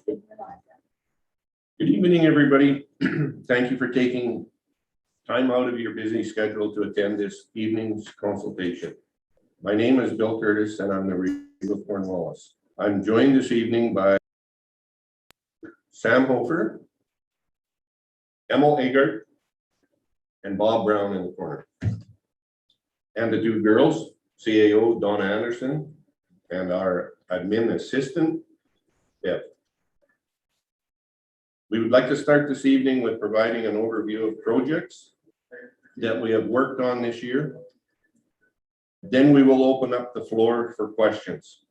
Good evening, everybody. Thank you for taking time out of your busy schedule to attend this evening's consultation. My name is Bill Curtis and I'm the Renewable of Cornwallis. I'm joined this evening by Sam Hofer, Emil Agard, and Bob Brown in the corner. And the two girls, CAO Donna Anderson and our admin assistant, Deb. We would like to start this evening with providing an overview of projects that we have worked on this year. Then we will open up the floor for questions.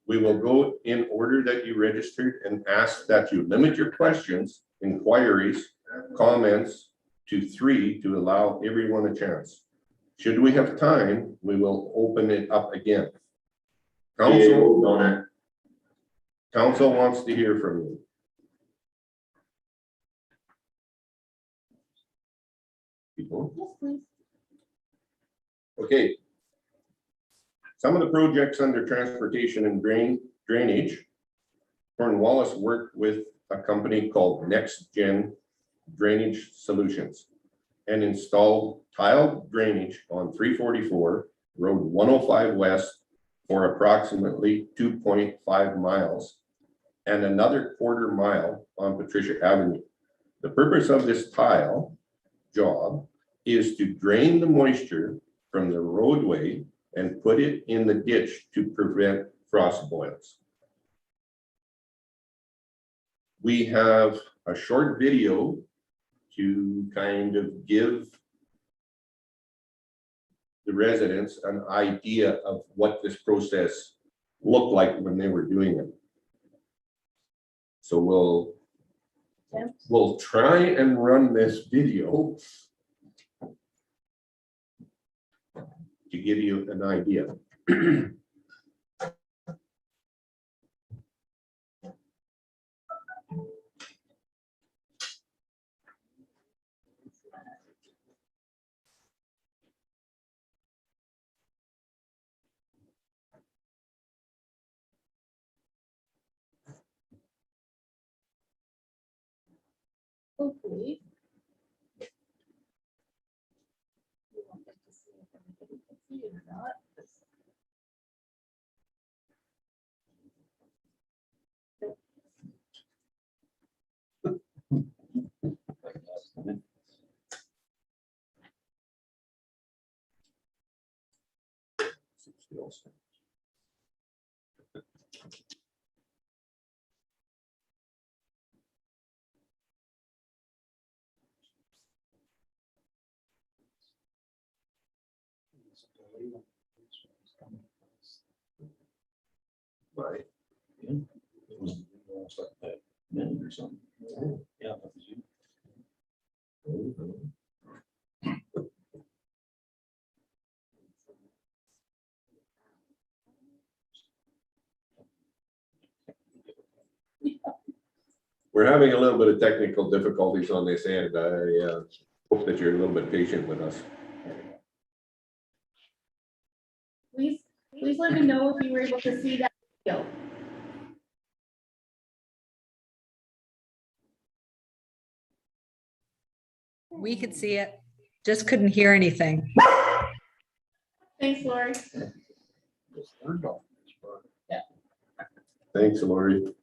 We will go in order that you registered and ask that you limit your questions, inquiries, comments to 3 to allow everyone a chance. Should we have time, we will open it up again. Council wants to hear from you. People? Yes, please. Okay. Some of the projects under transportation and drainage, Cornwallis worked with a company called Next Gen Drainage Solutions and installed tiled drainage on 344 Road 105 West for approximately 2.5 miles and another quarter mile on Patricia Avenue. The purpose of this tile job is to drain the moisture from the roadway and put it in the ditch to prevent frost boils. We have a short video to kind of give the residents an idea of what this process looked like when they were doing it. So we'll try and run this video to give you an idea. Hopefully. We won't get to see if everybody can see it or not. Right. Yeah. It was almost like that minute or something. Yeah, that was you. We're having a little bit of technical difficulties on this end. I hope that you're a little bit patient with us. Please let me know if you were able to see that video. We could see it, just couldn't hear anything. Thanks, Lori. Thanks, Lori.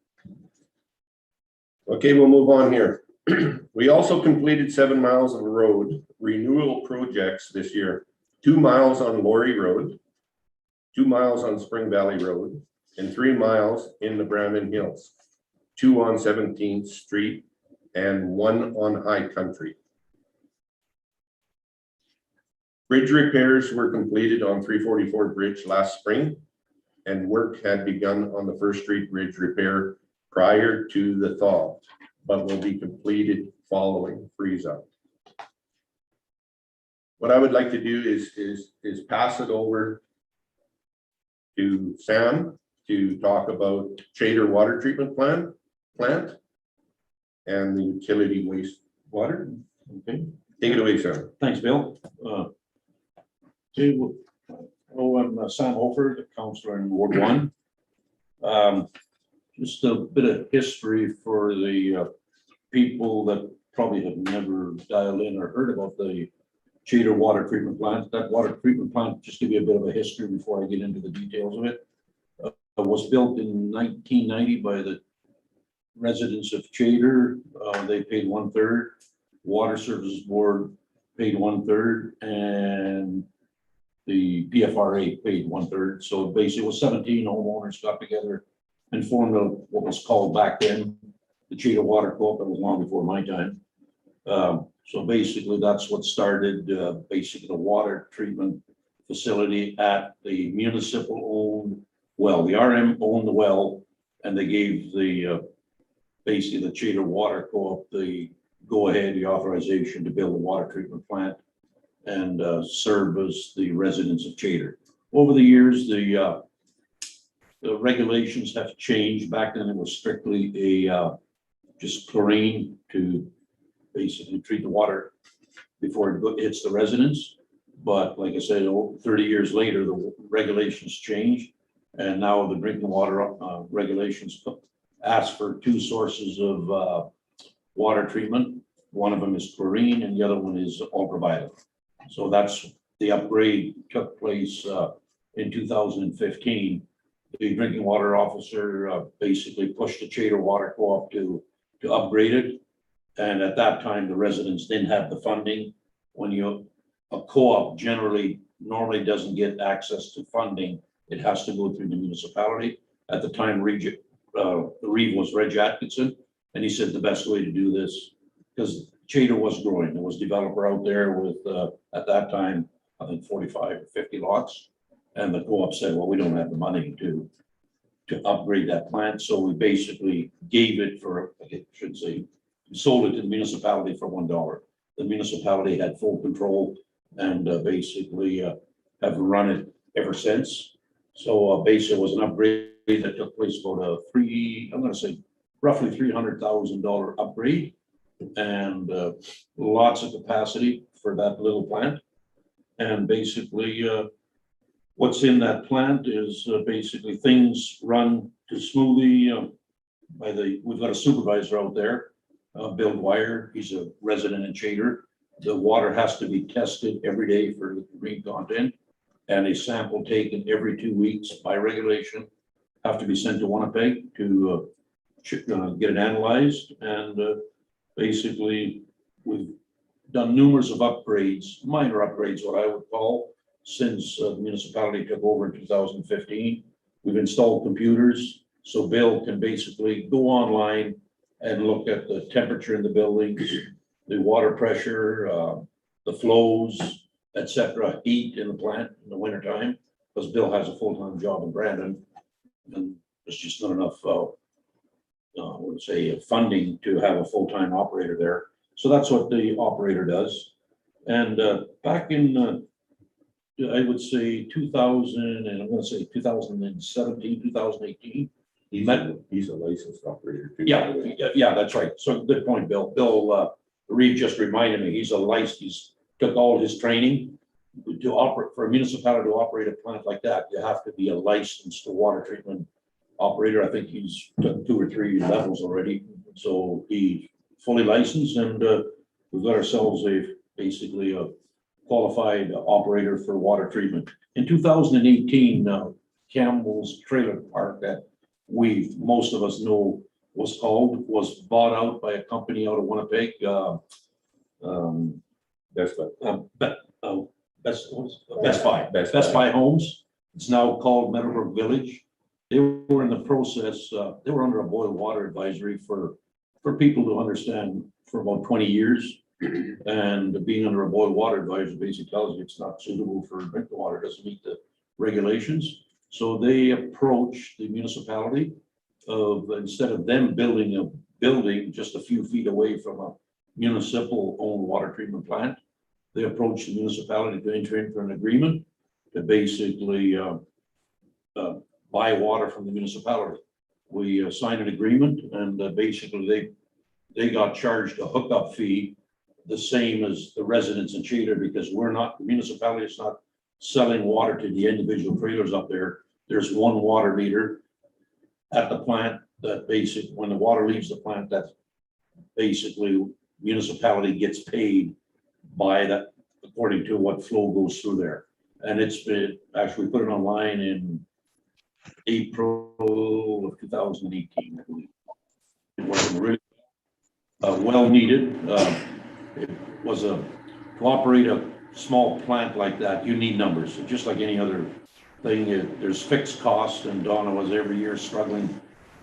Okay, we'll move on here. We also completed 7 miles of road renewal projects this year. 2 miles on Laurie Road, 2 miles on Spring Valley Road, and 3 miles in the Brandon Hills, 2 on 17th Street, and 1 on High Country. Bridge repairs were completed on 344 Bridge last spring, and work had begun on the First Street Bridge repair prior to the thaw, but will be completed following freeze up. What I would like to do is pass it over to Sam to talk about Chater Water Treatment Plant and the utility waste water. Okay. Take it away, Sam. Thanks, Bill. I'm Sam Hofer, the councillor in Ward 1. Just a bit of history for the people that probably have never dialed in or heard about the Chater water treatment plant. That water treatment plant, just give you a bit of a history before I get into the details of it. Was built in 1990 by the residents of Chater. They paid 1/3. Water Services Board paid 1/3, and the PFRA paid 1/3. So basically, it was 17 homeowners got together and formed what was called back then the Chater Water Co-op. That was long before my time. So basically, that's what started basically the water treatment facility at the municipal owned well. The RM owned the well, and they gave the basically the Chater Water Co-op the go ahead, the authorization to build a water treatment plant and service the residents of Chater. Over the years, the regulations have changed. Back then, it was strictly a just chlorine to basically treat the water before it hits the residents. But like I said, 30 years later, the regulations changed, and now the drinking water regulations ask for 2 sources of water treatment. One of them is chlorine, and the other one is ultraviolet. So that's the upgrade took place in 2015. The drinking water officer basically pushed the Chater Water Co-op to upgrade it. And at that time, the residents didn't have the funding. When a co-op normally doesn't get access to funding, it has to go through the municipality. At the time, Reeve was Reg Atkinson, and he said the best way to do this, because Chater was growing. There was a developer out there with, at that time, I think 45 or 50 lots. And the co-op said, well, we don't have the money to upgrade that plant. So we basically gave it for, I should say, sold it to the municipality for $1. The municipality had full control and basically have run it ever since. So basically it was an upgrade that took place about I'm going to say roughly $300,000 upgrade, and lots of capacity for that little plant. And basically what's in that plant is basically things run too smoothly we've got a supervisor out there, Bill Dwyer. He's a resident in Chater. The water has to be tested every day for the green content, and a sample taken every 2 weeks by regulation have to be sent to Winnipeg to get it analyzed. And basically, we've done numerous of upgrades, minor upgrades, what I would call, since the municipality took over in 2015. We've installed computers, so Bill can basically go online and look at the temperature in the buildings, the water pressure, the flows, etc., heat in the plant in the wintertime, because Bill has a full-time job in Brandon, and there's just not enough funding to have a full-time operator there. So that's what the operator does. And back in I would say 2000, and I'm going to say 2017, 2018. He's a licensed operator too. Yeah, that's right. So good point, Bill. Bill Reeve just reminded me, he's a licensed, he's took all his training to operate for a municipality to operate a plant like that. You have to be a licensed water treatment operator. I think he's done 2 or 3 levels already. So he's fully licensed, and we've got ourselves basically a qualified operator for water treatment. In 2018, Campbell's Trailer Park that most of us know was bought out by a company out of Winnipeg. Best Buy Homes. It's now called Meadowbrook Village. They were in the process. They were under a boil water advisory for people to understand for about 20 years. And being under a boil water advisory basically tells you it's not suitable for drinking water, doesn't meet the regulations. So they approached the municipality instead of them building a building just a few feet away from a municipal owned water treatment plant, they approached the municipality to enter into an agreement to basically buy water from the municipality. We signed an agreement, and basically they got charged a hookup fee, the same as the residents in Chater, because the municipality is not selling water to the individual trailers up there. There's one water meter. at the plant, that when the water leaves the plant, that basically municipality gets paid by that according to what flow goes through there. And it's been, actually put it online in April of 2018, I believe. It was really well needed. It was to operate a small plant like that, you need numbers, just like any other thing. There's fixed costs, and Donna was every year struggling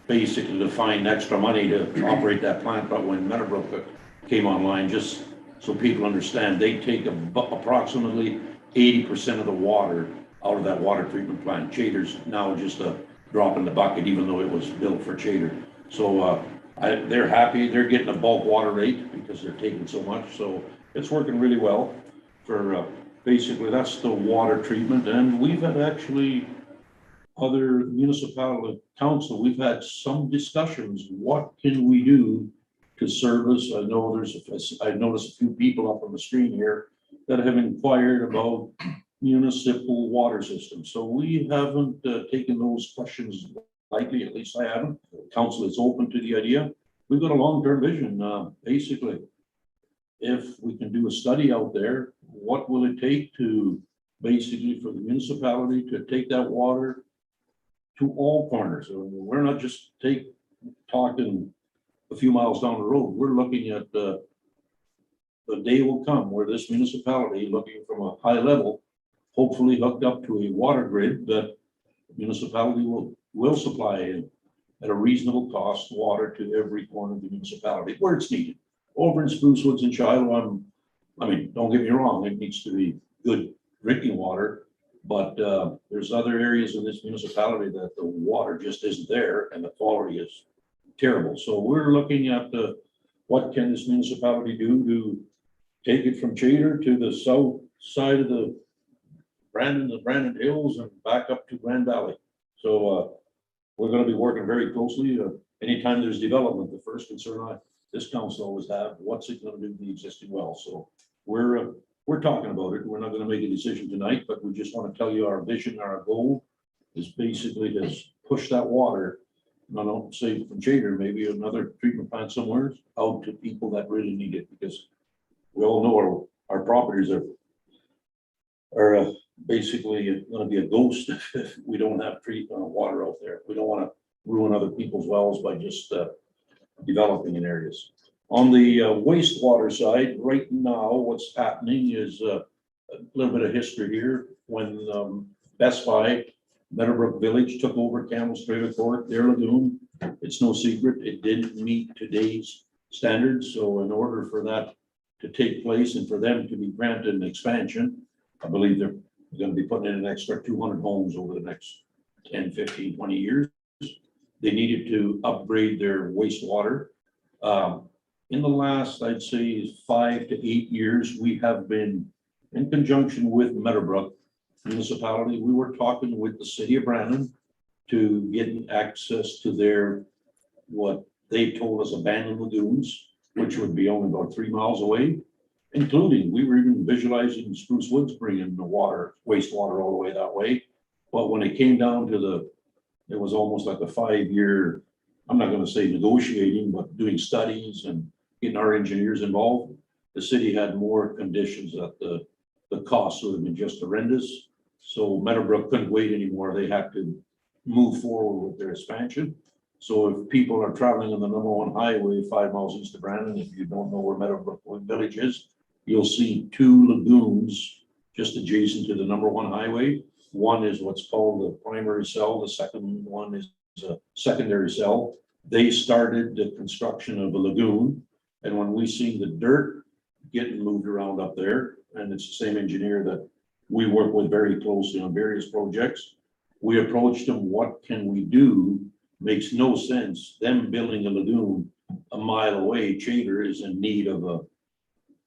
basically to find extra money to operate that plant. But when Meadowbrook came online, just so people understand, they take approximately 80% of the water out of that water treatment plant. Chater's now just a drop in the bucket, even though it was built for Chater. So they're happy. They're getting a bulk water rate because they're taking so much. So it's working really well for basically that's the water treatment. And we've had actually other municipality council, we've had some discussions. What can we do to service? I know I noticed a few people up on the screen here that have inquired about municipal water systems. So we haven't taken those questions lightly, at least I haven't. Council is open to the idea. We've got a long-term vision, basically. If we can do a study out there, what will it take to basically for the municipality to take that water to all corners? So we're not just talking a few miles down the road. We're looking at the day will come where this municipality, looking from a high level, hopefully hooked up to a water grid, that municipality will supply at a reasonable cost water to every corner of the municipality where it's needed. Over in Spruce Woods and Shiloh, I mean, don't get me wrong, it needs to be good drinking water, but there's other areas in this municipality that the water just isn't there and the quality is terrible. So we're looking at what can this municipality do to take it from Chater to the south side of the Brandon Hills and back up to Grand Valley. So we're going to be working very closely. Anytime there's development, the first concern this council always have, what's it going to do to the existing well? So we're talking about it. We're not going to make a decision tonight, but we just want to tell you our vision, our goal is basically to push that water, I don't say from Chater, maybe another treatment plant somewhere, out to people that really need it, because we all know our properties are basically going to be a ghost if we don't have water out there. We don't want to ruin other people's wells by just developing in areas. On the wastewater side, right now, what's happening is a little bit of history here. When Best Buy, Meadowbrook Village took over Campbell's Trailer Court, their lagoon, it's no secret, it didn't meet today's standards. So in order for that to take place and for them to be granted an expansion, I believe they're going to be putting in an extra 200 homes over the next 10, 15, 20 years. They needed to upgrade their wastewater. In the last, I'd say 5 to 8 years, we have been in conjunction with Meadowbrook Municipality. We were talking with the city of Brandon to get access to their, what they told us, abandoned lagoons, which would be only about 3 miles away, including, we were even visualizing Spruce Woods bringing the wastewater all the way that way. But when it came down to it was almost like a 5-year, I'm not going to say negotiating, but doing studies and getting our engineers involved. The city had more conditions that the costs would have been just horrendous. So Meadowbrook couldn't wait anymore. They had to move forward with their expansion. So if people are traveling on the #1 highway 5 miles east of Brandon, if you don't know where Meadowbrook Village is, you'll see 2 lagoons just adjacent to the #1 highway. One is what's called the primary cell. The second one is a secondary cell. They started the construction of a lagoon. And when we see the dirt getting moved around up there, and it's the same engineer that we work with very closely on various projects, we approached them, what can we do? Makes no sense. Them building a lagoon a mile away, Chater is in need of a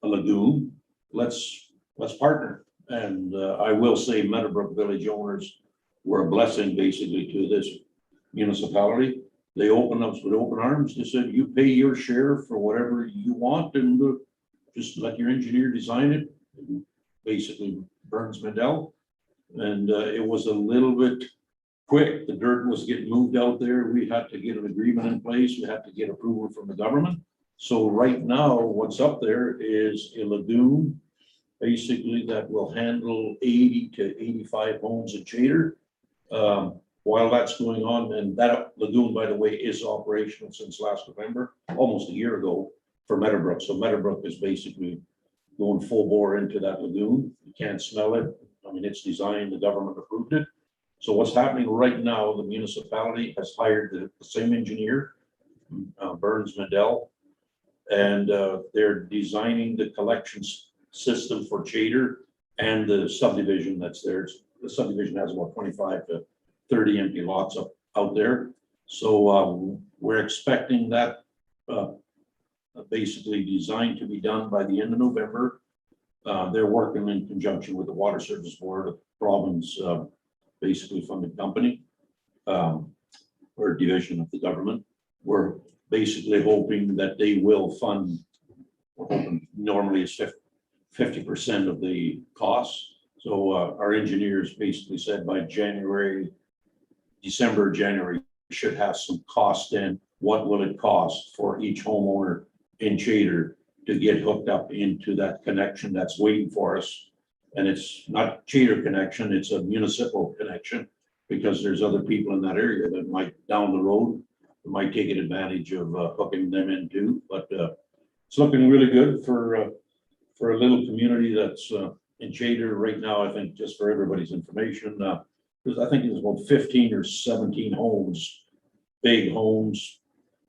lagoon. Let's partner. And I will say Meadowbrook Village owners were a blessing basically to this municipality. They opened us with open arms. They said, you pay your share for whatever you want and just let your engineer design it. Basically Burns Mendel. And it was a little bit quick. The dirt was getting moved out there. We had to get an agreement in place. We had to get approval from the government. So right now, what's up there is a lagoon, basically that will handle 80 to 85 homes in Chater. While that's going on, and that lagoon, by the way, is operational since last November, almost a year ago for Meadowbrook. So Meadowbrook is basically going full bore into that lagoon. You can't smell it. I mean, it's designed, the government approved it. So what's happening right now, the municipality has hired the same engineer, Burns Medell, and they're designing the collections system for Chater and the subdivision that's there. The subdivision has about 25 to 30 empty lots out there. So we're expecting that basically designed to be done by the end of November. They're working in conjunction with the Water Service Board of Province, basically funded company or division of the government. We're basically hoping that they will fund, we're hoping normally it's 50% of the costs. So our engineers basically said by December, January, should have some cost in. What will it cost for each homeowner in Chater to get hooked up into that connection that's waiting for us? And it's not Chater connection, it's a municipal connection, because there's other people in that area that might down the road might take advantage of hooking them in too. But it's looking really good for a little community that's in Chater right now. I think, just for everybody's information, I think there's about 15 or 17 homes, big homes,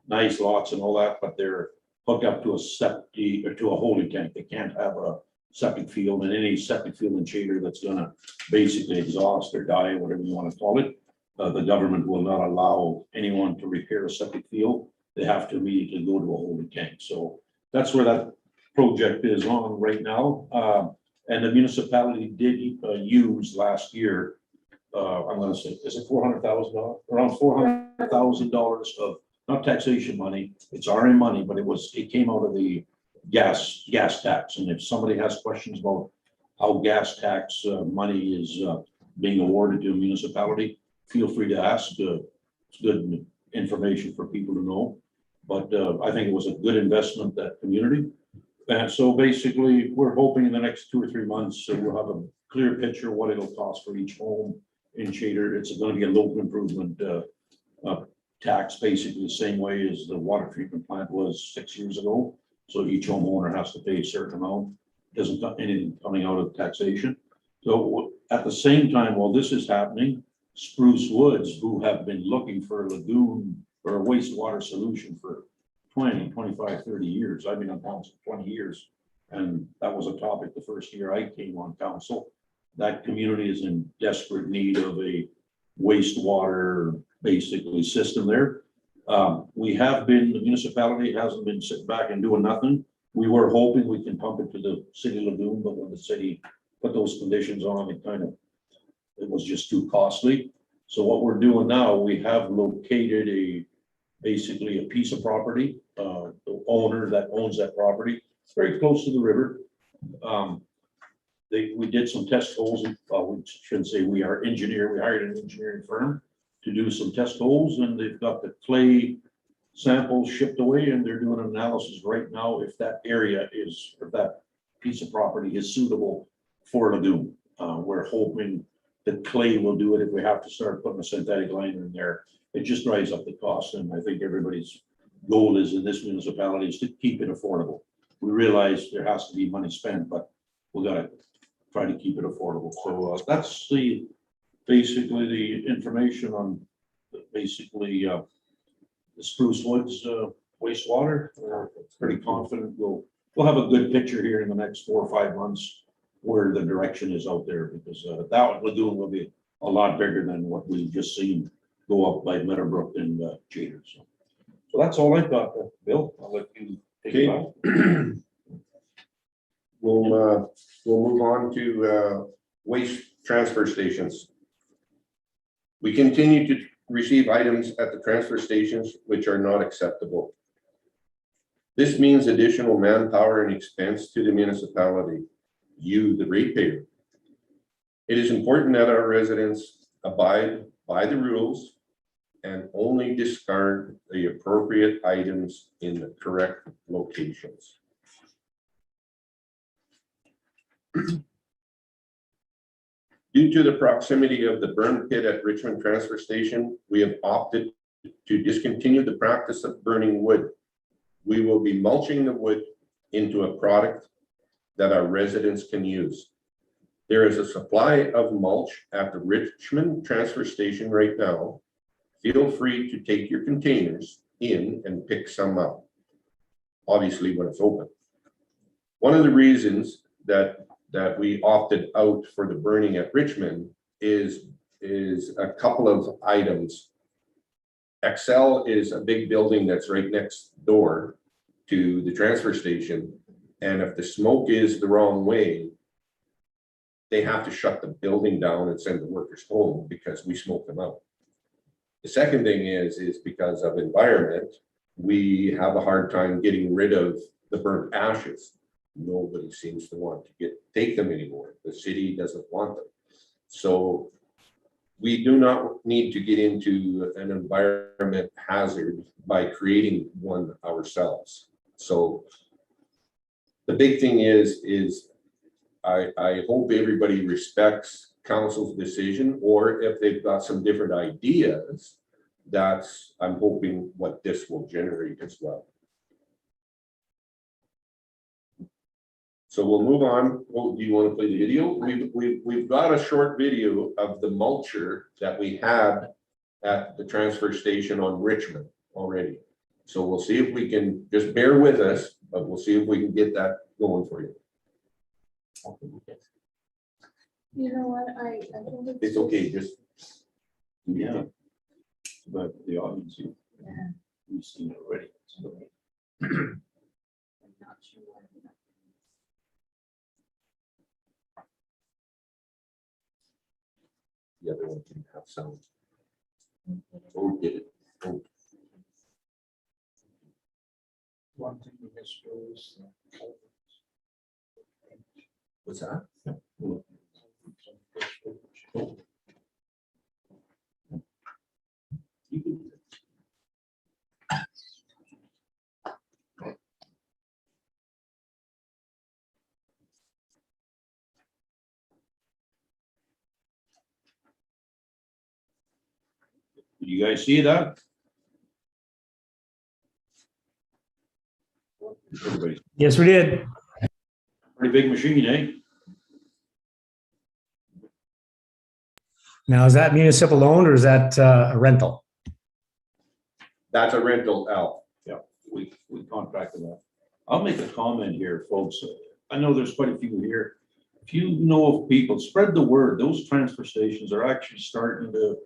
nice lots and all that, but they're hooked up to a septic or to a holding tank. They can't have a septic field, and any septic field in Chater that's gonna basically exhaust or die, whatever you want to call it. The government will not allow anyone to repair a septic field. They have to immediately go to a holding tank. So that's where that project is on right now. And the municipality did use last year, I'm gonna say, is it $400,000? Around $400,000 of, not taxation money, it's already money, but it came out of the gas tax. And if somebody has questions about how gas tax money is being awarded to a municipality, feel free to ask. It's good information for people to know. But I think it was a good investment, that community. And so basically, we're hoping in the next 2 or 3 months, we'll have a clear picture of what it'll cost for each home in Chater. It's going to be a local improvement tax, basically the same way as the water treatment plant was 6 years ago. So each homeowner has to pay a certain amount. Doesn't got anything coming out of taxation. So at the same time, while this is happening, Spruce Woods, who have been looking for a lagoon or a wastewater solution for 20, 25, 30 years. I've been on council 20 years. And that was a topic the first year I came on council. That community is in desperate need of a wastewater, basically, system there. We have been, the municipality hasn't been sitting back and doing nothing. We were hoping we can pump it to the city lagoon, but when the city put those conditions on, it was just too costly. So what we're doing now, we have located basically a piece of property. The owner that owns that property, it's very close to the river. We did some test holes. We shouldn't say we hired an engineering firm to do some test holes, and they've got the clay samples shipped away, and they're doing an analysis right now if that area is, or that piece of property is suitable for a lagoon. We're hoping that clay will do it. If we have to start putting a synthetic liner in there, it just drives up the cost. And I think everybody's goal is in this municipality is to keep it affordable. We realize there has to be money spent, but we got to try to keep it affordable. So that's basically the information on basically the Spruce Woods wastewater. Pretty confident we'll have a good picture here in the next 4 or 5 months where the direction is out there, because that lagoon will be a lot bigger than what we've just seen go up by Meadowbrook and Chater. So that's all I've got, Bill. I'll let you take it on. We'll move on to waste transfer stations. We continue to receive items at the transfer stations which are not acceptable. This means additional manpower and expense to the municipality, you, the ratepayer. It is important that our residents abide by the rules and only discard the appropriate items in the correct locations. Due to the proximity of the burn pit at Richmond Transfer Station, we have opted to discontinue the practice of burning wood. We will be mulching the wood into a product that our residents can use. There is a supply of mulch at the Richmond Transfer Station right now. Feel free to take your containers in and pick some up, obviously when it's open. One of the reasons that we opted out for the burning at Richmond is a couple of items. Excel is a big building that's right next door to the transfer station. And if the smoke is the wrong way, they have to shut the building down and send the workers home because we smoke them out. The second thing is because of environment, we have a hard time getting rid of the burnt ashes. Nobody seems to want to take them anymore. The city doesn't want them. So we do not need to get into an environment hazard by creating one ourselves. So the big thing is I hope everybody respects council's decision, or if they've got some different ideas, that's, I'm hoping, what this will generate as well. So we'll move on. Oh, do you want to play the video? We've got a short video of the mulcher that we had at the transfer station on Richmond already. So we'll see if we can, just bear with us, but we'll see if we can get that going for you. You know what, I think It's okay, just. Yeah. But the audience, Yeah, you've seen it already. So I'm not sure what I'm gonna The other one can have sound. do. Oh, did it? Oh, One thing we missed was what's that? You can- Did you guys see that? Everybody, Yes, we did. pretty big machine, eh? Now, is that municipal owned or is that a rental? That's a rental, Al. We contracted that. I'll make a comment here, folks. I know there's quite a few here. If you know of people, spread the word. Those transfer stations are actually starting to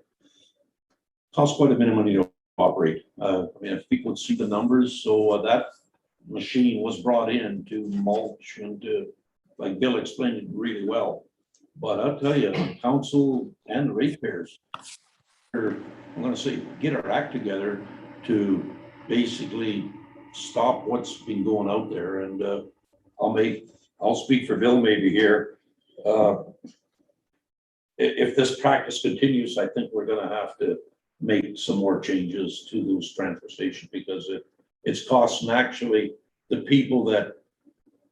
cost quite a bit of money to operate. I mean, if people see the numbers, so that machine was brought in to mulch and to, like Bill explained it really well. But I'll tell you, council and the ratepayers, I'm gonna say, get our act together to basically stop what's been going out there. And I'll speak for Bill maybe here. If this practice continues, I think we're gonna have to make some more changes to those transfer stations, because it's costing actually the people that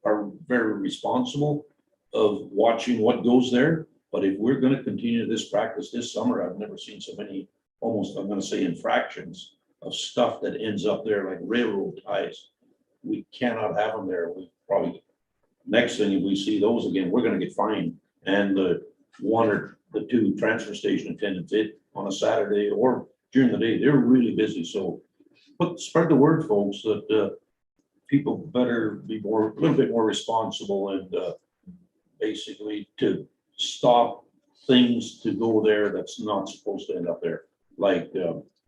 are very responsible of watching what goes there. But if we're gonna continue this practice this summer, I've never seen so many, almost, I'm gonna say, infractions of stuff that ends up there like railroad ties. We cannot have them there. We probably, next thing, if we see those again, we're gonna get fined. And the one or the two transfer station attendants, on a Saturday or during the day, they're really busy. So spread the word, folks, that people better be a little bit more responsible and basically to stop things to go there that's not supposed to end up there, like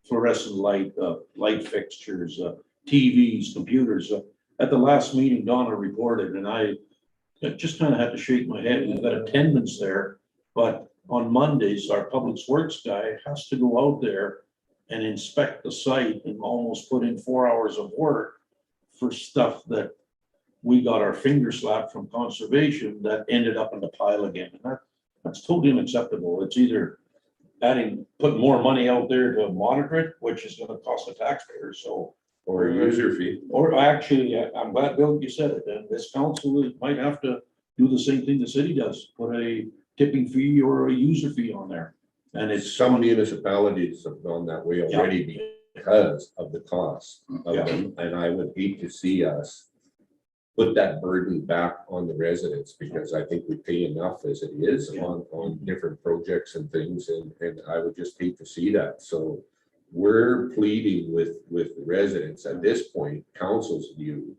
fluorescent light fixtures, TVs, computers. At the last meeting, Donna reported, and I just kind of had to shake my head. We've got attendance there, but on Mondays, our public works guy has to go out there and inspect the site and almost put in 4 hours of work for stuff that we got our finger slapped from conservation that ended up in the pile again. And that's totally unacceptable. It's either putting more money out there to monitor it, which is gonna cost the taxpayers, so. Or a user fee. Or actually, I'm glad, Bill, you said it, and this council might have to do the same thing the city does, put a tipping fee or a user fee on there. And it's Some municipalities have gone that way already because of the cost of Yeah. them, and I would hate to see us put that burden back on the residents, because I think we pay enough as it is Yeah. on different projects and things, and I would just hate to see that, so we're pleading with the residents at this point, council's view,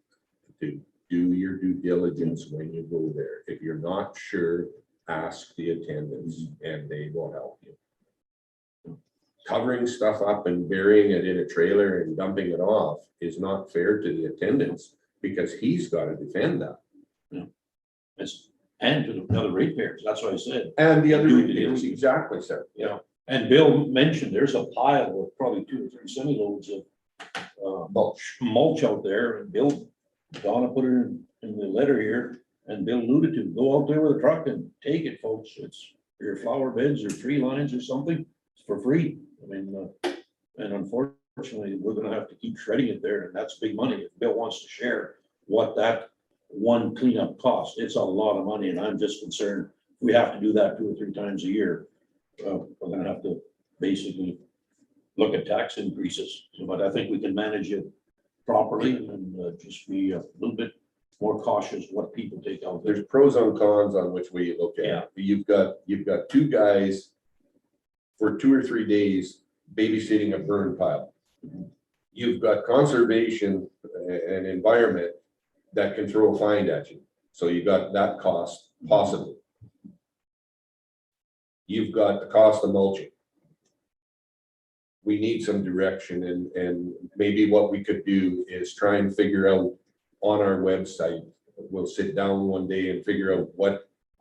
to do your due diligence when you go there. If you're not sure, ask the attendants and they will help you. Covering stuff up and burying it in a trailer and dumping it off is not fair to the attendants, because he's got to defend that. and to the other ratepayers, that's what I said. And the other, Due diligence. exactly, sir. Yeah, and Bill mentioned there's a pile of probably 2 or 3 semi-loads of mulch out there, and Bill, Donna put it in the letter here, and Bill alluded to, go out there with a truck and take it, folks. It's your flower beds or tree lines or something, it's for free. I mean, and unfortunately, we're gonna have to keep shredding it there, and that's big money. If Bill wants to share what that one cleanup costs, it's a lot of money, and I'm just concerned, we have to do that 2 or 3 times a year. We're gonna have to basically look at tax increases, but I think we can manage it properly and just be a little bit more cautious what people take out there. There's pros and cons on which way you look at Yeah. it. You've got 2 guys for 2 or 3 days babysitting a burn pile. You've got conservation and environment that can throw a fine at you. So you got that cost possibly. You've got the cost of mulching. We need some direction, and maybe what we could do is try and figure out on our website. We'll sit down one day and figure out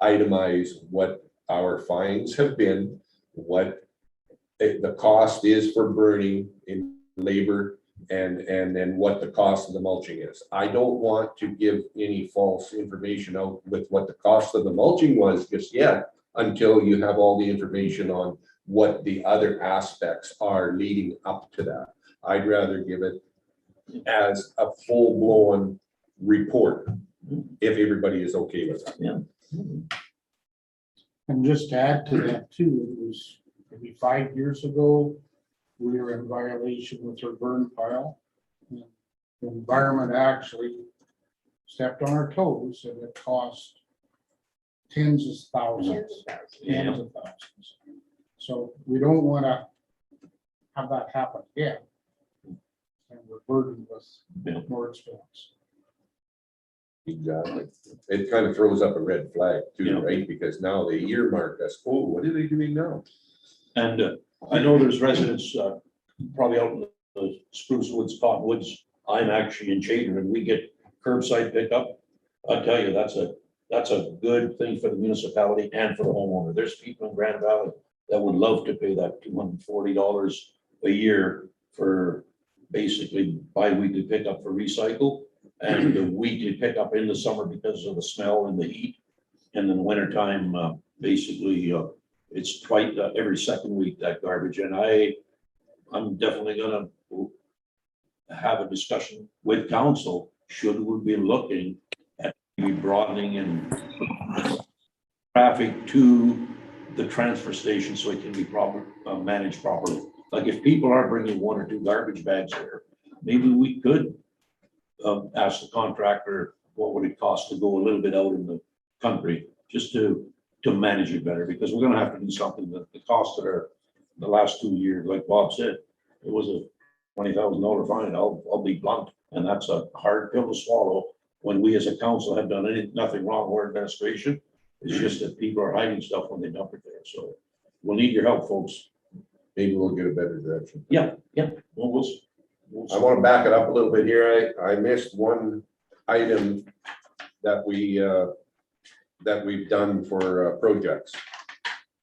itemize what our fines have been, what the cost is for burning in labor, and then what the cost of the mulching is. I don't want to give any false information out with what the cost of the mulching was just yet, until you have all the information on what the other aspects are leading up to that. I'd rather give it as a full-blown report, if everybody is okay with that. Yeah. And just to add to that too, it was maybe 5 years ago, we were in violation with our burn pile. The environment actually stepped on our toes, and it cost tens of thousands. Tens of thousands. So we don't want to have that happen again. And we're burdened with more expense. Exactly. It kind of throws up a red flag too, Yeah. right? Because now they earmark us, oh, what are they doing now? And I know there's residents probably out in the Spruce Woods, Cottonwoods. I'm actually in Chater, and we get curbside pickup. I'll tell you, that's a good thing for the municipality and for the homeowner. There's people in Grand Valley that would love to pay that $240 a year for basically bi-weekly pickup for recycle, and the weekly pickup in the summer because of the smell and the heat. And in the wintertime, basically, it's twice every second week, that garbage. And I'm definitely gonna have a discussion with council, should we be looking at maybe broadening and traffic to the transfer station so it can be managed properly. Like if people are bringing 1 or 2 garbage bags there, maybe we could ask the contractor, what would it cost to go a little bit out in the country, just to manage it better, because we're gonna have to do something. That the cost of the last 2 years, like Bob said, it was a $20,000 fine. I'll be blunt, and that's a hard pill to swallow when we as a council have done nothing wrong with administration. It's just that people are hiding stuff when they dump it there. So we'll need your help, folks. Maybe we'll get a better direction. Yeah. We'll I want to back it up a little bit here. I missed one item that we've done for projects.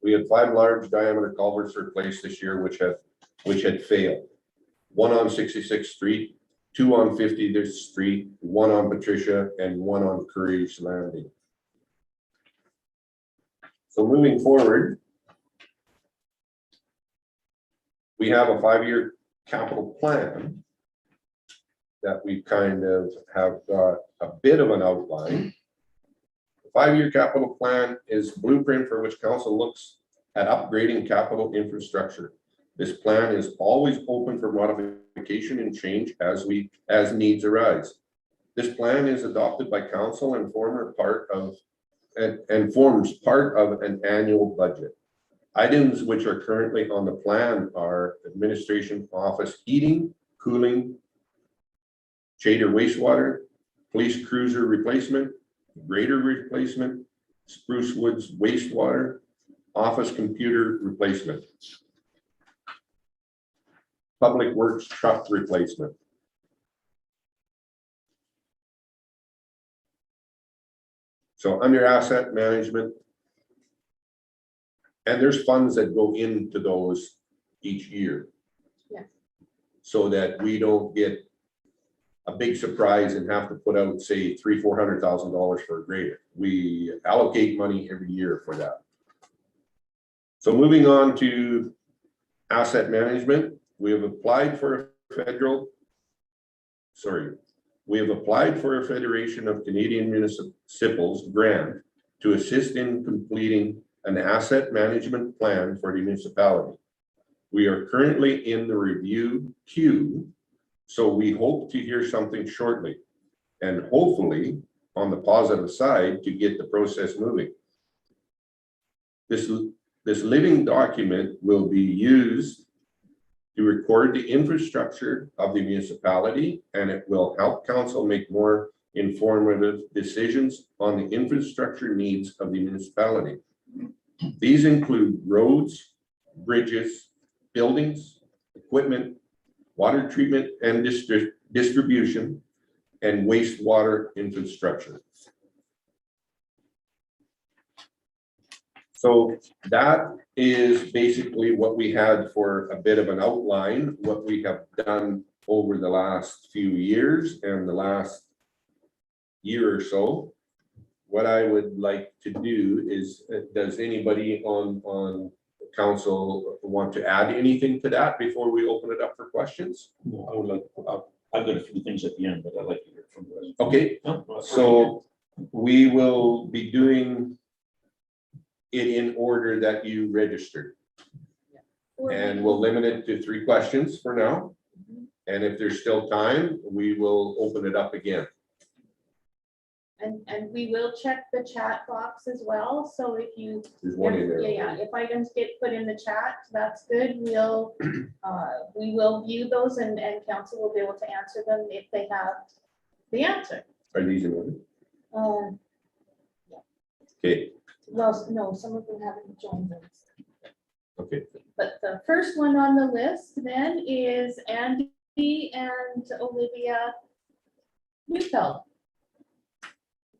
We had 5 large diameter culverts replaced this year, which had failed. 1 on 66th Street, 2 on 50th Street, 1 on Patricia, and 1 on Courage Landing. So moving forward, we have a 5-year capital plan that we kind of have got a bit of an outline. The 5-year capital plan is blueprint for which council looks at upgrading capital infrastructure. This plan is always open for modification and change as needs arise. This plan is adopted by council and forms part of an annual budget. Items which are currently on the plan are administration office heating, cooling, shade or wastewater, police cruiser replacement, grader replacement, Spruce Woods wastewater, office computer replacement, public works truck replacement. So under asset management, and there's funds that go into those each year. Yeah. So that we don't get a big surprise and have to put out, say, $300,000-$400,000 for a grader. We allocate money every year for that. So moving on to asset management, we have applied for a Federation of Canadian Municipals grant to assist in completing an asset management plan for the municipality. We are currently in the review queue, so we hope to hear something shortly, and hopefully, on the positive side, to get the process moving. This living document will be used to record the infrastructure of the municipality, and it will help council make more informative decisions on the infrastructure needs of the municipality. These include roads, bridges, buildings, equipment, water treatment and distribution, and wastewater infrastructure. So that is basically what we had for a bit of an outline, what we have done over the last few years and the last year or so. What I would like to do is, does anybody on council want to add anything to that before we open it up for questions? No, I would like, I've got a few things at the end, but I'd like to hear from the resident. Okay, so we will be doing it in order that you registered. And we'll limit it to 3 questions for now. And if there's still time, we will open it up again. And we will check the chat box as well, so if you, There's one in there. yeah, if items get put in the chat, that's good, we'll, we will view those and council will be able to answer them if they have the answer. Are these in order? Okay, Well, no, some of them haven't joined us. okay. But the first one on the list then is Andy and Olivia Neufeld.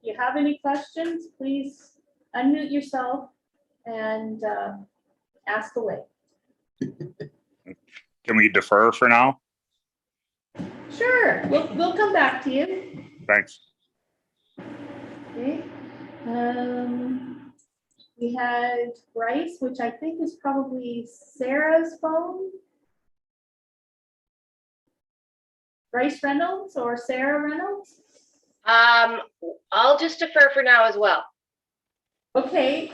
If you have any questions, please unmute yourself and ask away. Can we defer for now? Sure, we'll come back to you. Thanks. Okay. We had Bryce, which I think is probably Sarah's phone. Bryce Reynolds or Sarah Reynolds? I'll just defer for now as well. Okay.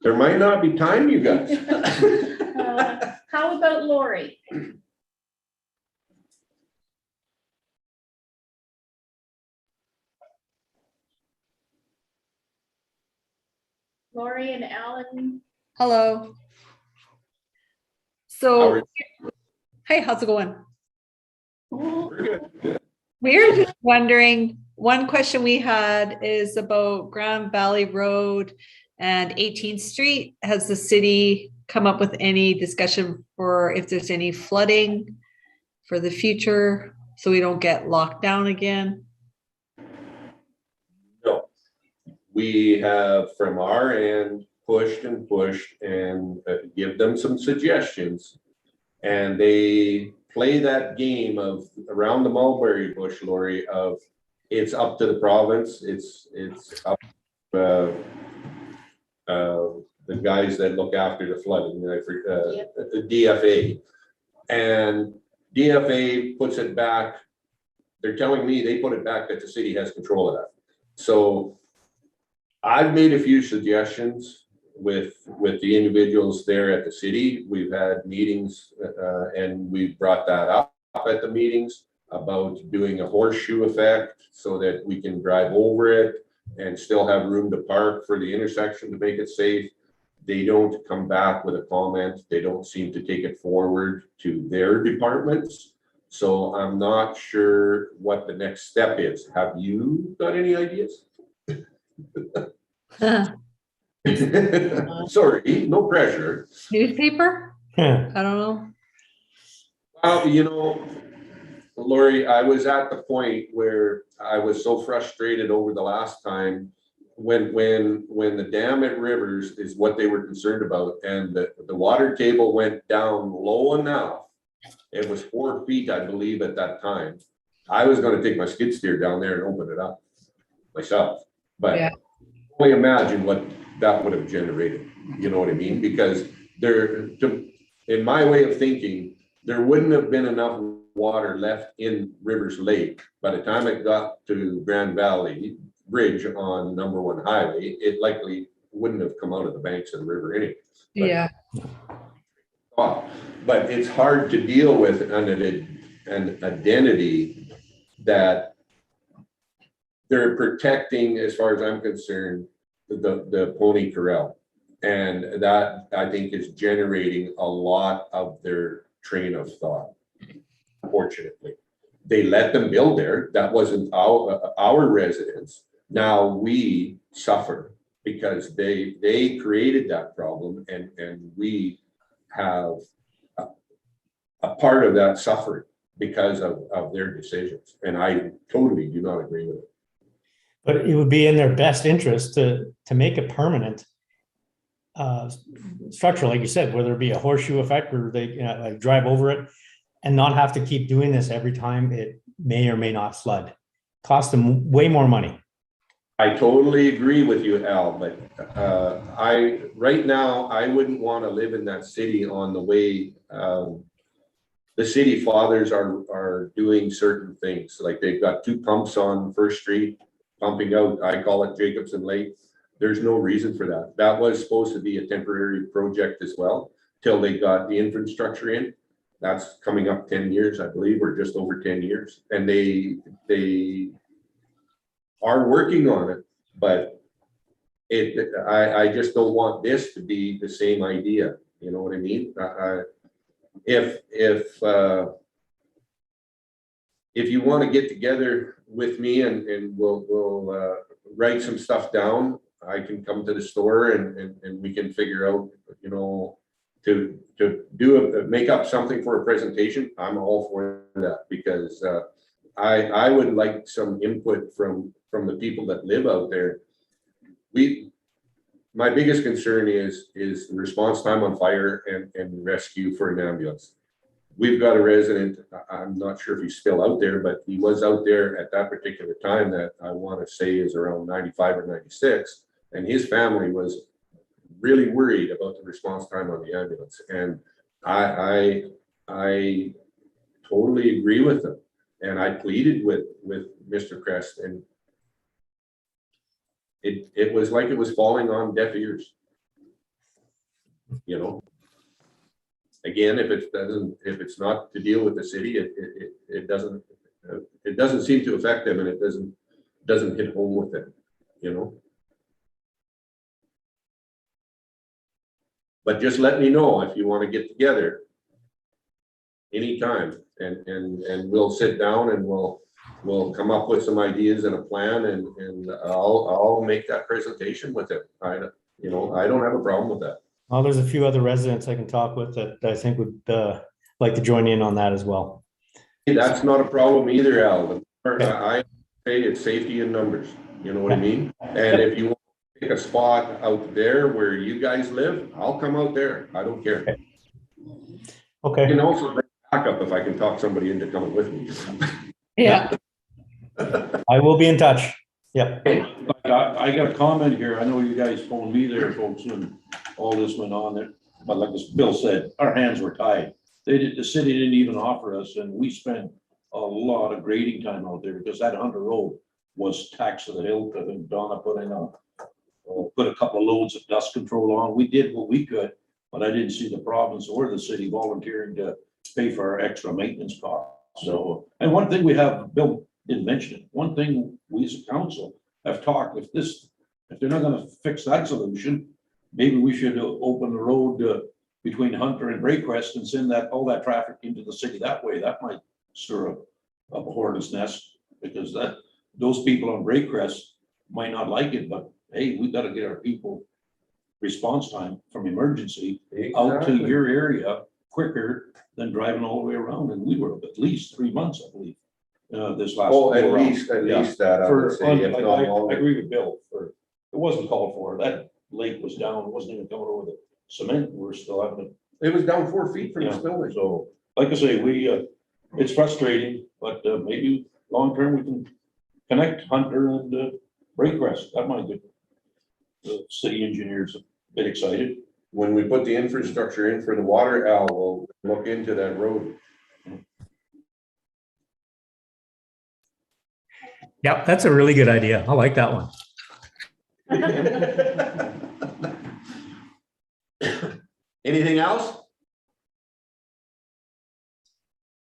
There might not be time, you guys. How about Lori? Lori and Alan. Hello. How are So, you? hey, how's it going? We're good. We're just wondering, one question we had is about Grand Valley Road and 18th Street. Has the city come up with any discussion for if there's any flooding for the future so we don't get locked down again? No. We have from our end pushed and give them some suggestions. And they play that game of around the mulberry bush, Lori, of it's up to the province. It's up the the guys that look after the flooding, the DFA. And DFA puts it back. They're telling me they put it back that the city has control of that. So I've made a few suggestions with the individuals there at the city. We've had meetings and we've brought that up at the meetings about doing a horseshoe effect so that we can drive over it and still have room to park for the intersection to make it safe. They don't come back with a comment. They don't seem to take it forward to their departments. So I'm not sure what the next step is. Have you got any ideas? Sorry, no pressure. Newspaper? I don't know. You know, Lori, I was at the point where I was so frustrated over the last time when the dam at Rivers is what they were concerned about, and the water table went down low enough. It was 4 feet, I believe, at that time. I was going to take my skid steer down there and open it up myself, but Yeah. only imagine what that would have generated. You know what I mean? Because in my way of thinking, there wouldn't have been enough water left in Rivers Lake by the time it got to Grand Valley Bridge on number 1 highway. It likely wouldn't have come out of the banks of the river anyway. Yeah. But it's hard to deal with an identity that they're protecting, as far as I'm concerned, the pony corral. And that, I think, is generating a lot of their train of thought. Unfortunately, they let them build there. That wasn't our residence. Now we suffer because they created that problem, and we have a part of that suffering because of their decisions. And I totally do not agree with it. But it would be in their best interest to make a permanent structure, like you said, whether it be a horseshoe effect or they like drive over it and not have to keep doing this every time it may or may not flood. Cost them way more money. I totally agree with you, Al, but right now, I wouldn't want to live in that city on the way the city fathers are doing certain things. Like they've got 2 pumps on First Street pumping out, I call it Jacobson Lake. There's no reason for that. That was supposed to be a temporary project as well, till they got the infrastructure in. That's coming up 10 years, I believe, or just over 10 years. And they are working on it, but I just don't want this to be the same idea. You know what I mean? If you want to get together with me and we'll write some stuff down, I can come to the store and we can figure out, you know, to make up something for a presentation. I'm all for that, because I would like some input from the people that live out there. My biggest concern is the response time on fire and rescue for an ambulance. We've got a resident, I'm not sure if he's still out there, but he was out there at that particular time that I want to say is around 95 or 96. And his family was really worried about the response time on the ambulance. And I totally agree with him. And I pleaded with Mr. Crest, and it was like it was falling on deaf ears. You know, again, if it's not to deal with the city, it doesn't seem to affect them, and it doesn't hit home with them, you know. But just let me know if you want to get together anytime, and we'll sit down and we'll come up with some ideas and a plan, and I'll make that presentation with it. I don't have a problem with that. Well, there's a few other residents I can talk with that I think would like to join in on that as well. That's not a problem either, Al. I say it's safety in numbers. You know what I mean? And if you want to pick a spot out there where you guys live, I'll come out there. I don't care. Okay. You can also bring backup if I can talk somebody into coming with me. Yeah. I will be in touch. Yep. I got a comment here. I know you guys phoned me there, folks, and all this went on there. But like Bill said, our hands were tied. The city didn't even offer us, and we spent a lot of grading time out there because that Hunter Road was taxed to the hilt. I think Donna put a couple of loads of dust control on. We did what we could, but I didn't see the province or the city volunteering to pay for our extra maintenance costs. So, and one thing we have, Bill didn't mention it, one thing we as a council have talked, if they're not gonna fix that solution, maybe we should open the road between Hunter and Braycrest and send all that traffic into the city that way. That might stir up a hornet's nest, because those people on Braycrest might not like it, but hey, we gotta get our people response time from emergency out to your area quicker than driving all the way around. And we were at least 3 months, I believe, this last. Oh, at go around. least Yeah. that, I would say, if not I longer. agree with Bill, it wasn't called for. That lake was down, it wasn't even coming over the cement. We're still having it. It was down 4 feet from the Yeah, spillway. so, like I say, it's frustrating, but maybe long-term we can connect Hunter and Braycrest. That might get the city engineers a bit excited. When we put the infrastructure in for the water, Al, we'll look into that road. Yep, that's a really good idea. I like that one. Anything else?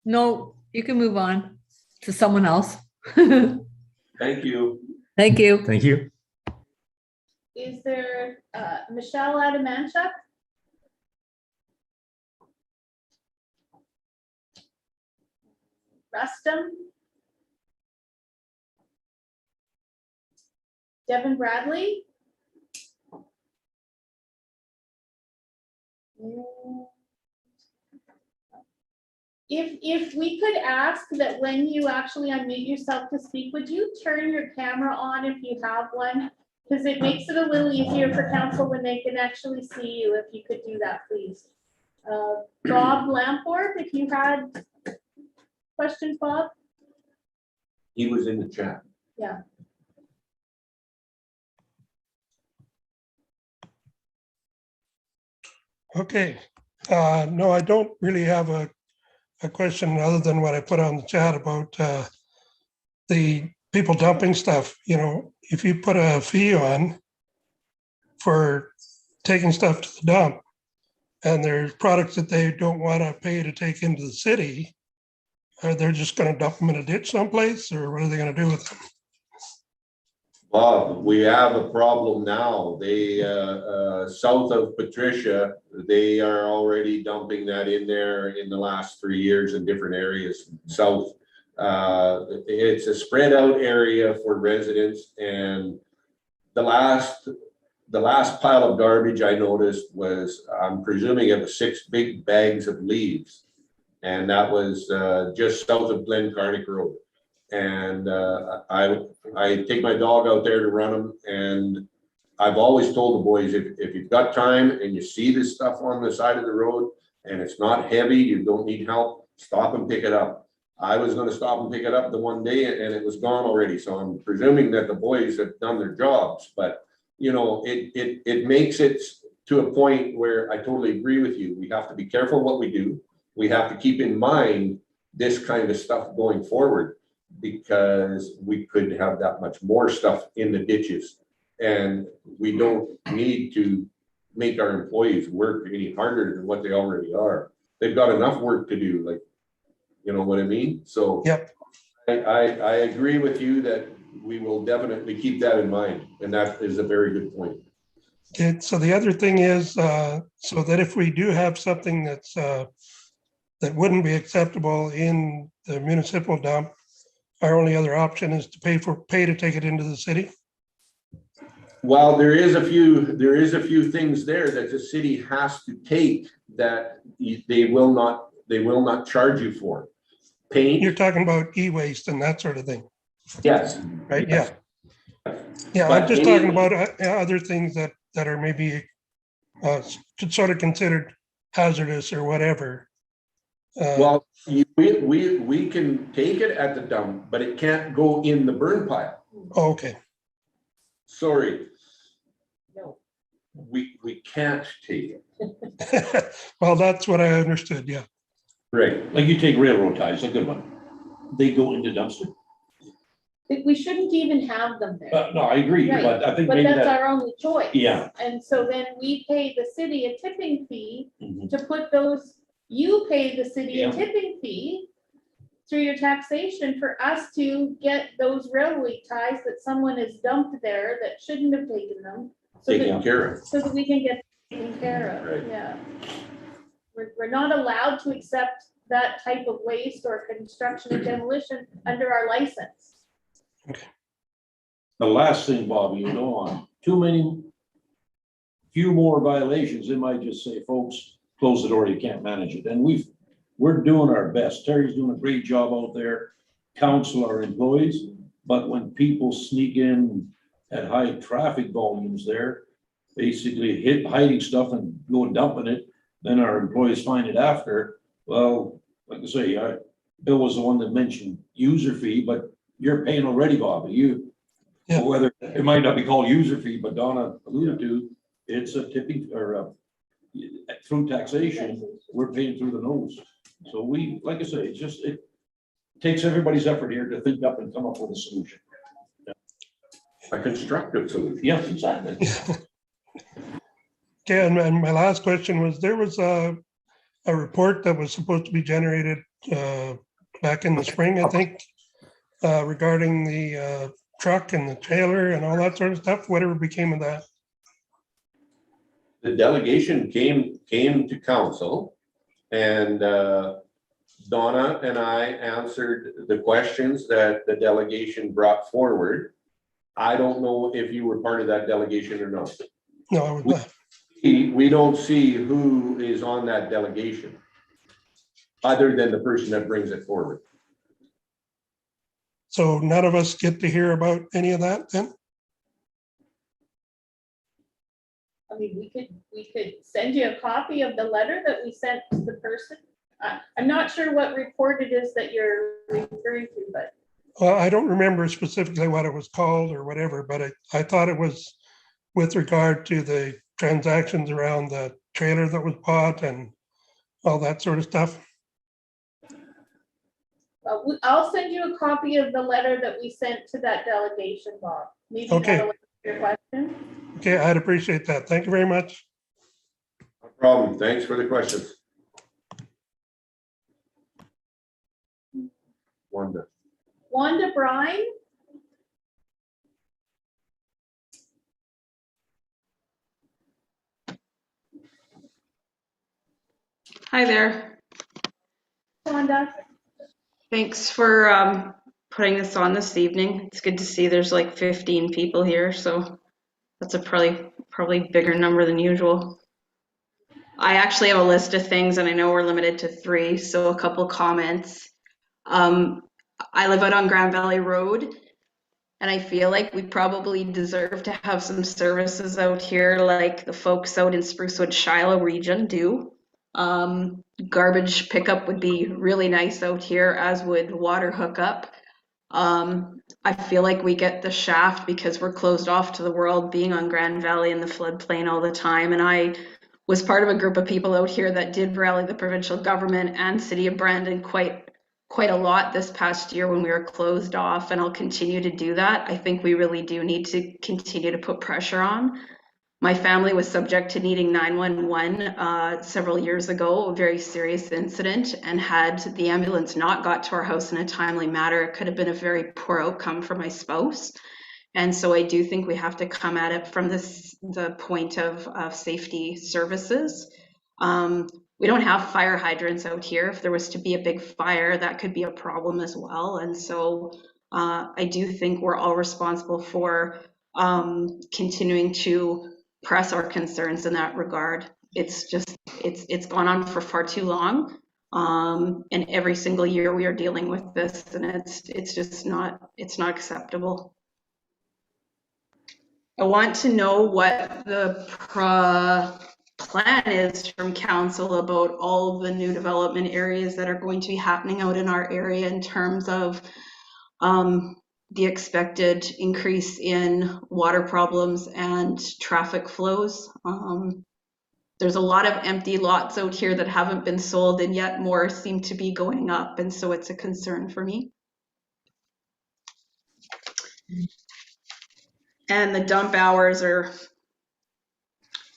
No, you can move on to someone else. Thank you. Thank you. Thank you. Is there Michelle Adamanchuk? Rustum? Devin Bradley? If we could ask that when you actually unmute yourself to speak, would you turn your camera on if you have one? Because it makes it a little easier for council when they can actually see you, if you could do that, please. Bob Lamport, if you had questions, Bob? He was in the chat. Yeah. Okay, no, I don't really have a question other than what I put on the chat about the people dumping stuff. You know, if you put a fee on for taking stuff to the dump, and there's products that they don't want to pay to take into the city, they're just going to dump them in a ditch someplace, or what are they going to do with them? Bob, we have a problem now. They, south of Patricia, they are already dumping that in there in the last 3 years in different areas south. It's a spread out area for residents, and the last pile of garbage I noticed was, I'm presuming it was 6 big bags of leaves. And that was just south of Glencarnick Road. And I take my dog out there to run them, and I've always told the boys, if you've got time and you see this stuff on the side of the road and it's not heavy, you don't need help, stop and pick it up. I was going to stop and pick it up the one day, and it was gone already. So I'm presuming that the boys have done their jobs, but you know, it makes it to a point where I totally agree with you. We have to be careful what we do. We have to keep in mind this kind of stuff going forward, because we could have that much more stuff in the ditches, and we don't need to make our employees work any harder than what they already are. They've got enough work to do, like, you know what I mean? So Yep. I agree with you that we will definitely keep that in mind, and that is a very good point. Okay, so the other thing is, so that if we do have something that's that wouldn't be acceptable in the municipal dump, our only other option is to pay to take it into the city. Well, there is a few things there that the city has to take that they will not charge you for. Paint. You're talking about e-waste and that sort of thing, Yes. right? Yeah. Yeah, But I'm just any- talking about other things that are maybe sort of considered hazardous or whatever. Well, we can take it at the dump, but it can't go in the burn pile. Okay, Sorry. No. we can't take it. Well, that's what I understood, yeah. Right. Like you take railroad ties, a good one. They go into dumpster. We shouldn't even have them there, No, I agree, Right. but I think but maybe that's that, our only choice. yeah. And so then we pay the city a tipping fee Mhm. to put those, you pay the city a Yeah. tipping fee through your taxation for us to get those railway ties that someone has dumped there that shouldn't have taken them. So Taken that, Care of. so that we can get taken care of, Right. yeah. We're not allowed to accept that type of waste or construction and demolition under our license. The last thing, Bobby, you know, on few more violations, they might just say, folks, close the door, you can't manage it. And we're doing our best. Terry's doing a great job out there, counsel our employees. But when people sneak in at high traffic volumes there, basically hiding stuff and go and dumping it, then our employees find it after. Well, like I say, Bill was the one that mentioned user fee, but you're paying already, Bobby. Yeah. Whether it might not be called user fee, but Donna alluded to, it's a tipping or through taxation, we're paying through the nose. So like I say, it takes everybody's effort here to think up and come up with a solution. A constructive solution. Yeah, exactly. Okay, and my last question was, there was a report that was supposed to be generated back in the spring, I think, regarding the truck and the trailer and all that sort of stuff. Whatever became of that? The delegation came to council, and Donna and I answered the questions that the delegation brought forward. I don't know if you were part of that delegation or not. No, I was not. We don't see who is on that delegation, other than the person that brings it forward. So none of us get to hear about any of that then? I mean, we could send you a copy of the letter that we sent to the person. I'm not sure what report it is that you're referring to, but Well, I don't remember specifically what it was called or whatever, but I thought it was with regard to the transactions around the trailer that was bought and all that sort of stuff. I'll send you a copy of the letter that we sent to that delegation, Bob. Maybe Okay. that'll answer your question. Okay, I'd appreciate that. Thank you very much. No problem. Thanks for the questions. Wanda Brine? Hi there. Wanda? Thanks for putting this on this evening. It's good to see there's like 15 people here, so that's a probably bigger number than usual. I actually have a list of things, and I know we're limited to 3, so a couple comments. I live out on Grand Valley Road, and I feel like we probably deserve to have some services out here like the folks out in Sprucewood Shiloh region do. Garbage pickup would be really nice out here, as would water hookup. I feel like we get the shaft because we're closed off to the world, being on Grand Valley and the floodplain all the time. And I was part of a group of people out here that did rally the provincial government and City of Brandon quite a lot this past year when we were closed off, and I'll continue to do that. I think we really do need to continue to put pressure on. My family was subject to needing 911 several years ago, a very serious incident, and had the ambulance not got to our house in a timely manner, it could have been a very poor outcome for my spouse. And so I do think we have to come at it from the point of safety services. We don't have fire hydrants out here. If there was to be a big fire, that could be a problem as well. And so I do think we're all responsible for continuing to press our concerns in that regard. It's gone on for far too long. And every single year we are dealing with this, and it's just not acceptable. I want to know what the plan is from council about all the new development areas that are going to be happening out in our area in terms of the expected increase in water problems and traffic flows. There's a lot of empty lots out here that haven't been sold, and yet more seem to be going up, and so it's a concern for me. And the dump hours are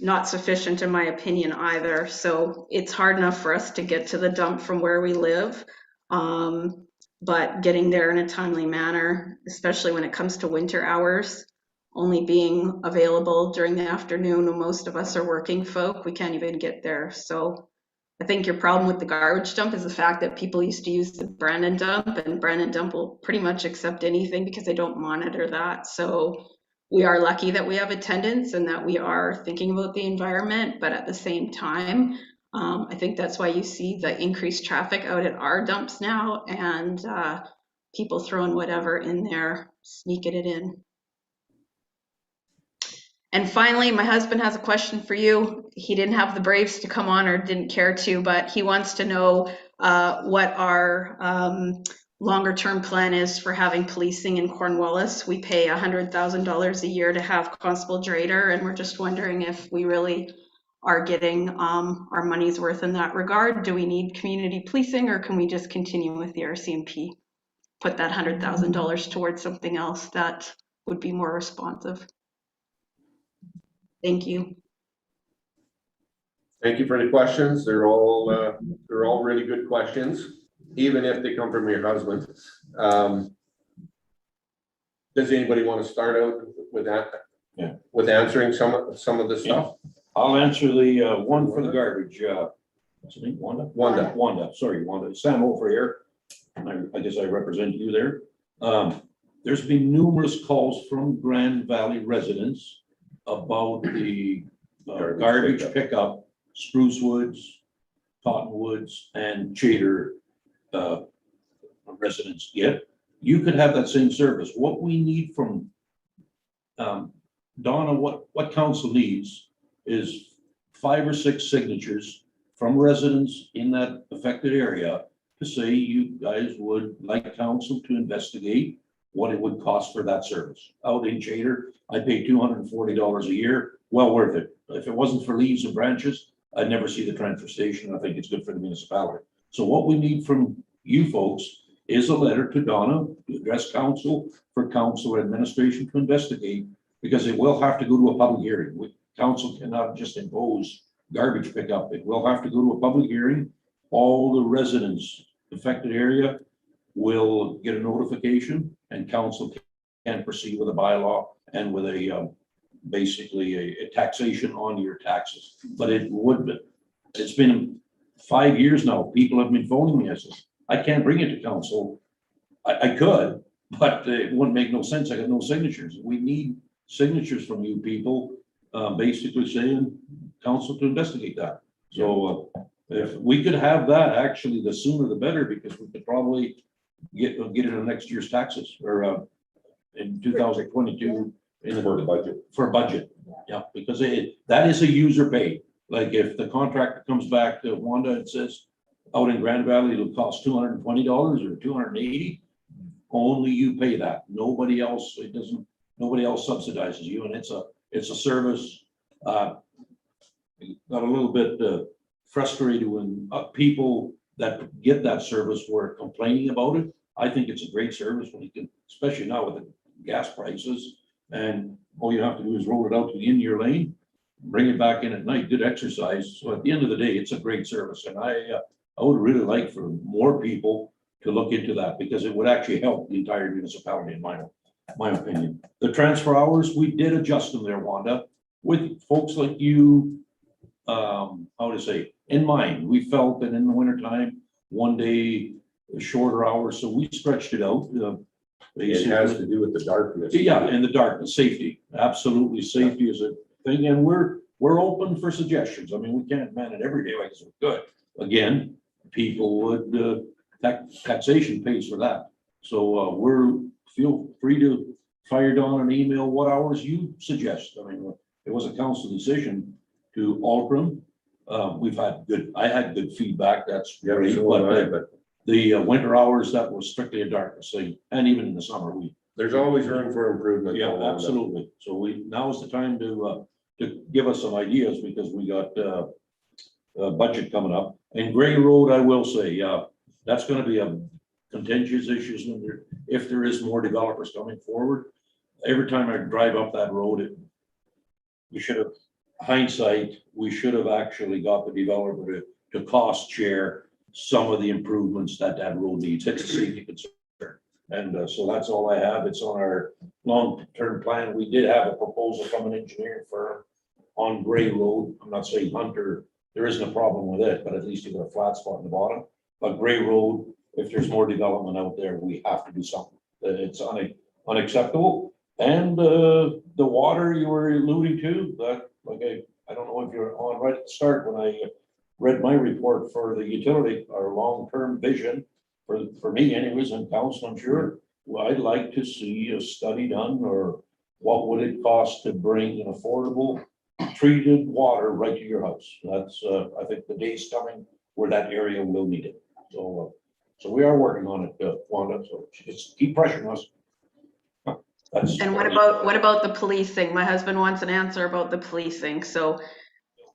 not sufficient in my opinion either. So it's hard enough for us to get to the dump from where we live. But getting there in a timely manner, especially when it comes to winter hours, only being available during the afternoon when most of us are working folk, we can't even get there. So I think your problem with the garbage dump is the fact that people used to use the Brandon dump, and Brandon dump will pretty much accept anything because they don't monitor that. So we are lucky that we have attendance and that we are thinking about the environment, but at the same time, I think that's why you see the increased traffic out at our dumps now, and people throwing whatever in there, sneaking it in. And finally, my husband has a question for you. He didn't have the braves to come on, or didn't care to, but he wants to know what our longer term plan is for having policing in Cornwallis. We pay $100,000 a year to have Constable Drader, and we're just wondering if we really are getting our money's worth in that regard. Do we need community policing, or can we just continue with the RCMP? Put that $100,000 towards something else that would be more responsive. Thank you. Thank you for the questions. They're all really good questions, even if they come from your husband. Does anybody want to start out with that? Yeah. With answering some of the stuff? I'll answer the one for the garbage. What's her name? Wanda? Wanda. Sorry, Wanda. Sam over here. I guess I represent you there. There's been numerous calls from Grand Valley residents about the garbage pickup, Spruce Woods, Cottonwoods, and Chater residents get. You could have that same service. What we need from Donna, what council needs is 5 or 6 signatures from residents in that affected area to say you guys would like council to investigate what it would cost for that service. Out in Chater, I pay $240 a year, well worth it. If it wasn't for leaves and branches, I'd never see the transfer station. I think it's good for the municipality. So what we need from you folks is a letter to Donna to address council, for council administration to investigate, because it will have to go to a public hearing. Council cannot just impose garbage pickup. It will have to go to a public hearing. All the residents affected area will get a notification, and council can proceed with a bylaw and with a basically a taxation on your taxes. But it's been 5 years now. People have been phoning me. I said, I can't bring it to council. I could, but it wouldn't make no sense. I got no signatures. We need signatures from you people, basically saying council to investigate that. So if we could have that, actually, the sooner the better, because we could probably get it in next year's taxes, or in 2022 For the budget. for budget. Yeah, because that is a user pay. Like if the contractor comes back to Wanda and says, out in Grand Valley, it'll cost $220 or $280, only you pay that. Nobody else, nobody else subsidizes you, and it's a service. Got a little bit frustrated when people that get that service were complaining about it. I think it's a great service when you can, especially now with the gas prices, and all you have to do is roll it out to the end of your lane, bring it back in at night, good exercise. So at the end of the day, it's a great service, and I would really like for more people to look into that, because it would actually help the entire municipality, in my opinion. The transfer hours, we did adjust them there, Wanda, with folks like you, how to say, in mind. We felt that in the wintertime, one day, shorter hours, so we stretched it out. It has to do with the darkness. Yeah, and the darkness, safety, absolutely, safety is a thing, and we're open for suggestions. I mean, we can't man it every day like we could. Again, people would, taxation pays for that. So feel free to fire down an email what hours you suggest. I mean, it was a council decision to alter them. I had good feedback, that's great, so but the winter hours, that was strictly a darkness thing, and even in the summer, There's always room for improvement. Yeah, Wanda. absolutely. So now is the time to give us some ideas, because we got a budget coming up. And Gray Road, I will say, yeah, that's gonna be a contentious issue if there is more developers coming forward. Every time I drive up that road, we should have, hindsight, we should have actually got the developer to cost share some of the improvements that road needs. It's a safety concern. And so that's all I have. It's on our long-term plan. We did have a proposal from an engineering firm on Gray Road. I'm not saying Hunter, there isn't a problem with it, but at least you got a flat spot in the bottom. But Gray Road, if there's more development out there, we have to do something. It's unacceptable. And the water you were alluding to, that, like, I don't know if you're on right at the start when I read my report for the utility, our long-term vision for me anyways, and council, I'm sure. Well, I'd like to see a study done, or what would it cost to bring an affordable treated water right to your house. That's, I think the day's coming where that area will need it. So we are working on it, Wanda, so just keep pressuring us. That's. And what about the policing? My husband wants an answer about the policing, so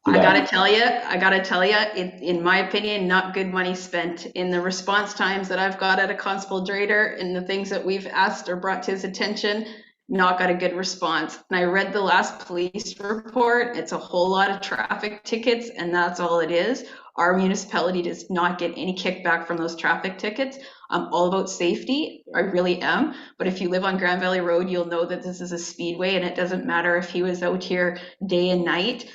I gotta tell you, in my opinion, not good money spent. In the response times that I've got at a Constable Drader and the things that we've asked or brought to his attention, not got a good response. And I read the last police report. It's a whole lot of traffic tickets, and that's all it is. Our municipality does not get any kickback from those traffic tickets. I'm all about safety. I really am. But if you live on Grand Valley Road, you'll know that this is a speedway, and it doesn't matter if he was out here day and night.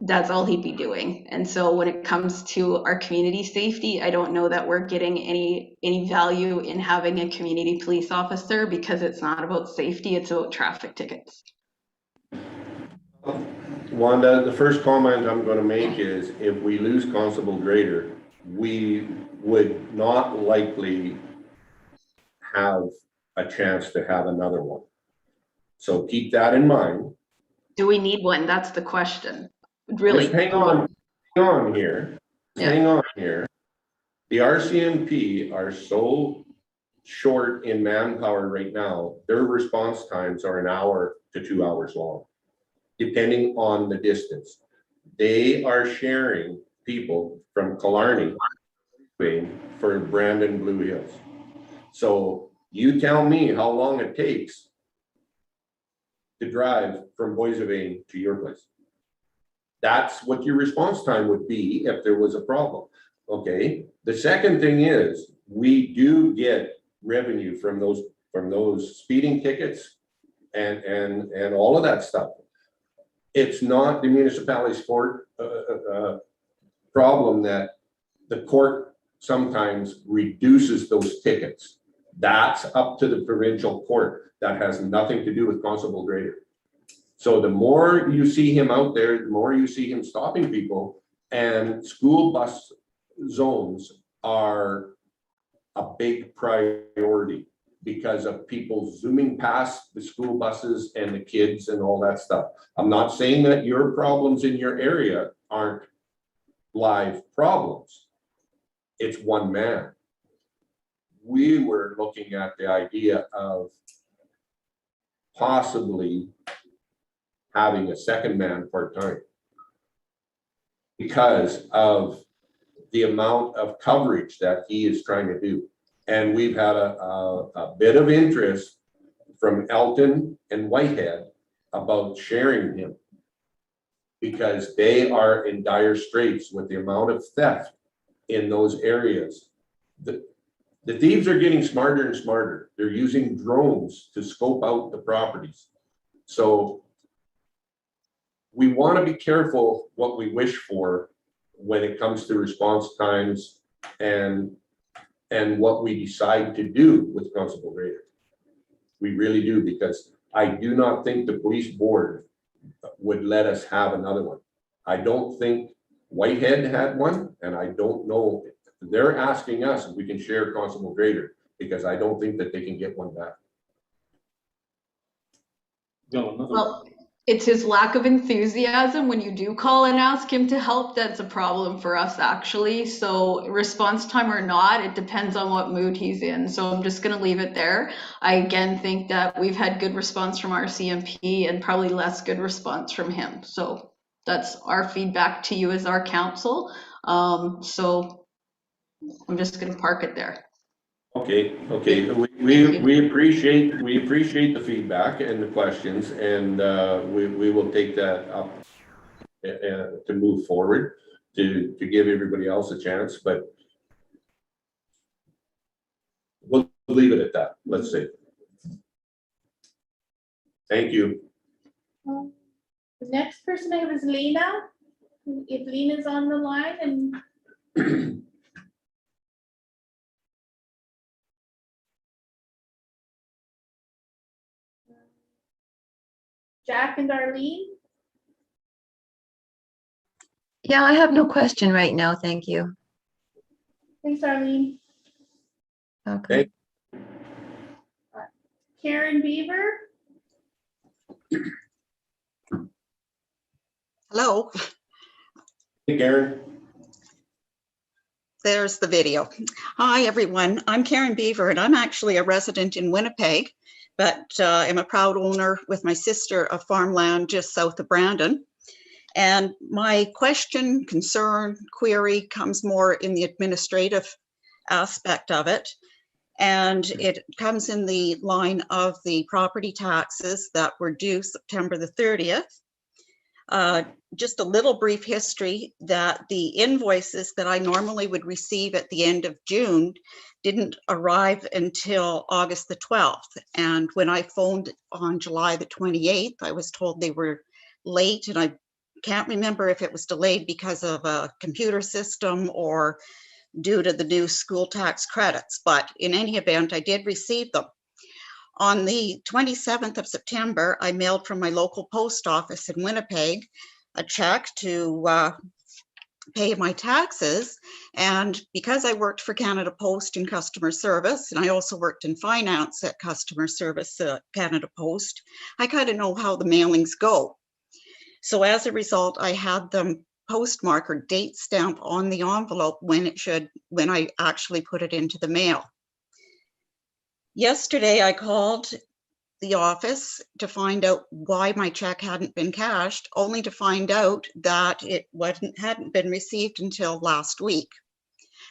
That's all he'd be doing. And so when it comes to our community safety, I don't know that we're getting any value in having a community police officer, because it's not about safety, it's about traffic tickets. Wanda, the first comment I'm going to make is, if we lose Constable Grader, we would not likely have a chance to have another one. So keep that in mind. Do we need one? That's the question. Really? Just hang on here. Yeah. Hang on here. The RCMP are so short in manpower right now, their response times are 1 hour to 2 hours long, depending on the distance. They are sharing people from Killarney for Brandon Blue Hills. So you tell me how long it takes to drive from Boisevane to your place. That's what your response time would be if there was a problem. Okay. The second thing is, we do get revenue from those speeding tickets and all of that stuff. It's not the municipality's court problem that the court sometimes reduces those tickets. That's up to the provincial court. That has nothing to do with Constable Grader. So the more you see him out there, the more you see him stopping people. And school bus zones are a big priority because of people zooming past the school buses and the kids and all that stuff. I'm not saying that your problems in your area aren't live problems. It's one man. We were looking at the idea of possibly having a second man part-time because of the amount of coverage that he is trying to do. And we've had a bit of interest from Elton and Whitehead about sharing him because they are in dire straits with the amount of theft in those areas. The thieves are getting smarter and smarter. They're using drones to scope out the properties. So we want to be careful what we wish for when it comes to response times and what we decide to do with Constable Grader. We really do, because I do not think the police board would let us have another one. I don't think Whitehead had one, and I don't know. They're asking us if we can share Constable Grader, because I don't think that they can get one back. Well, It's his lack of enthusiasm when you do call and ask him to help that's a problem for us, actually. So response time or not, it depends on what mood he's in. So I'm just going to leave it there. I again think that we've had good response from our CMP and probably less good response from him. So that's our feedback to you as our council. So I'm just going to park it there. Okay, we appreciate the feedback and the questions, and we will take that up to move forward to give everybody else a chance, but we'll leave it at that. Let's see. Thank you. The next person I have is Lena. If Lena's on the line, and Jack and Darlene. Yeah, I have no question right now. Thank you. Thanks, Darlene. Okay. Karen Beaver. Hello, Hey, Karen. there's the video. Hi, everyone. I'm Karen Beaver, and I'm actually a resident in Winnipeg, but I'm a proud owner with my sister of farmland just south of Brandon. And my question, concern, query comes more in the administrative aspect of it. And it comes in the line of the property taxes that were due September the 30th. Just a little brief history that the invoices that I normally would receive at the end of June didn't arrive until August the 12th. And when I phoned on July the 28th, I was told they were late, and I can't remember if it was delayed because of a computer system or due to the new school tax credits. But in any event, I did receive them. On the 27th of September, I mailed from my local post office in Winnipeg a check to pay my taxes. And because I worked for Canada Post in customer service, and I also worked in finance at customer service Canada Post, I kind of know how the mailings go. So as a result, I had them postmark or date stamp on the envelope when I actually put it into the mail. Yesterday, I called the office to find out why my check hadn't been cashed, only to find out that it hadn't been received until last week.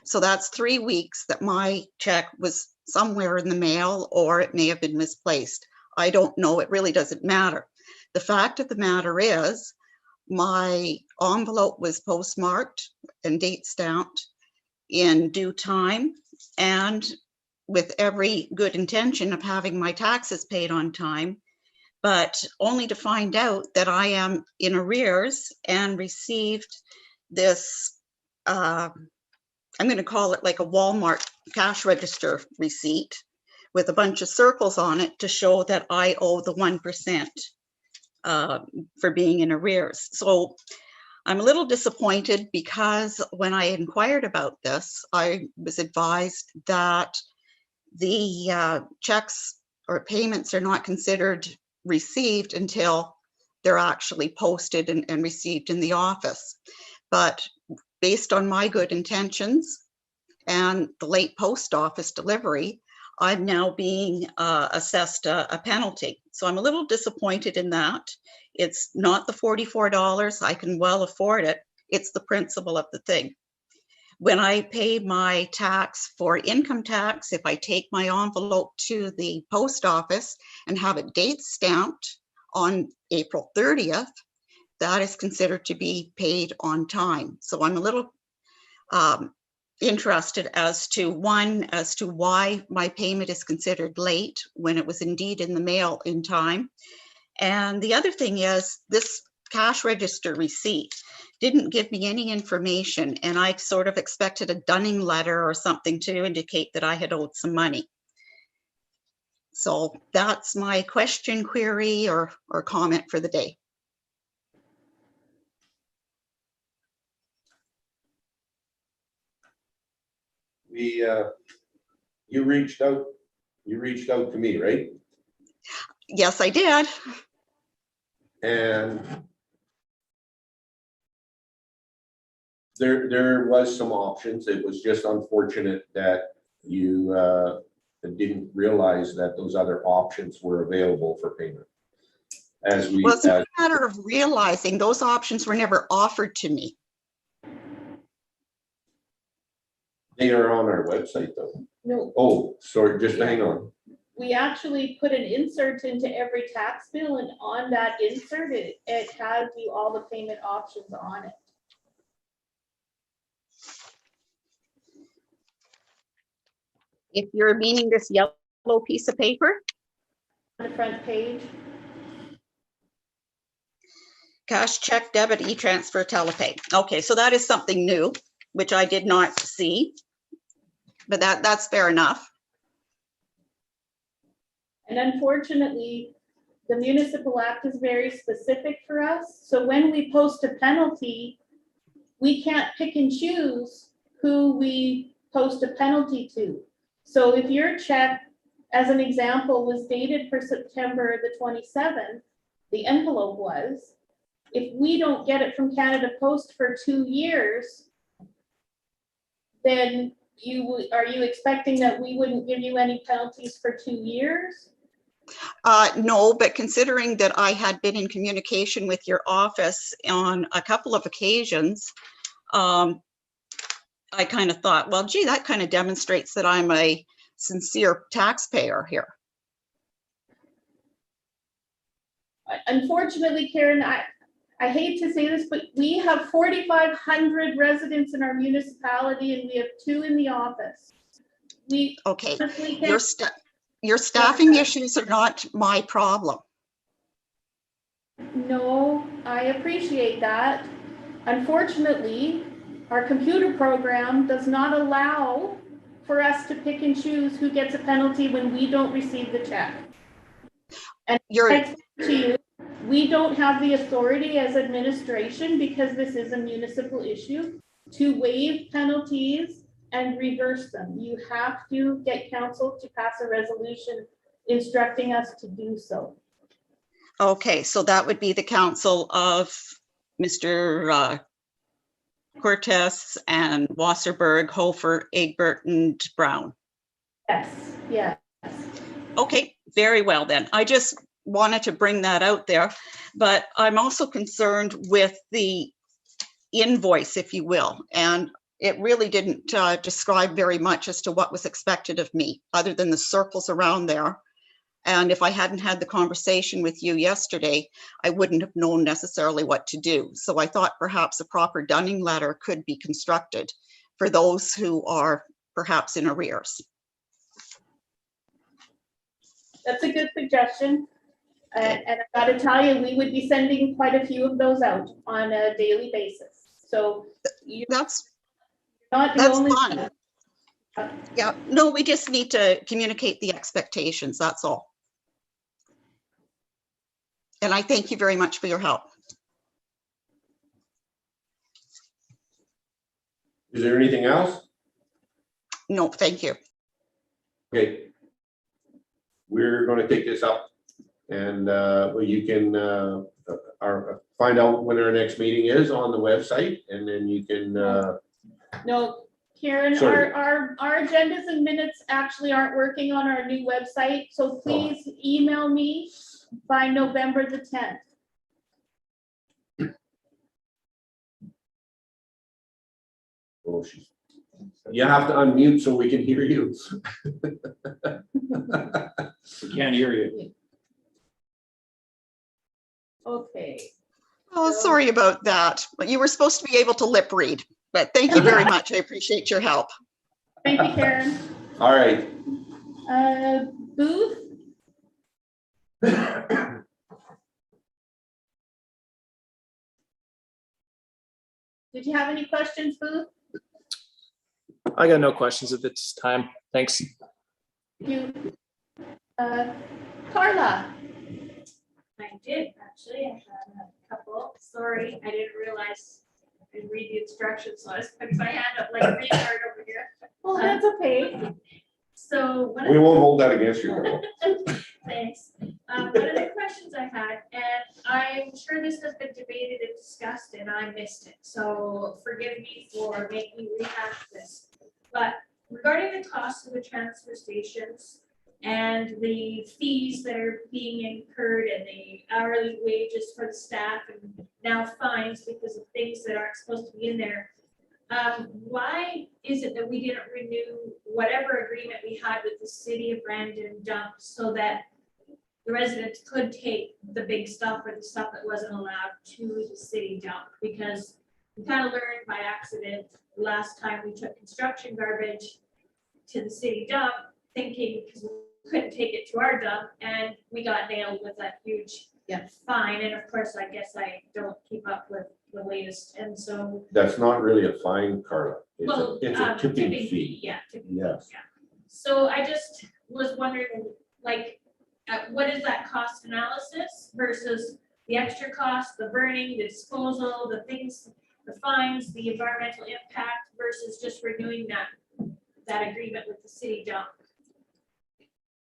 So that's 3 weeks that my check was somewhere in the mail, or it may have been misplaced. I don't know. It really doesn't matter. The fact of the matter is, my envelope was postmarked and date stamped in due time, and with every good intention of having my taxes paid on time, but only to find out that I am in arrears and received this, I'm going to call it like a Walmart cash register receipt with a bunch of circles on it to show that I owe the 1% for being in arrears. So I'm a little disappointed because when I inquired about this, I was advised that the checks or payments are not considered received until they're actually posted and received in the office. But based on my good intentions and the late post office delivery, I'm now being assessed a penalty. So I'm a little disappointed in that. It's not the $44. I can well afford it. It's the principle of the thing. When I pay my tax for income tax, if I take my envelope to the post office and have it date stamped on April 30th, that is considered to be paid on time. So I'm a little interested as to why my payment is considered late when it was indeed in the mail in time. And the other thing is, this cash register receipt didn't give me any information, and I sort of expected a dunning letter or something to indicate that I had owed some money. So that's my question, query, or comment for the day. You reached out to me, right? Yes, I did. And there was some options. It was just unfortunate that you didn't realize that those other options were available for payment. As we, Well, it's not a matter of realizing those options were never offered to me. they are on our website though. No, Oh, sorry, just hang on. we actually put an insert into every tax bill, and on that insert, it has you all the payment options on it. If you're meaning this yellow piece of paper, On the front page, cash, check, debit, e-transfer, telepay. Okay, so that is something new, which I did not see. But that's fair enough. and unfortunately, the municipal act is very specific for us. So when we post a penalty, we can't pick and choose who we post a penalty to. So if your check, as an example, was dated for September the 27th, the envelope was, if we don't get it from Canada Post for 2 years, then are you expecting that we wouldn't give you any penalties for 2 years? No, but considering that I had been in communication with your office on a couple of occasions, I kind of thought, well, gee, that kind of demonstrates that I'm a sincere taxpayer here. Unfortunately, Karen, I hate to say this, but we have 4,500 residents in our municipality, and we have 2 in the office. Okay, honestly your staffing issues are not my problem. No, I appreciate that. Unfortunately, our computer program does not allow for us to pick and choose who gets a penalty when we don't receive the check. And to you, we don't have the authority as administration, because this is a municipal issue, to waive penalties and reverse them. You have to get council to pass a resolution instructing us to do so. Okay, so that would be the council of Mr. Cortez and Wasserberg, Hofer, Egbert, and Brown. Yes, yes. Okay, very well then. I just wanted to bring that out there, but I'm also concerned with the invoice, if you will, and it really didn't describe very much as to what was expected of me, other than the circles around there. And if I hadn't had the conversation with you yesterday, I wouldn't have known necessarily what to do. So I thought perhaps a proper dunning letter could be constructed for those who are perhaps in arrears. That's a good suggestion. And I gotta tell you, we would be sending quite a few of those out on a daily basis. So that's not the only fine. Yeah, no, we just need to communicate the expectations, that's all. And I thank you very much for your help. Is there anything else? No, thank you. Okay. We're going to take this up, and well, you can find out when our next meeting is on the website, and then you can. No, Karen, Sorry. our agendas and minutes actually aren't working on our new website, so please email me by November the 10th. Oh, you have to unmute so we can hear you. We can't hear you. Okay. Oh, sorry about that. But you were supposed to be able to lip read, but thank you very much. I appreciate your help. Thank you, Karen. All right. Booth? Did you have any questions, Booth? I got no questions at this time. Thanks. You, Carla? I did, actually. I had a couple. Sorry, I didn't realize I read the instructions, so I just put my hand up like a retard over here. Oh, that's okay. So one of We won't hold that against you, Carol. Thanks. One of the questions I had, and I'm sure this has been debated and discussed and I missed it, so forgive me for making me rehash this. But regarding the cost of the transfer stations and the fees that are being incurred and the hourly wages for the staff and now fines because of things that aren't supposed to be in there. Why is it that we didn't renew whatever agreement we had with the city of Brandon dump so that the residents could take the big stuff or the stuff that wasn't allowed to the city dump? Because we kind of learned by accident last time we took construction garbage to the city dump, thinking because we couldn't take it to our dump, and we got nailed with that huge fine. And of course, I guess I don't keep up with the latest, and so. That's not really a fine, Carla. Well, It's a tipping fee. Yeah. tipping fee, Yes. yeah. So I just was wondering, like, what is that cost analysis versus the extra cost, the burning, the disposal, the things, the fines, the environmental impact versus just renewing that agreement with the city dump?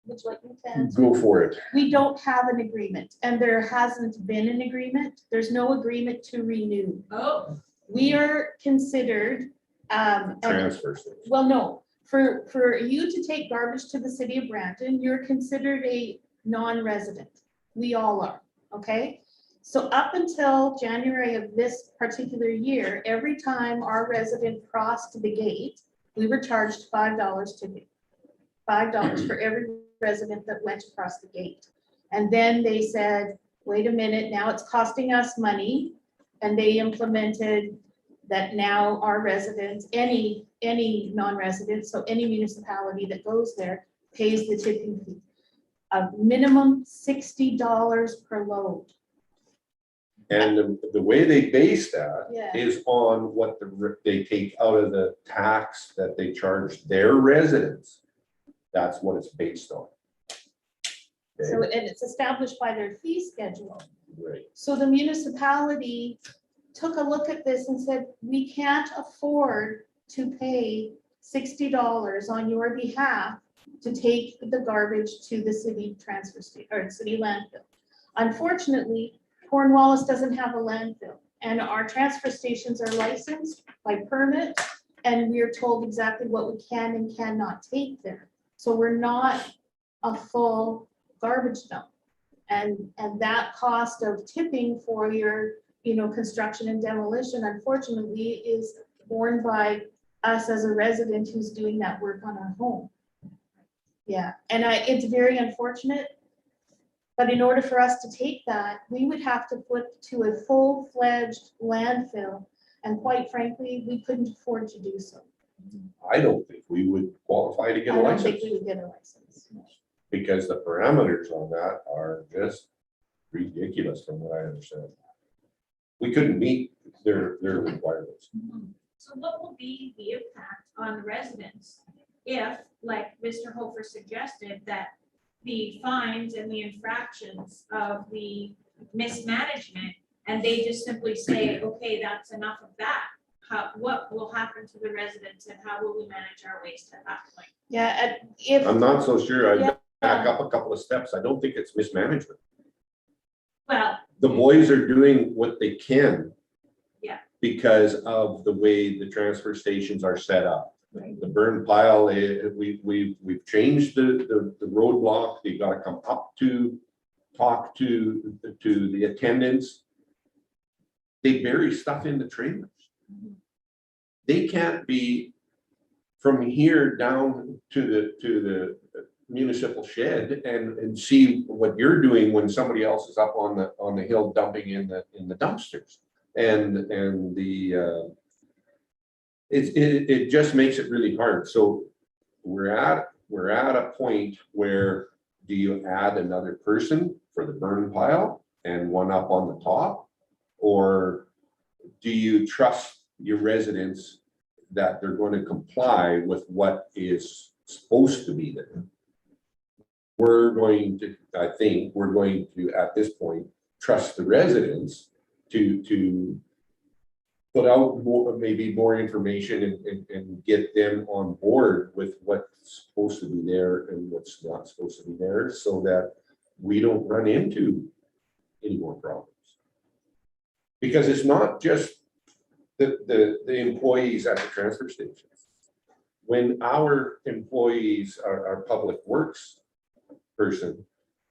Would you like me to answer? Go for it. We don't have an agreement, and there hasn't been an agreement. There's no agreement to renew. Oh, We are considered, Transfer station. well, no, for you to take garbage to the city of Brandon, you're considered a non-resident. We all are, okay? So up until January of this particular year, every time our resident crossed the gate, we were charged $5 ticket. $5 for every resident that went across the gate. And then they said, wait a minute, now it's costing us money. And they implemented that now our residents, any non-resident, so any municipality that goes there pays the tipping fee. A minimum $60 per load. And the way they base that Yeah. is on what they take out of the tax that they charge their residents. That's what it's based on. Okay, So, and it's established by their fee schedule. right. So the municipality took a look at this and said, we can't afford to pay $60 on your behalf to take the garbage to the city transfer station or city landfill. Unfortunately, Cornwallis doesn't have a landfill, and our transfer stations are licensed by permit, and we're told exactly what we can and cannot take there. So we're not a full garbage dump. And that cost of tipping for your, construction and demolition, unfortunately, is borne by us as a resident who's doing that work on our home. Yeah, and it's very unfortunate. But in order for us to take that, we would have to put to a full-fledged landfill. And quite frankly, we couldn't afford to do so. I don't think we would qualify to I get a don't think license we would get a license. because the parameters on that are just ridiculous from what I understand. We couldn't meet their requirements. so what will be the impact on the residents if, like Mr. Hofer suggested, that the fines and the infractions of the mismanagement, and they just simply say, okay, that's enough of that. What will happen to the residents and how will we manage our waste at that point? Yeah, if. I'm not so sure. I'd Yeah. back up a couple of steps. I don't think it's mismanagement. Well, The boys are doing what they can. Yeah. Because of the way the transfer stations are set up. Right. The burn pile, we've changed the roadblock. They gotta come up to talk to the attendants. They bury stuff in the trailers. They can't be from here down to the municipal shed and see what you're doing when somebody else is up on the hill dumping in the dumpsters. And it just makes it really hard. So we're at a point where do you add another person for the burn pile and one up on the top? Or do you trust your residents that they're going to comply with what is supposed to be there? I think we're going to, at this point, trust the residents to put out more, maybe more information and get them on board with what's supposed to be there and what's not supposed to be there, so that we don't run into any more problems. Because it's not just the employees at the transfer stations. When our employees, our public works person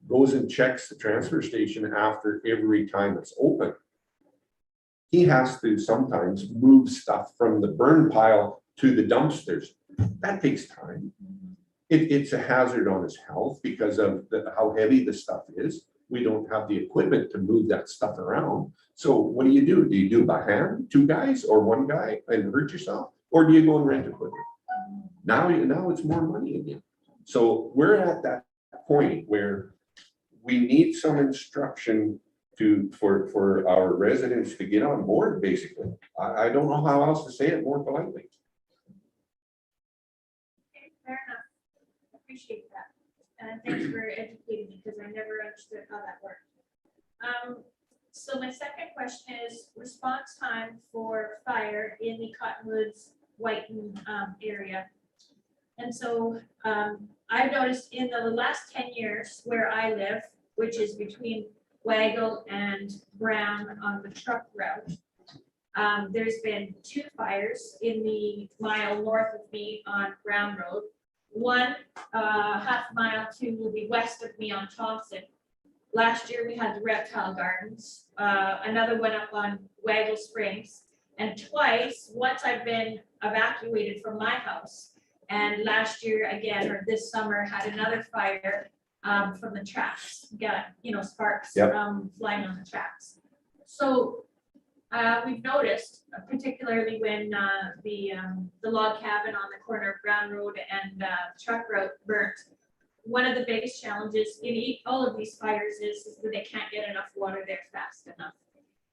goes and checks the transfer station after every time it's open, he has to sometimes move stuff from the burn pile to the dumpsters. That takes time. It's a hazard on his health because of how heavy the stuff is. We don't have the equipment to move that stuff around. So what do? Do you do by hand, 2 guys or 1 guy and hurt yourself? Or do you go and rent equipment? Now it's more money again. So we're at that point where we need some instruction for our residents to get on board, basically. I don't know how else to say it more politely. Okay, fair enough. Appreciate that. And thanks for educating me because I never understood how that worked. So my second question is response time for fire in the Cottonwoods Whiten area. And so I've noticed in the last 10 years where I live, which is between Waggle and Brown on the truck route, there's been 2 fires in the mile north of me on Brown Road. One half mile will be west of me on Thompson. Last year we had the reptile gardens, another one up on Waggle Springs, and twice, once I've been evacuated from my house. And last year again, or this summer, had another fire from the tracks, got, sparks flying on the tracks. So we've noticed, particularly when the log cabin on the corner of Brown Road and truck route burnt, one of the biggest challenges in all of these fires is that they can't get enough water there fast enough.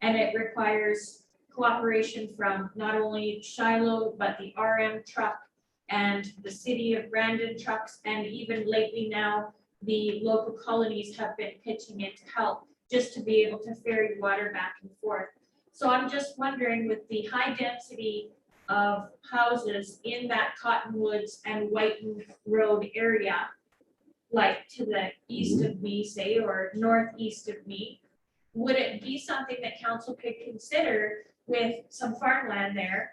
And it requires cooperation from not only Shiloh, but the RM truck and the city of Brandon trucks, and even lately now, the local colonies have been pitching in to help just to be able to ferry water back and forth. So I'm just wondering, with the high density of houses in that Cottonwoods and Whiten Road area, like to the east of me, say, or northeast of me, would it be something that council could consider with some farmland there,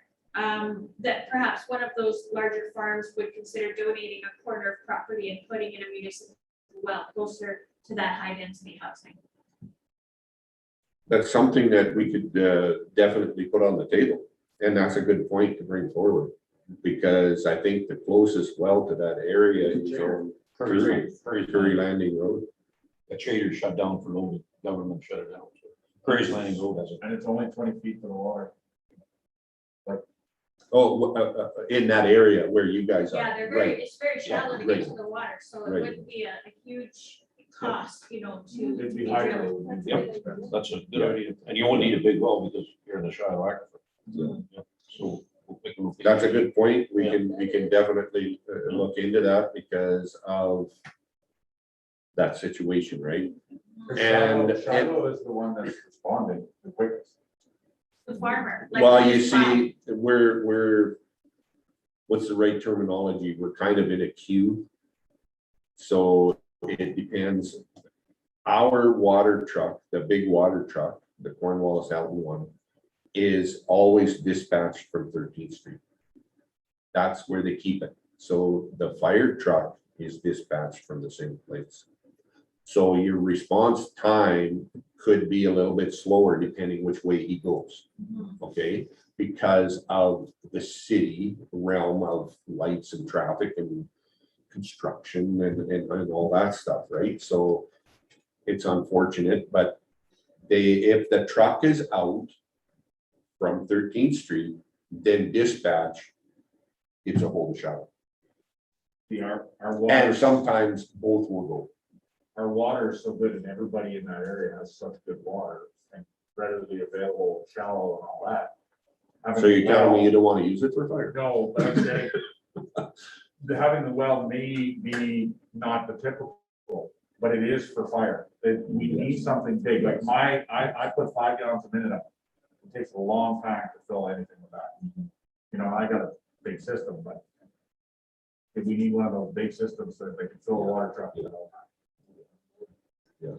that perhaps one of those larger farms would consider donating a corner of property and putting in a municipal well closer to that high density housing? That's something that we could definitely put on the table. And that's a good point to bring forward, because I think the closest well to that area is on Curry Landing Road. The trader shut down for loading, government shut it down. Curry's Landing Road has it. And it's only 20 feet from the water. In that area where you guys are. Yeah, they're it's very shallow to get to the water, so it wouldn't be a huge cost, to. It'd be be high. drilled. Yep, that's a good idea. And you won't need a big well because you're in the Shiloh Aquifer. Yep. So we'll pick them up. That's a good point. We can definitely look into that because of that situation, right? And Shiloh is the one that's responding the quickest. The farmer. Well, you see, we're what's the right terminology? We're kind of in a queue. So it depends. Our water truck, the big water truck, the Cornwallis Alton one, is always dispatched from 13th Street. That's where they keep it. So the fire truck is dispatched from the same place. So your response time could be a little bit slower depending which way he goes. Okay, because of the city realm of lights and traffic and construction and all that stuff, right? So it's unfortunate, but if the truck is out from 13th Street, then dispatch, it's a whole shot. Our water, And sometimes both will go. our water is so good and everybody in that area has such good water and readily available, shallow and all that. So you're telling me you don't want to use it for fire? No, but I'm saying having the well may be not the typical, but it is for fire. We need something big. Like I put 5 gallons a minute up. It takes a long time to fill anything with that. You know, I got a big system, but if we need one of those big systems that they can fill a water truck with all Yes.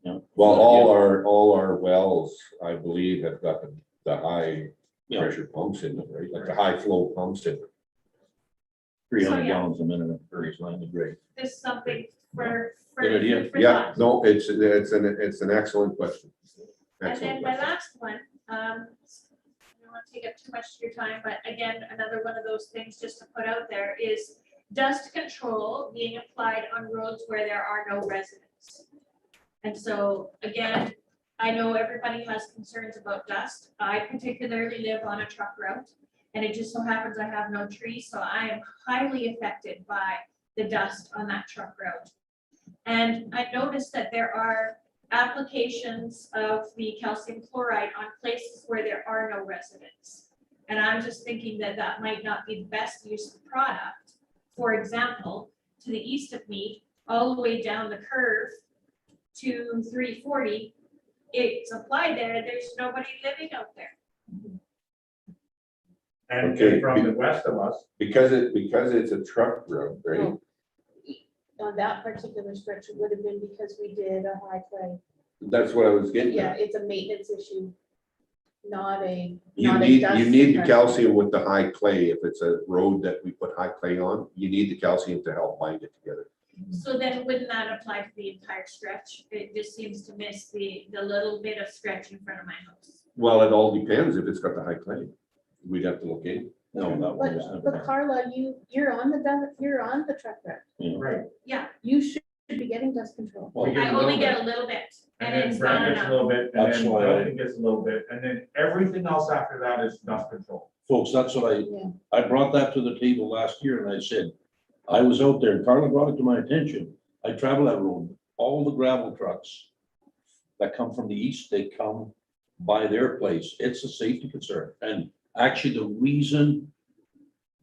Yeah. Well, all our wells, I believe, have got the high pressure pumps in them, right? Like the high flow pumps in them. 300 yeah. gallons a minute of Curry's line is great. This is something for. Good idea. for Yeah, thought. no, it's an excellent question. And Excellent then my question. last one, I don't want to take up too much of your time, but again, another one of those things just to put out there is dust control being applied on roads where there are no residents. And so again, I know everybody has concerns about dust. I particularly live on a truck route, and it just so happens I have no trees, so I am highly affected by the dust on that truck route. And I noticed that there are applications of the calcium chloride on places where there are no residents. And I'm just thinking that that might not be the best use of the product. For example, to the east of me, all the way down the curve to 340, it's applied there, there's nobody living out there. And Okay. from the west of us, Because it's a truck route, right? Oh. On that particular stretch, it would have been because we did a high clay. That's what I was getting Yeah, at. it's a maintenance issue, not a. You not a need dust the suppression. calcium with the high clay. If it's a road that we put high clay on, you need the calcium to help bind it together. So then wouldn't that apply to the entire stretch? It just seems to miss the little bit of stretch in front of my house. Well, it all depends if it's got the high clay. We'd have to look in. No, that one is never. But Carla, you're on the truck route. right, Yeah, you should be getting dust control. Well, We get I a only little get bit. a little bit, and and then it's Brent not gets a enough. little bit, and That's then why Justin gets a little bit, and then everything else after that is dust control. Folks, that's what Yeah. I brought that to the table last year and I said, I was out there, Carla brought it to my attention. I travel that road, all the gravel trucks that come from the east, they come by their place. It's a safety concern. And actually the reason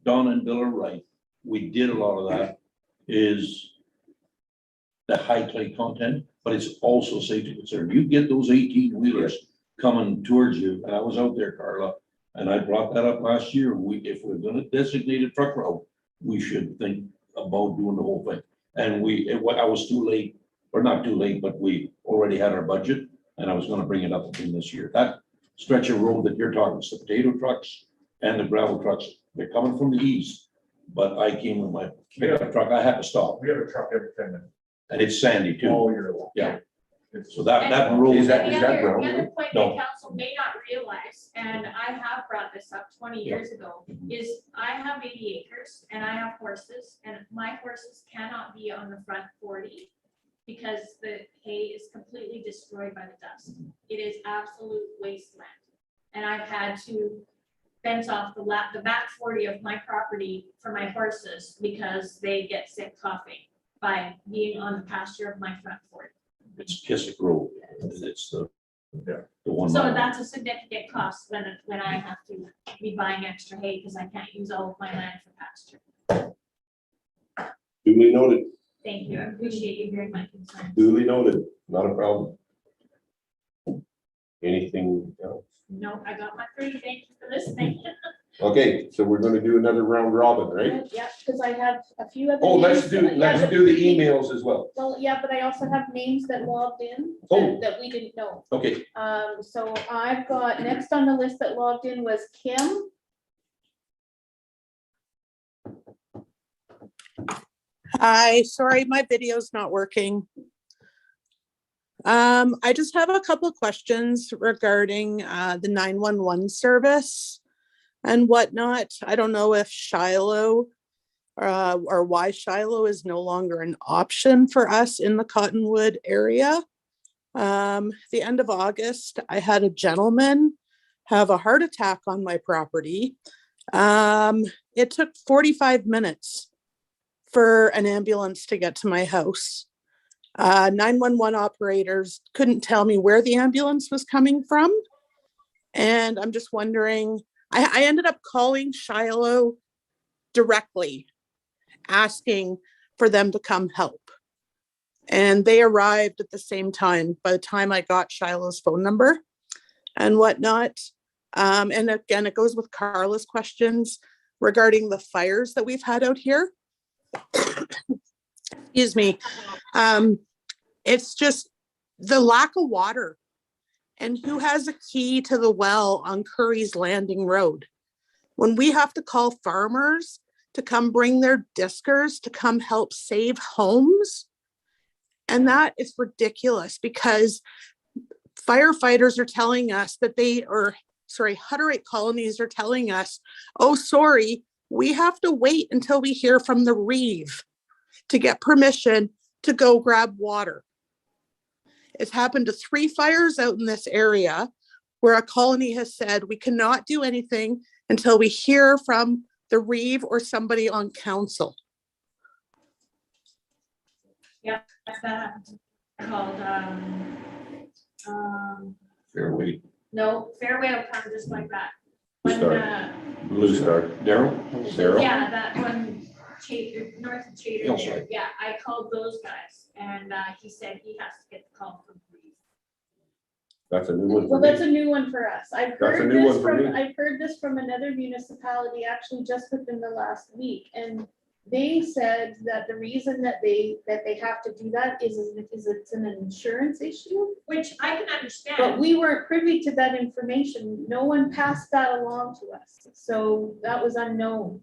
Don and Bill are right, we did a lot of that, is the high clay content, but it's also a safety concern. You get those 18 wheelers coming towards you, and I was out there, Carla, and I brought that up last year. If we're gonna designate a truck route, we should think about doing the whole thing. And I was too late, or not too late, but we already had our budget, and I was gonna bring it up again this year. That stretch of road that you're talking, it's the potato trucks and the gravel trucks, they're coming from the east. But I came with my pickup truck, I had to stop, We have a truck every 10 minutes, and it's sandy too. all year long. Yeah. It's- So that road. Is that- And the brown? other point No. that council may not realize, and I have brought this up 20 years ago, is I have 80 acres and I have horses, and my horses cannot be on the front 40 because the hay is completely destroyed by the dust. It is absolute wasteland. And I've had to fence off the back 40 of my property for my horses because they get sick coughing by being on the pasture of my front 40. It's Kissick Road. It's the one. So mile. that's a significant cost when I have to be buying extra hay because I can't use all of my land for pasture. Duly noted, Thank you. I appreciate you hearing my concerns. duly noted, not a problem. Anything else? No, I got my 3. Thank you for listening. Okay, so we're gonna do another round robin, right? Yeah, because I have a few other. Oh, let's names. do Yeah, but- the emails as well. Well, yeah, but I also have names that logged in Oh. that we didn't know. Okay, So I've got, next on the list that logged in was Kim. Hi, sorry, my video's not working. I just have a couple of questions regarding the 911 service and whatnot. I don't know if Shiloh or why Shiloh is no longer an option for us in the Cottonwood area. The end of August, I had a gentleman have a heart attack on my property. It took 45 minutes for an ambulance to get to my house. 911 operators couldn't tell me where the ambulance was coming from. And I'm just wondering, I ended up calling Shiloh directly, asking for them to come help. And they arrived at the same time by the time I got Shiloh's phone number. and whatnot. And again, it goes with Carla's questions regarding the fires that we've had out here. Excuse me. It's just the lack of water. And who has a key to the well on Curry's Landing Road? When we have to call farmers to come bring their diskers to come help save homes. And that is ridiculous because firefighters are telling us that Hutterite colonies are telling us, oh, sorry, we have to wait until we hear from the Reeve to get permission to go grab water. It's happened to 3 fires out in this area where a colony has said we cannot do anything until we hear from the Reeve or somebody on council. Yeah, that called, Fairway, no, Fairway will come just like that. When, Star. Blue Star, Daryl? yeah, that one, north of Chater Hillside. there, yeah, I called those guys, and, he said he has to get the call from Reeve. That's a new one for Well, me. that's a new one for us. I've That's a heard new this one for from, me. I've heard this from another municipality actually just within the last week. And they said that the reason that they have to do that is it's an insurance issue. Which I can understand. But we weren't privy to that information. No one passed that along to us. So that was unknown.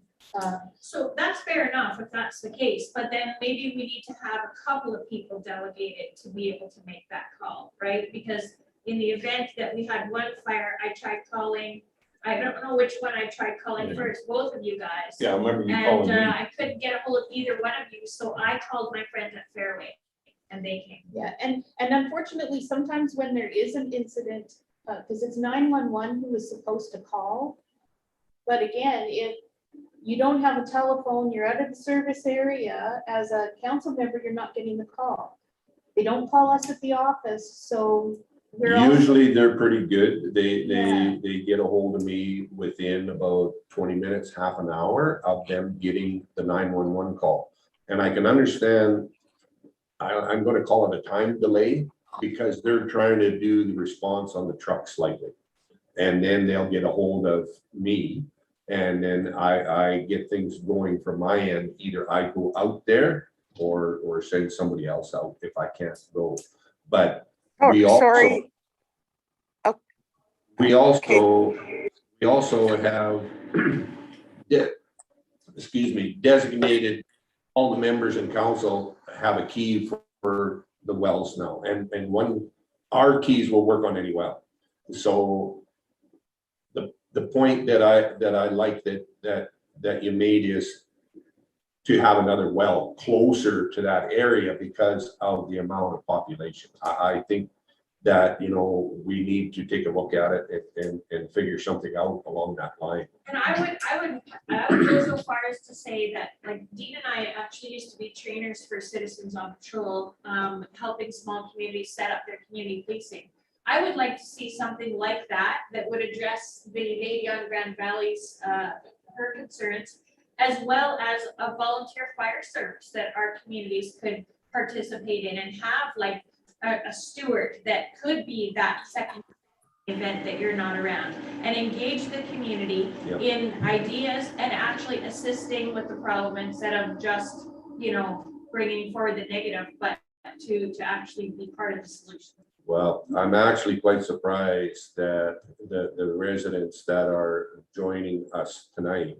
So that's fair enough if that's the case, but then maybe we need to have a couple of people delegated to be able to make that call, right? Because in the event that we had one fire, I tried calling, I don't know which one I tried calling first, both of you guys. Yeah, I remember you calling And me. I couldn't get a hold of either one of you, so I called my friends at Fairway and they came. Yeah, and unfortunately, sometimes when there is an incident, because it's 911 who is supposed to call. But again, if you don't have a telephone, you're out of the service area, as a council member, you're not getting the call. They don't call us at the office, so we're Usually they're pretty good. Yeah. They get a hold of me within about 20 minutes, half an hour of them getting the 911 call. And I can understand, I'm gonna call it a time delay because they're trying to do the response on the truck slightly. And then they'll get a hold of me. And then I get things going from my end. Either I go out there or send somebody else out if I can't go. But we also, we also have, designated all the members in council have a key for the wells now. And our keys will work on any well. So the point that I like that you made is to have another well closer to that area because of the amount of population. I think that, we need to take a look at it and figure something out along that line. And I would go so far as to say that, like, Dean and I actually used to be trainers for Citizens on Patrol, helping small communities set up their community policing. I would like to see something like that would address the lady on Grand Valley's, her concerns, as well as a volunteer fire service that our communities could participate in and have like a steward that could be that second event that you're not around and engage the community in ideas and actually assisting with the problem instead of just, bringing forward the negative, but to actually be part of the solution. Well, I'm actually quite surprised that the residents that are joining us tonight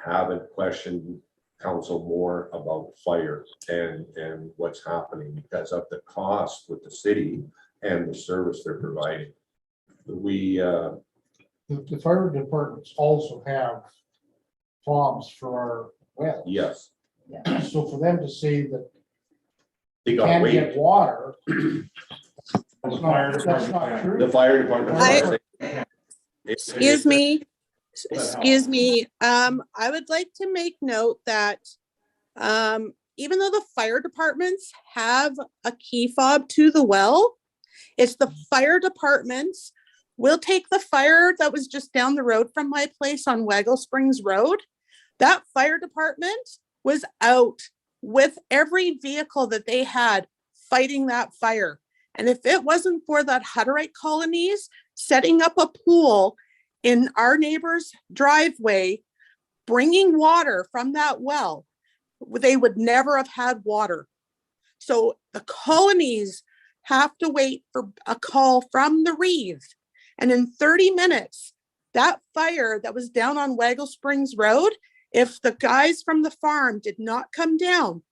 haven't questioned council more about fire and what's happening because of the cost with the city and the service they're providing. The fire departments also have fobs for our wells. Yes. So for them to say that They gotta can't wait. get water, that's not true. The fire department. Excuse me. Excuse me. I would like to make note that even though the fire departments have a key fob to the well, it's the fire departments will take the fire that was just down the road from my place on Waggle Springs Road. That fire department was out with every vehicle that they had fighting that fire. And if it wasn't for that Hutterite colonies setting up a pool in our neighbor's driveway, bringing water from that well, they would never have had water. So the colonies have to wait for a call from the Reeve. And in 30 minutes, that fire that was down on Waggle Springs Road, if the guys from the farm did not come down,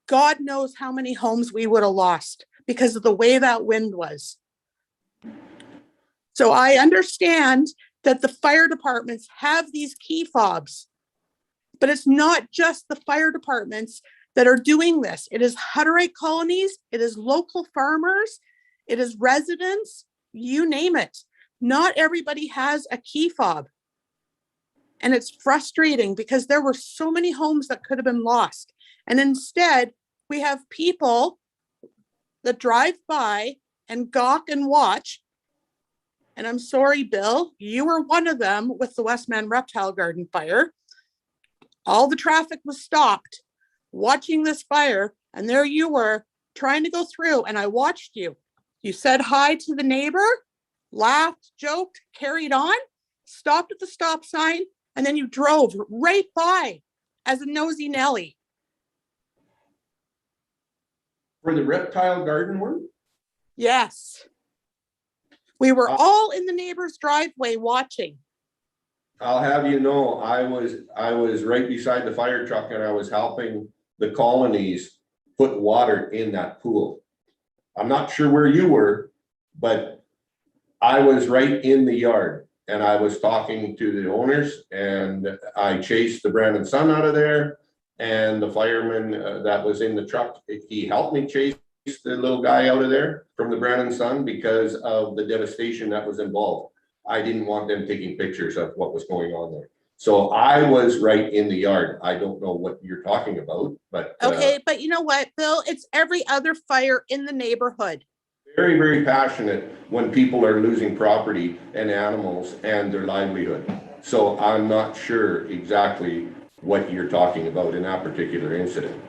God knows how many homes we would have lost because of the way that wind was. So I understand that the fire departments have these key fobs, but it's not just the fire departments that are doing this. It is Hutterite colonies, it is local farmers, it is residents, you name it. Not everybody has a key fob. And it's frustrating because there were so many homes that could have been lost. And instead, we have people that drive by and gawk and watch. And I'm sorry, Bill, you were one of them with the Westman Reptile Garden fire. All the traffic was stopped watching this fire. And there you were trying to go through, and I watched you. You said hi to the neighbor, laughed, joked, carried on, stopped at the stop sign, and then you drove right by as a nosy Nelly. For the reptile garden one? Yes. We were all in the neighbor's driveway watching. I'll have you know, I was right beside the fire truck and I was helping the colonies put water in that pool. I'm not sure where you were, but I was right in the yard and I was talking to the owners, and I chased the Brandon Sun out of there, and the fireman that was in the truck, he helped me chase the little guy out of there from the Brandon Sun because of the devastation that was involved. I didn't want them taking pictures of what was going on there. So I was right in the yard. I don't know what you're talking about, but okay, but you know what, Bill? It's every other fire in the neighborhood. very, very passionate when people are losing property and animals and their livelihood. So I'm not sure exactly what you're talking about in that particular incident.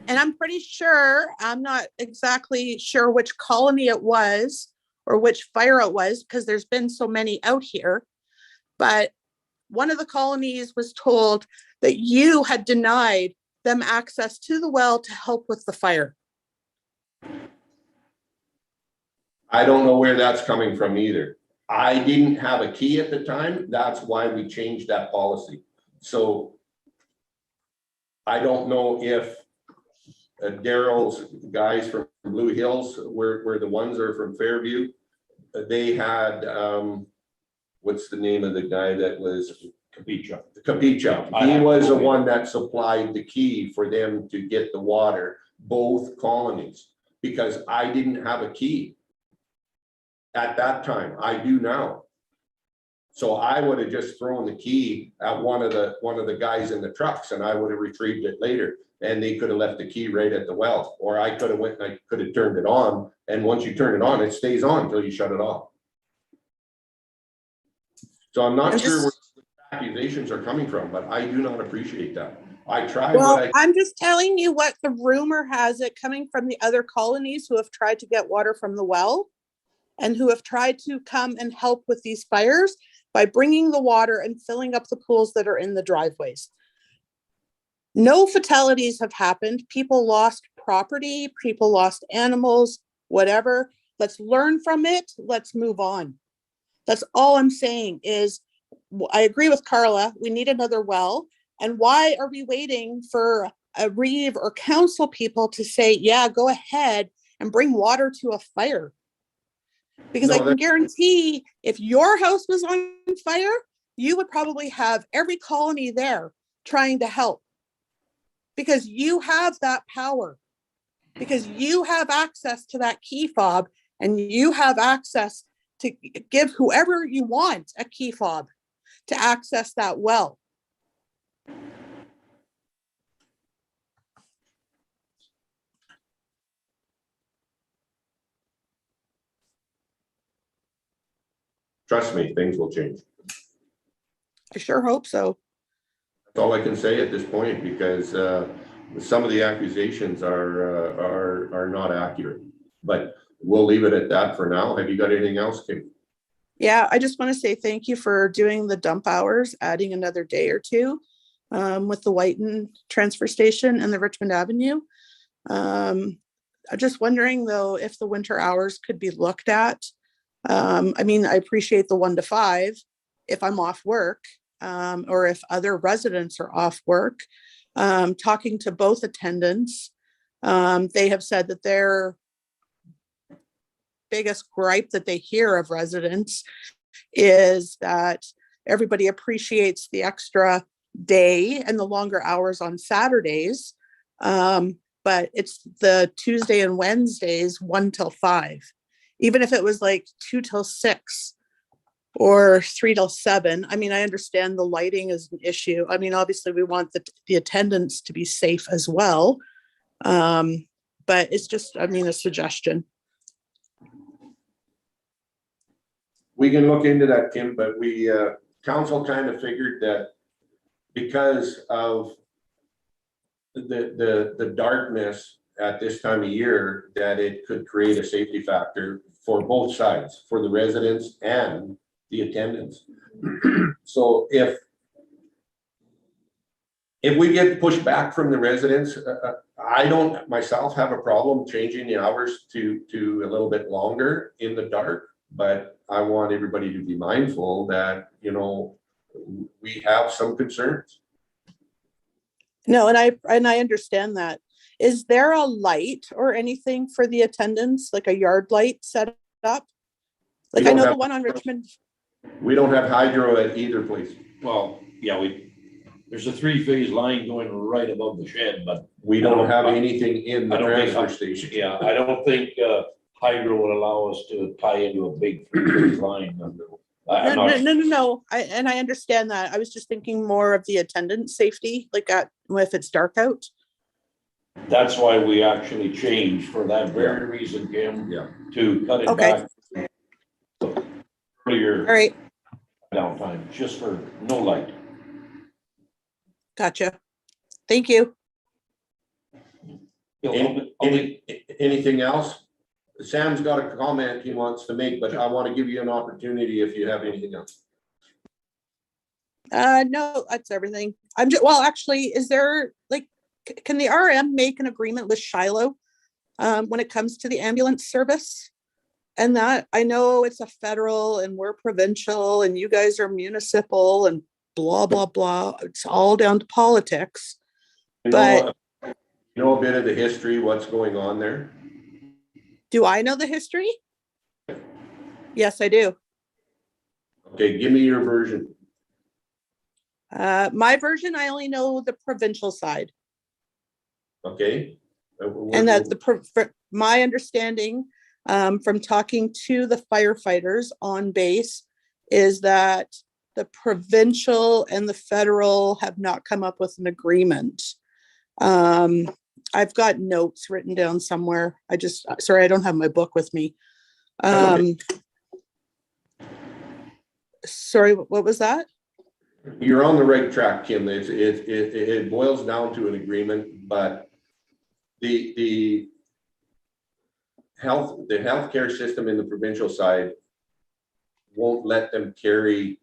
And I'm pretty sure, I'm not exactly sure which colony it was or which fire it was, because there's been so many out here. But one of the colonies was told that you had denied them access to the well to help with the fire. I don't know where that's coming from either. I didn't have a key at the time. That's why we changed that policy. So I don't know if Daryl's guys from Blue Hills were the ones, or from Fairview. They had, what's the name of the guy that was? Capicha. Capicha. He was the one that supplied the key for them to get the water, both colonies, because I didn't have a key at that time. I do now. So I would have just thrown the key at one of the guys in the trucks, and I would have retrieved it later, and they could have left the key right at the well, or I could have went and I could have turned it on. And once you turn it on, it stays on until you shut it off. So I'm not sure where the accusations are coming from, but I do not appreciate that. I tried. Well, I'm just telling you what the rumor has it coming from the other colonies who have tried to get water from the well and who have tried to come and help with these fires by bringing the water and filling up the pools that are in the driveways. No fatalities have happened. People lost property, people lost animals, whatever. Let's learn from it. Let's move on. That's all I'm saying is, I agree with Carla. We need another well. And why are we waiting for a Reeve or council people to say, yeah, go ahead and bring water to a fire? Because I can guarantee if your house was on fire, you would probably have every colony there trying to help. Because you have that power. Because you have access to that key fob, and you have access to give whoever you want a key fob to access that well. Trust me, things will change. I sure hope so. That's all I can say at this point, because some of the accusations are not accurate. But we'll leave it at that for now. Have you got anything else, Kim? Yeah, I just want to say thank you for doing the dump hours, adding another day or two with the Whiten transfer station and the Richmond Avenue. I'm just wondering though, if the winter hours could be looked at. I mean, I appreciate the 1 to 5 if I'm off work, or if other residents are off work. Talking to both attendants, they have said that their biggest gripe that they hear of residents is that everybody appreciates the extra day and the longer hours on Saturdays. But it's the Tuesday and Wednesdays 1 till 5. Even if it was like 2 till 6 or 3 till 7. I mean, I understand the lighting is an issue. I mean, obviously we want the attendance to be safe as well. But it's just, I mean, a suggestion. We can look into that, Kim, but we, council kind of figured that because of the darkness at this time of year, that it could create a safety factor for both sides, for the residents and the attendants. So if we get pushback from the residents, I don't myself have a problem changing the hours to a little bit longer in the dark, but I want everybody to be mindful that, you know, we have some concerns. No, and I understand that. Is there a light or anything for the attendants, like a yard light set up? Like I know the one on Richmond. We don't have hydro at either place. Well, yeah, there's a 3-phase line going right above the shed, but we don't have anything in the transfer station. Yeah, I don't think hydro would allow us to tie into a big 3-phase line. No. I understand that. I was just thinking more of the attendant safety, like if it's dark out. That's why we actually changed for that very reason, Kim, to cut it back earlier. All right. Downtime, just for no light. Gotcha. Thank you. Anything else? Sam's got a comment he wants to make, but I want to give you an opportunity if you have anything else. No, that's everything. Well, actually, is there can the RM make an agreement with Shiloh when it comes to the ambulance service? And that I know it's a federal and we're provincial and you guys are municipal and blah, blah, blah. It's all down to politics. You know a bit of the history, what's going on there? Do I know the history? Yes, I do. Okay, give me your version. My version, I only know the provincial side. Okay. And that my understanding from talking to the firefighters on base is that the provincial and the federal have not come up with an agreement. I've got notes written down somewhere. Sorry, I don't have my book with me. Sorry, what was that? You're on the right track, Kim. It boils down to an agreement, but the healthcare system in the provincial side won't let them carry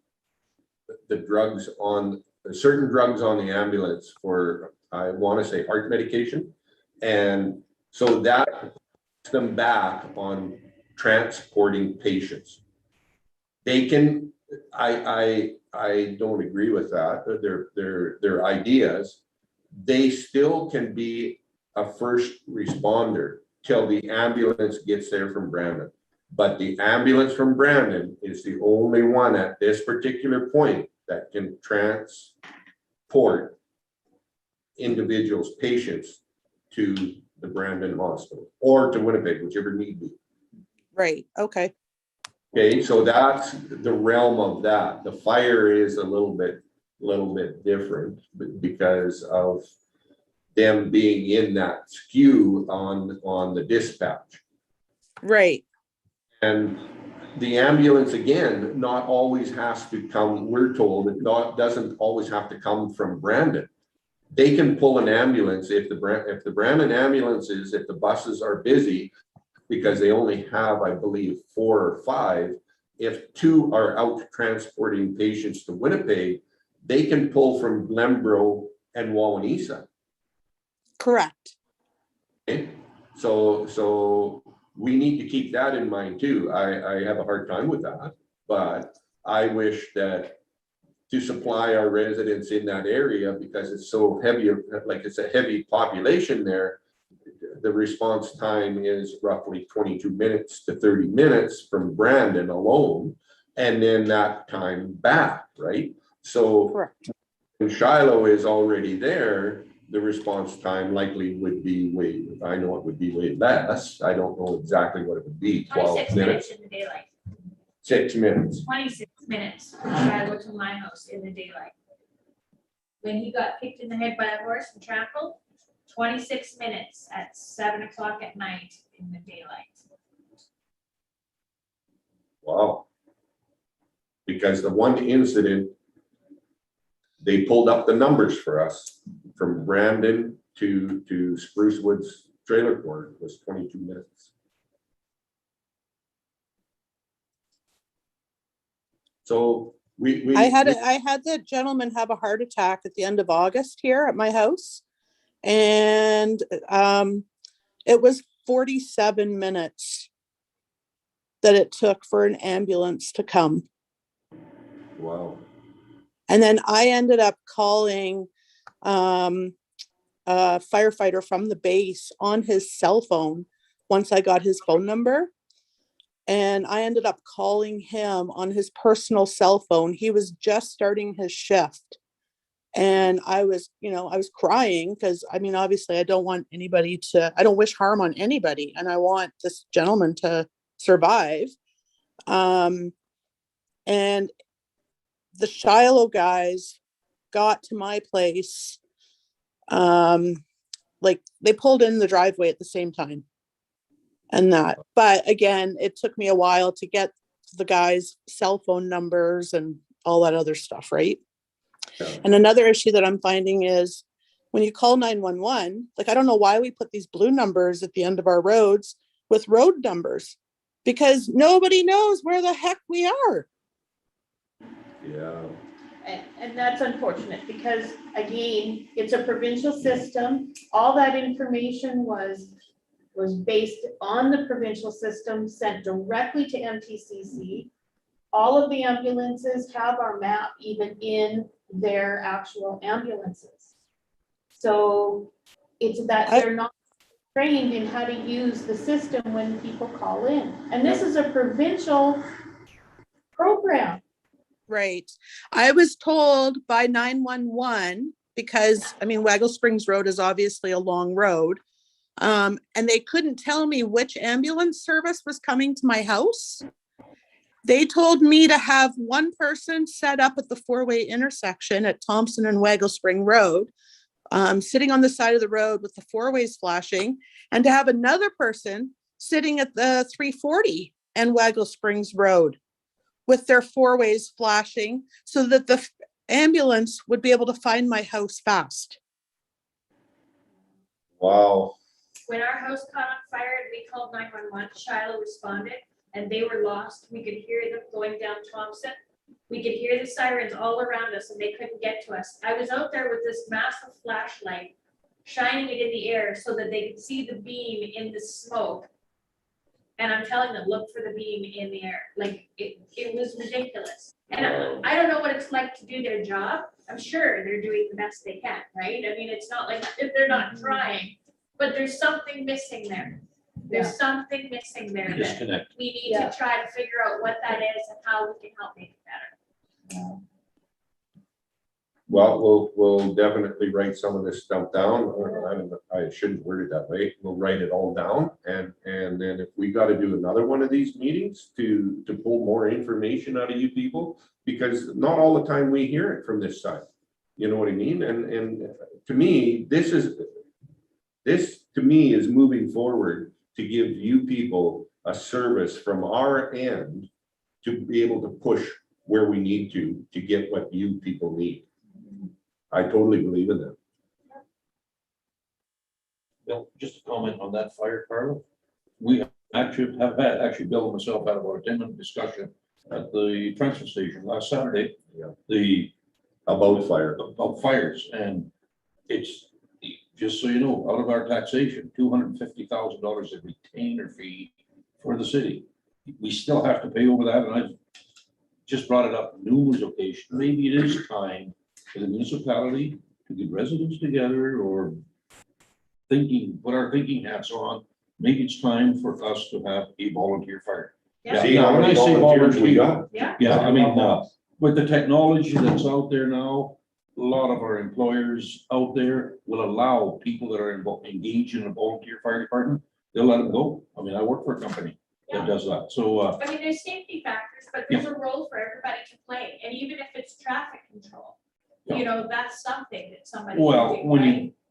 the drugs on certain drugs on the ambulance for, I want to say, heart medication. And so that puts them back on transporting patients. They can, I don't agree with that. Their ideas. They still can be a first responder till the ambulance gets there from Brandon. But the ambulance from Brandon is the only one at this particular point that can transport individuals, patients to the Brandon Hospital or to Winnipeg, whichever need be. Right, okay. Okay, so that's the realm of that. The fire is a little bit different because of them being in that skew on the dispatch. Right. And the ambulance, again, not always has to come, we're told, doesn't always have to come from Brandon. They can pull an ambulance if the Brandon ambulances, if the buses are busy, because they only have, I believe, 4 or 5, if two are out transporting patients to Winnipeg, they can pull from Glenboro and Wawanesa. Correct. Okay? So we need to keep that in mind too. I have a hard time with that, but I wish that to supply our residents in that area, because it's so heavy, like it's a heavy population there, the response time is roughly 22 minutes to 30 minutes from Brandon alone, and then that time back, right? So Correct. when Shiloh is already there, the response time likely would be I know it would be way less. I don't know exactly what it would be, 12 26 minutes, in the daylight, 6 minutes. 26 minutes from Shiloh to my house in the daylight. When he got kicked in the head by a horse and trampled, 26 minutes at 7 o'clock at night in the daylight. Wow. Because the one incident, they pulled up the numbers for us from Brandon to Spruce Woods trailer court was 22 minutes. So I had the gentleman have a heart attack at the end of August here at my house. And it was 47 minutes that it took for an ambulance to come. Wow. And then I ended up calling a firefighter from the base on his cell phone once I got his phone number. And I ended up calling him on his personal cell phone. He was just starting his shift. And I was crying because, I mean, obviously I don't wish harm on anybody. And I want this gentleman to survive. And the Shiloh guys got to my place. Like they pulled in the driveway at the same time. But again, it took me a while to get the guys' cell phone numbers and all that other stuff, right? Yeah. And another issue that I'm finding is when you call 911, like, I don't know why we put these blue numbers at the end of our roads with road numbers, because nobody knows where the heck we are. Yeah. And that's unfortunate because, again, it's a provincial system. All that information was based on the provincial system, sent directly to MTCC. All of the ambulances have our map even in their actual ambulances. So it's that they're not trained in how to use the system when people call in. And this is a provincial program. Right. I was told by 911, because I mean, Waggle Springs Road is obviously a long road. And they couldn't tell me which ambulance service was coming to my house. They told me to have one person set up at the four-way intersection at Thompson and Waggle Spring Road, sitting on the side of the road with the four ways flashing, and to have another person sitting at the 340 and Waggle Springs Road with their four ways flashing so that the ambulance would be able to find my house fast. Wow. When our house caught on fire and we called 911, Shiloh responded and they were lost. We could hear them going down Thompson. We could hear the sirens all around us and they couldn't get to us. I was out there with this massive flashlight, shining it in the air so that they could see the beam in the smoke. And I'm telling them, look for the beam in the air. Like it was ridiculous. And I don't know what it's like to do their job. I'm sure they're doing the best they can, right? I mean, it's not like if they're not trying, but there's something missing there. There's something missing there that Disconnect. we need to try to figure out what that is and how we can help make it better. Well, we'll definitely write some of this stuff down. I shouldn't word it that way. We'll write it all down, and then if we got to do another one of these meetings to pull more information out of you people, because not all the time we hear it from this side. You know what I mean? And to me, this to me is moving forward to give you people a service from our end to be able to push where we need to get what you people need. I totally believe in that. Bill, just a comment on that fire, Carlo. We actually have had, Bill and myself had about a 10-minute discussion at the transfer station last Saturday. Yeah. About fire. About fires, and it's, just so you know, out of our taxation, $250,000 of retainer fee for the city. We still have to pay over that, and I've just brought it up numerous occasions. Maybe it is time for the municipality to get residents together or put our thinking hats on. Maybe it's time for us to have a volunteer fire. Yeah. See how When many I say volunteers we volunteer, got? Yeah. yeah, I mean, with the technology that's out there now, a lot of our employers out there will allow people that are engaged in a volunteer fire department, they'll let them go. I mean, I work for a company that Yeah. does that, so, I mean, there's safety factors, but there's a role for everybody to play, and even if it's traffic control, you know, that's something that somebody well, can do,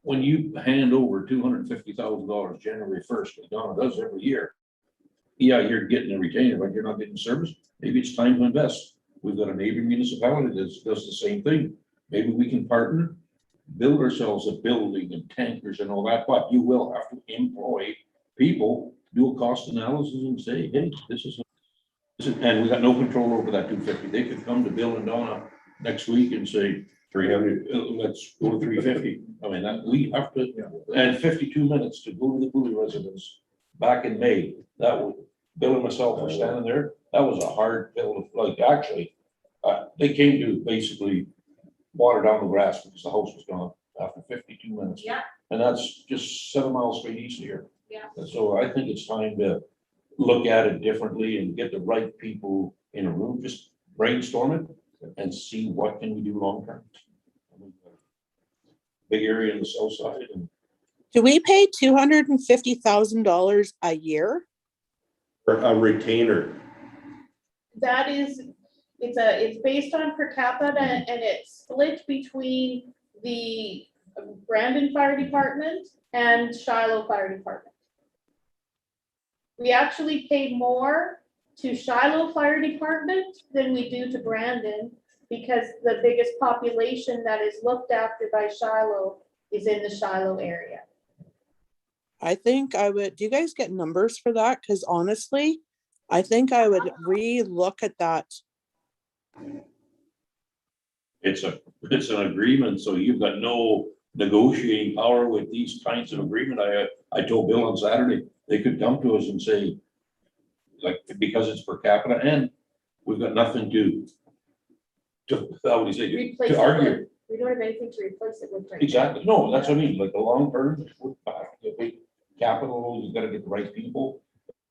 when right? you hand over $250,000 January 1st, like Donna does every year, yeah, you're getting a retainer, but you're not getting service. Maybe it's time to invest. We've got a neighboring municipality that does the same thing. Maybe we can partner, build ourselves a building and tankers and all that, but you will have to employ people, do a cost analysis and say, hey, this is, and we got no control over that 250. They could come to Bill and Donna next week and say, 300. Let's go to 350. I mean, that we have to, and 52 minutes to go to the Cooley residence back in May. That was, Bill and myself were standing there. That was a hard pill, like, actually, they came to basically water down the grass because the house was gone after 52 minutes. Yeah. And that's just 7 miles straight east of here. Yeah. And so I think it's time to look at it differently and get the right people in a room, just brainstorm it and see what can we do long term. Big area in the south side, and Do we pay $250,000 a year? For a retainer. That is, it's based on per capita and it's split between the Brandon Fire Department and Shiloh Fire Department. We actually pay more to Shiloh Fire Department than we do to Brandon because the biggest population that is looked after by Shiloh is in the Shiloh area. I think I would, do you guys get numbers for that? Because honestly, I think I would re-look at that. it's an agreement, so you've got no negotiating power with these kinds of agreement. I told Bill on Saturday, they could come to us and say, like, because it's per capita and we've got nothing to how would you say, Replace to it argue. with, we don't have anything to replace it with. right now. Exactly, no, that's what I mean, like the long term, the big capital, you gotta get the right people.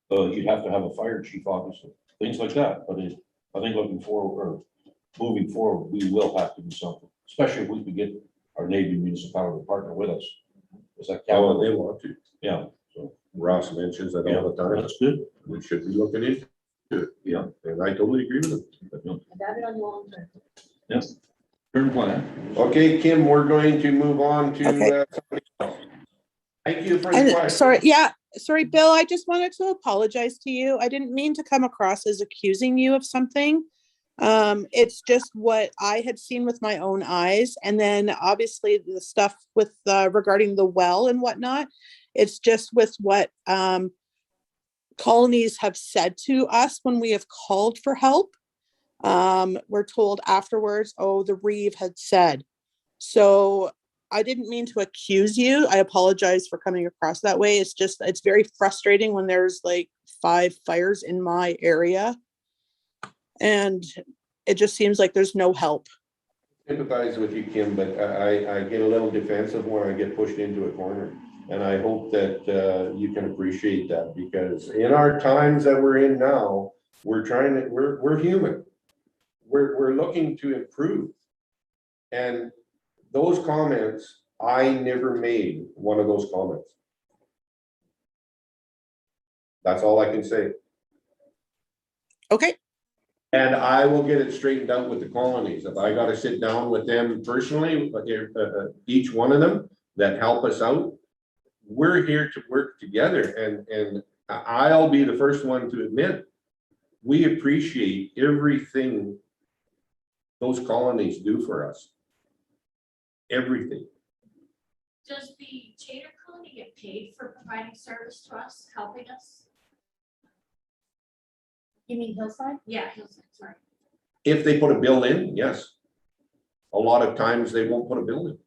You'd have to have a fire chief, obviously, things like that, but I think looking forward, or moving forward, we will have to do something, especially if we could get our neighboring municipality to partner with us. Is that Oh, capital? they want to. Yeah, so, Ross mentions that yeah, all the time. that's good, We should be looking into it. yeah, And I totally agree with him. That is on long term. yes. Turn plan. Okay, Kim, we're going to move on to Okay. somebody else. Thank you for the And question. sorry, Bill, I just wanted to apologize to you. I didn't mean to come across as accusing you of something. It's just what I had seen with my own eyes. And then obviously the stuff with regarding the well and whatnot. It's just with what colonies have said to us when we have called for help. We're told afterwards, oh, the Reeve had said. So I didn't mean to accuse you. I apologize for coming across that way. It's just, it's very frustrating when there's like 5 fires in my area. And it just seems like there's no help. Sympathize with you, Kim, but I get a little defensive when I get pushed into a corner. And I hope that you can appreciate that, because in our times that we're in now, we're human. We're looking to improve. And those comments, I never made one of those comments. That's all I can say. Okay. And I will get it straightened out with the colonies. If I got to sit down with them personally, each one of them that help us out, we're here to work together. And I'll be the first one to admit, we appreciate everything those colonies do for us. Everything. Does the Chater Colony get paid for providing service to us, helping us? You mean Hillside? Yeah, Hillside, sorry. If they put a bill in, yes. A lot of times they won't put a bill in.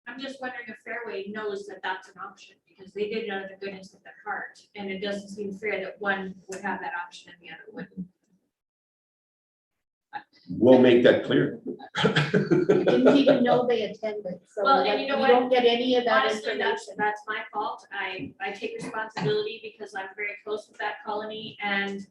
I'm just wondering if Fairway knows that that's an option, because they did it out of the goodness of their heart, and it doesn't seem fair that one would have that option and the other wouldn't. We'll make that clear. Didn't even know they attended, so Well, and like, you know we what? don't get any of that Honestly, information. that's my fault. I take responsibility because I'm very close with that colony, and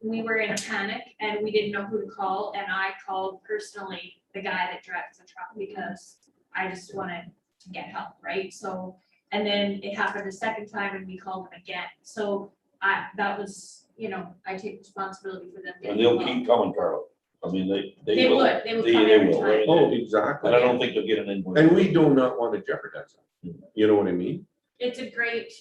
we were in a panic and we didn't know who to call, and I called personally the guy that drives the truck because I just wanted to get help, right? So, and then it happened a second time and we called him again. So that was, you know, I take responsibility for them. And they'll keep coming, Carl. I mean, They will. would come every will. time. Oh, exactly. And I don't think they'll get an invoice. And we do not want to jeopardize that. You know what I mean? It's a great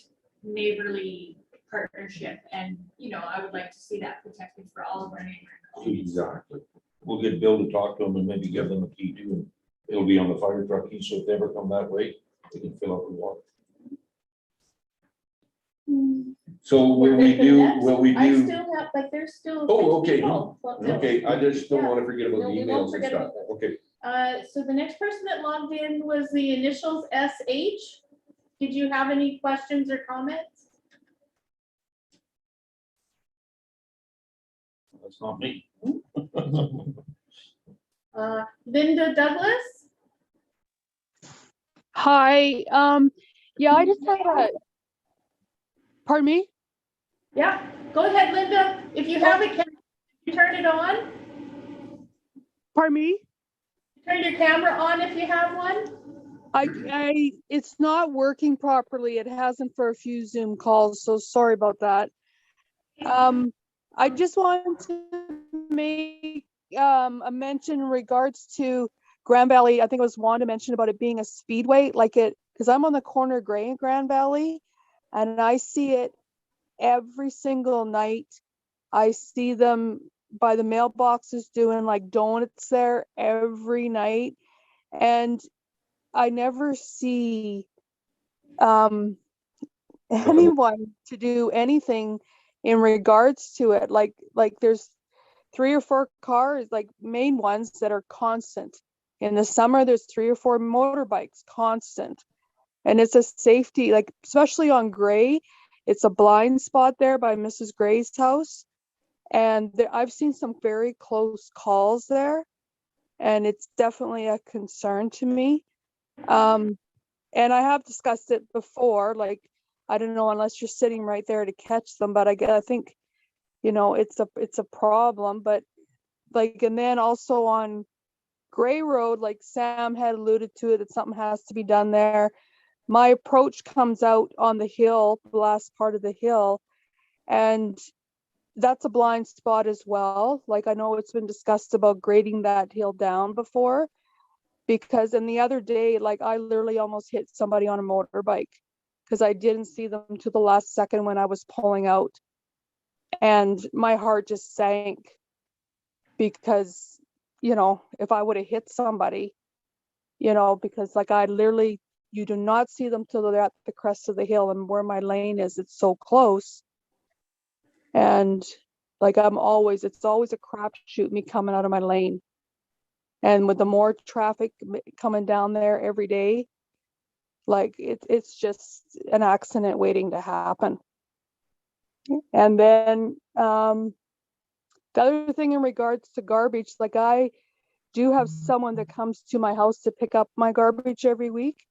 neighborly partnership, and, you know, I would like to see that protected for all of our neighboring colonies. Exactly. We'll get Bill to talk to them and maybe give them a key too. And it'll be on the fire truck key, so if they ever come that way, they can fill up with water. So will we do, will we I do? still have, like, there's still. Oh, 6 okay. people. Okay, I just don't Yeah. want to forget about No, the we won't emails and forget stuff. about those. Okay. So the next person that logged in was the initials SH. Did you have any questions or comments? That's not me. Linda Douglas? Hi, yeah, I just had a, pardon me? Yeah, go ahead, Linda. If you have it, can you turn it on? Pardon me? Turn your camera on if you have one. It's not working properly. It hasn't for a few Zoom calls, so sorry about that. I just wanted to make a mention in regards to Grand Valley. I think it was Wanda mentioned about it being a speedway, like it, because I'm on the corner of Gray and Grand Valley, and I see it every single night. I see them by the mailboxes doing like donuts there every night, and I never see anyone to do anything in regards to it. Like there's 3 or 4 cars, like main ones that are constant. In the summer, there's 3 or 4 motorbikes constant. And it's a safety, like especially on Gray, it's a blind spot there by Mrs. Gray's house. And I've seen some very close calls there. And it's definitely a concern to me. And I have discussed it before, like, I don't know, unless you're sitting right there to catch them, but I think, you know, it's a problem. But like, and then also on Gray Road, like Sam had alluded to it, that something has to be done there. My approach comes out on the hill, the last part of the hill, and that's a blind spot as well. Like, I know it's been discussed about grading that hill down before, because in the other day, like, I literally almost hit somebody on a motorbike because I didn't see them to the last second when I was pulling out. And my heart just sank because, you know, if I would have hit somebody, you know, because like I literally, you do not see them till they're at the crest of the hill, and where my lane is, it's so close. And like it's always a crapshoot me coming out of my lane. And with the more traffic coming down there every day, like it's just an accident waiting to happen. And then the other thing in regards to garbage, like I do have someone that comes to my house to pick up my garbage every week,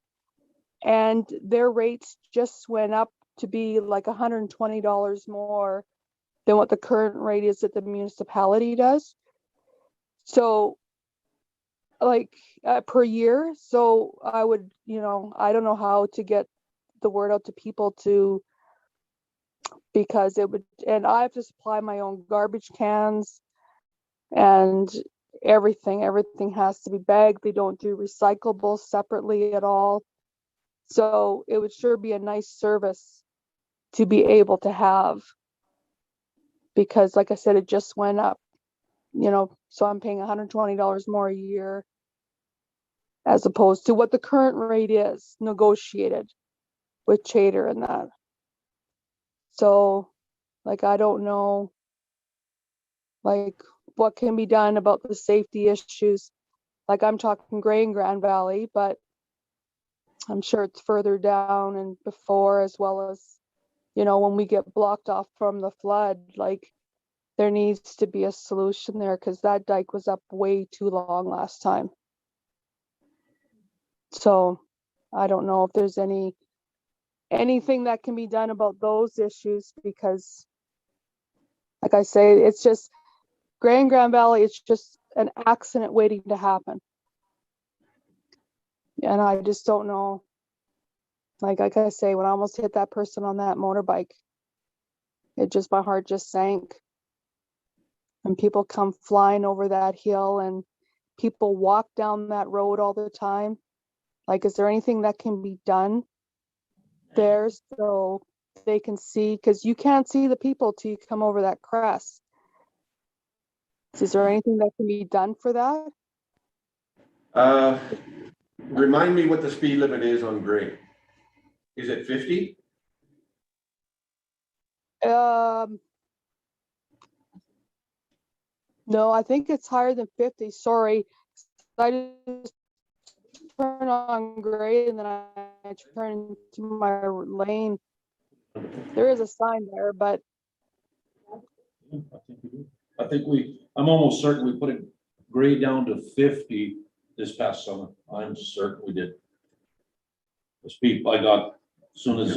and their rates just went up to be like $120 more than what the current rate is that the municipality does. So like per year. So I would, you know, I don't know how to get the word out to people to, because it would, and I have to supply my own garbage cans and everything has to be bagged. They don't do recyclables separately at all. So it would sure be a nice service to be able to have, because like I said, it just went up, you know, so I'm paying $120 more a year as opposed to what the current rate is negotiated with Chater and that. So like, I don't know Like what can be done about the safety issues? Like I'm talking Gray and Grand Valley, but I'm sure it's further down and before, as well as, you know, when we get blocked off from the flood, like there needs to be a solution there because that dike was up way too long last time. So I don't know if there's anything that can be done about those issues, because like I say, it's just Grand Valley, it's just an accident waiting to happen. And I just don't know. Like I say, when I almost hit that person on that motorbike, my heart just sank. And people come flying over that hill and people walk down that road all the time. Like, is there anything that can be done there so they can see? Because you can't see the people till you come over that crest. Is there anything that can be done for that? Remind me what the speed limit is on Gray. Is it 50? No, I think it's higher than 50. Sorry. I just turn on Gray and then I turn to my lane. There is a sign there, but I'm almost certain we put it Gray down to 50 this past summer. I'm certain we did. The speed I got, as soon as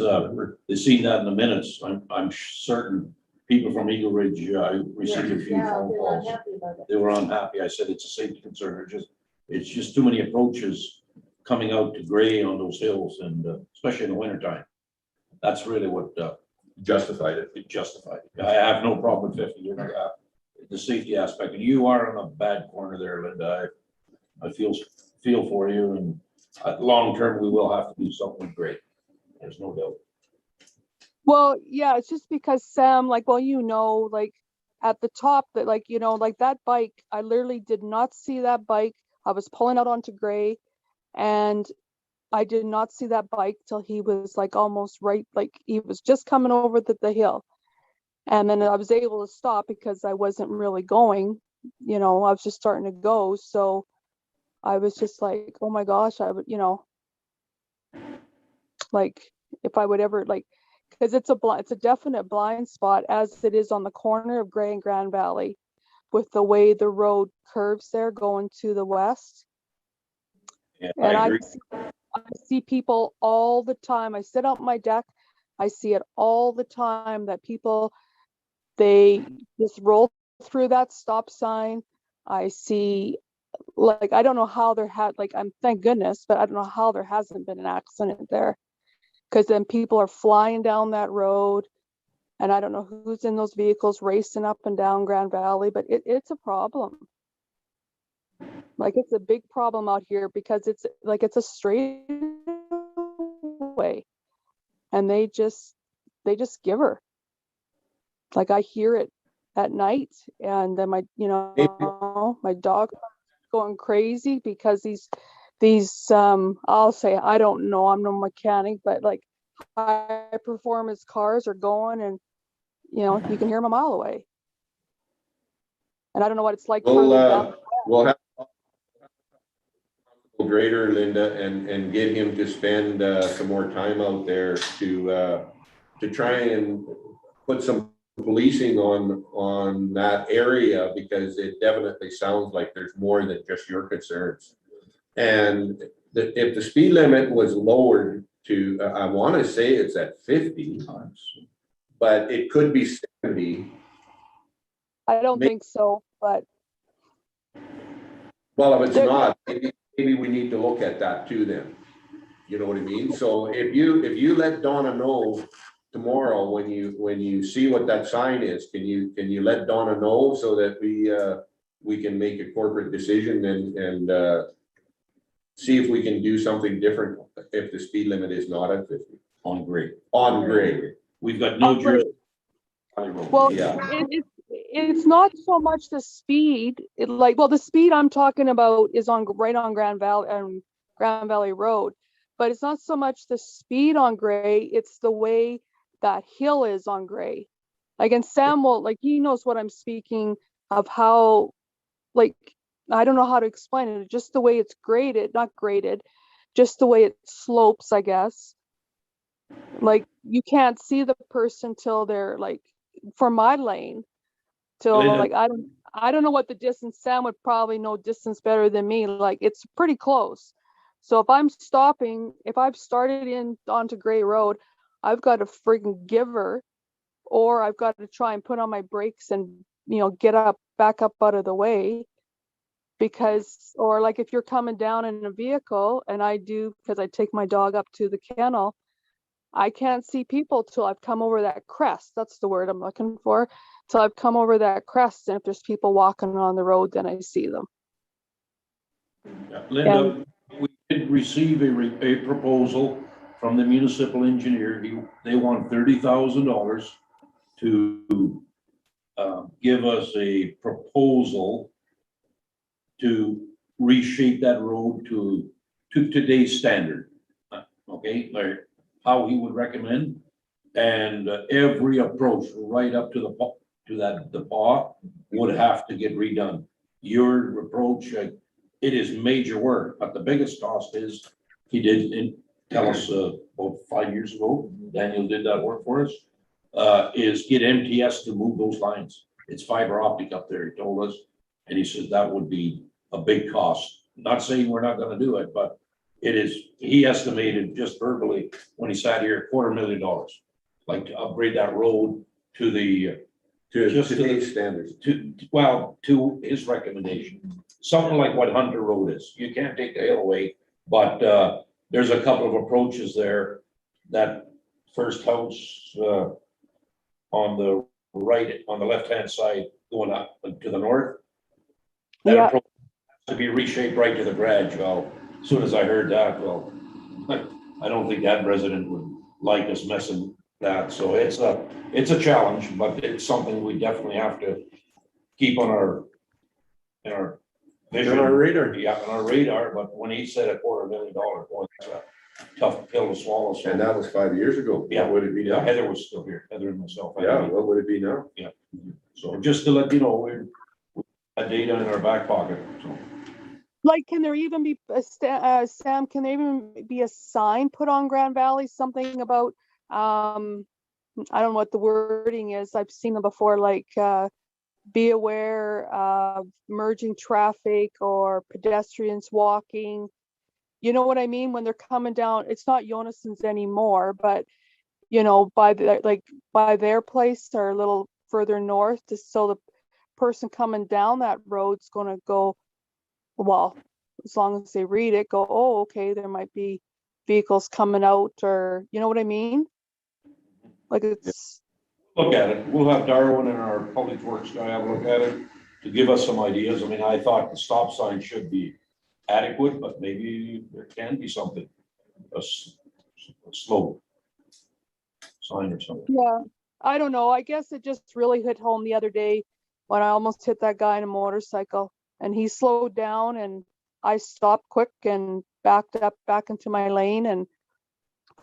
they seen that in the minutes, I'm certain people from Eagle Ridge, I received a few phone calls. They were unhappy. I said it's a safety concern. It's just too many approaches coming out to Gray on those hills, and especially in the wintertime. That's really what justified it. It justified it. I have no problem with 50. You know, the safety aspect, and you are in a bad corner there, Linda. I feel for you, and long term we will have to do something great. There's no doubt. well, yeah, it's just because Sam, like, well, you know, like at the top that, like, you know, like that bike, I literally did not see that bike. I was pulling out onto Gray and I did not see that bike till he was like almost right, like he was just coming over the hill. And then I was able to stop because I wasn't really going, you know, I was just starting to go. So I was just like, oh my gosh, I would, you know, like if I would ever, like, because it's a definite blind spot, as it is on the corner of Gray and Grand Valley with the way the road curves there going to the west. Yeah, And I agree. I see people all the time. I sit out my deck. I see it all the time that people, they just roll through that stop sign. I see, like, I don't know how there had, like, thank goodness, but I don't know how there hasn't been an accident there. Because then people are flying down that road and I don't know who's in those vehicles racing up and down Grand Valley, but it's a problem. Like, it's a big problem out here because it's like, it's a straight way and they just give her. Like, I hear it at night and then my, you know, my dog going crazy because these I'll say, I don't know, I'm no mechanic, but like high performance cars are going and, you know, you can hear them a mile away. And I don't know what it's like. We'll have greater Linda and get him to spend some more time out there to try and put some policing on that area, because it definitely sounds like there's more than just your concerns. And if the speed limit was lowered to, I want to say it's at 50, but it could be 70. I don't think so, but. Well, if it's not, maybe we need to look at that too then. You know what I mean? So if you let Donna know tomorrow when you see what that sign is, can you let Donna know so that we can make a corporate decision and see if we can do something different if the speed limit is not at 50 on Gray. On Gray. We've got no jurisdiction. Well, yeah. It's not so much the speed. The speed I'm talking about is right on Grand Valley Road, but it's not so much the speed on Gray. It's the way that hill is on Gray. Like, and Sam will, like, he knows what I'm speaking of how, like, I don't know how to explain it, just the way it's graded, not graded, just the way it slopes, I guess. Like, you can't see the person till they're like, for my lane, till Linda. like, I don't know what the distance, Sam would probably know distance better than me, like, it's pretty close. So if I'm stopping, if I've started in onto Gray Road, I've got to friggin' give her, or I've got to try and put on my brakes and, back up out of the way. Because, or like if you're coming down in a vehicle, and I do, because I take my dog up to the kennel, I can't see people till I've come over that crest. That's the word I'm looking for. Till I've come over that crest, and if there's people walking on the road, then I see them. Linda, we did receive a proposal from the municipal engineer. They want $30,000 to give us a proposal to reshape that road to today's standard. Okay, like how he would recommend, and every approach right up to the paw would have to get redone. Your approach, it is major work, but the biggest cost is, he did tell us about 5 years ago, Daniel did that work for us, is get MTS to move those lines. It's fiber optic up there, he told us, and he said that would be a big cost. Not saying we're not gonna do it, but it is, he estimated just verbally when he sat here, $250,000, like to upgrade that road to the today's standards. to his recommendation, something like what Hunter Road is. You can't take the hill away, but there's a couple of approaches there. That first house on the right, on the left-hand side, going up to the north, that approach has to be reshaped right to the garage. Well, as soon as I heard that, well, I don't think that resident would like us messing that. So it's a challenge, but it's something we definitely have to keep on our vision. On our radar. Yeah, on our radar. But when he said $250,000, boy, that's a tough pill to swallow. So, And that was 5 years ago. yeah, What would it be now? Heather was still here. Heather and myself. Yeah, what would it be now? Yeah. So just to let you know, we're a data in our back pocket. So. Like, can there even be, Sam, can there even be a sign put on Grand Valley, something about, I don't know what the wording is. I've seen them before, like, be aware of merging traffic or pedestrians walking. You know what I mean? When they're coming down, it's not Jonassen's anymore, but, by their place or a little further north, just so the person coming down that road's going to go, well, as long as they read it, go, oh, okay, there might be vehicles coming out, or, you know what I mean? Like, it's. Look at it. We'll have Darwin and our public works guy have a look at it to give us some ideas. I mean, I thought the stop sign should be adequate, but maybe there can be something, a slow sign or something. Yeah, I don't know. I guess it just really hit home the other day when I almost hit that guy in a motorcycle, and he slowed down, and I stopped quick and backed up back into my lane.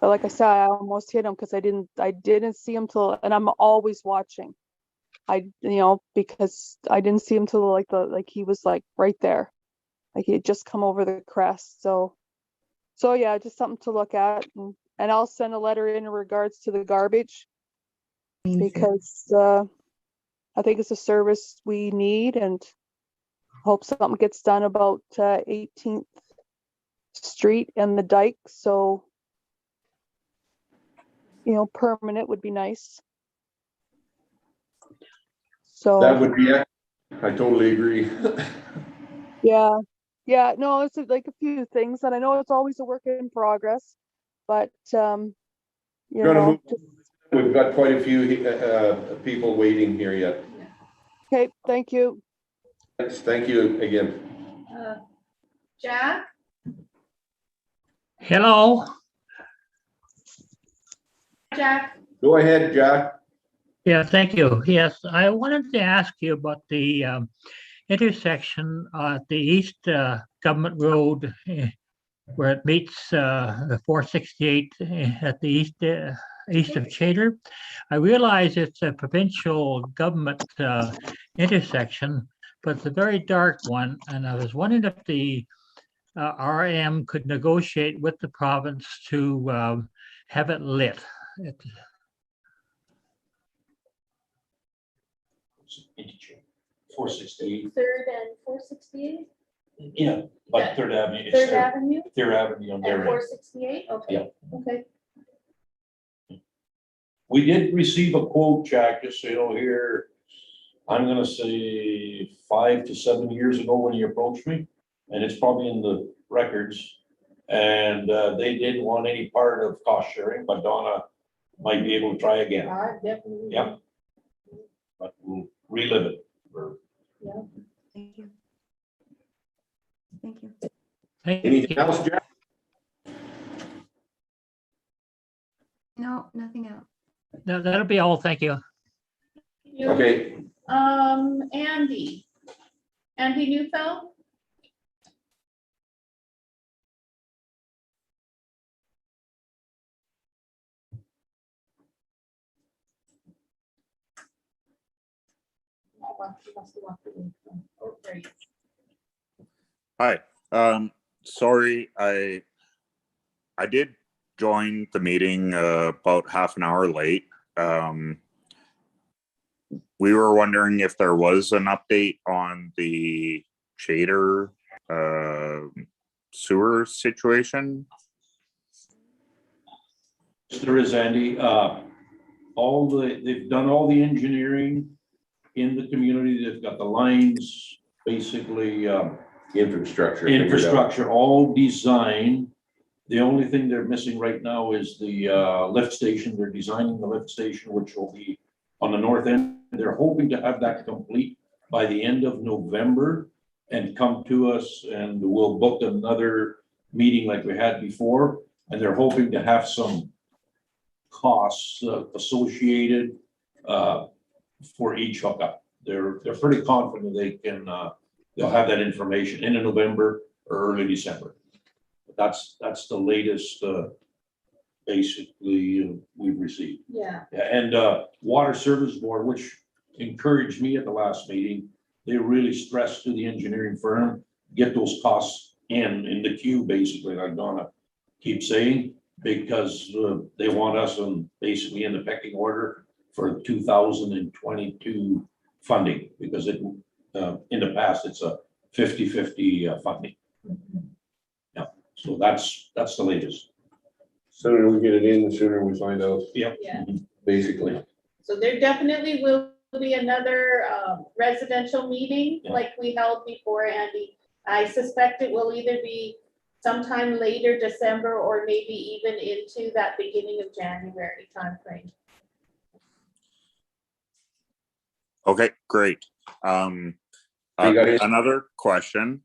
But like I said, I almost hit him because I didn't see him till, and I'm always watching. Because I didn't see him till like he was like right there. Like he had just come over the crest. So yeah, just something to look at. And I'll send a letter in regards to the garbage, because I think it's a service we need, and hope something gets done about 18th Street and the dike. So, permanent would be nice. So That would be, I totally agree. Yeah, no, it's like a few things, and I know it's always a work in progress, but We've got quite a few people waiting here yet. Okay, thank you. Thank you again. Jack? Hello. Jack? Go ahead, Jack. Yeah, thank you. Yes, I wanted to ask you about the intersection at the East Government Road where it meets 468 at the east of Chater. I realize it's a provincial government intersection, but it's a very dark one. And I was wondering if the RM could negotiate with the province to have it lit. 468. Third and 468? Yeah, but Third Avenue. it's Third Third- Avenue Third Avenue on and their end. 468? Okay, Yeah. okay. We did receive a quote, Jack, just so you know here, I'm gonna say 5 to 7 years ago when he approached me, and it's probably in the records. And they didn't want any part of cost sharing, but Donna might be able to try again. Definitely. Yep. But we'll relive it. Yeah. Thank you. Thank you. Anything else, Jack? No, nothing else. No, that'll be all. Thank you. Okay, Andy Neufeld? Oh, there you go. Hi, sorry, I did join the meeting about half an hour late. We were wondering if there was an update on the Chater sewer situation. There is, Andy, they've done all the engineering in the community. They've got the lines, basically, infrastructure all designed. The only thing they're missing right now is the lift station. They're designing the lift station, which will be on the north end. They're hoping to have that complete by the end of November and come to us, and we'll book another meeting like we had before. And they're hoping to have some costs associated for each hookup. They're pretty confident they can, they'll have that information in November or early December. That's the latest, basically, we've received. Yeah. And Water Service Board, which encouraged me at the last meeting, they really stressed to the engineering firm, get those costs in the queue, basically, like Donna keeps saying, because they want us basically in the pecking order for 2022 funding, because it in the past it's a 50-50 funding. Yeah, so that's the latest. sooner we get it in, the sooner we find out. Yep. Yeah. Basically. So there definitely will be another residential meeting Yeah. like we held before, Andy. I suspect it will either be sometime later December or maybe even into that beginning of January timeframe. Okay, great. Another question.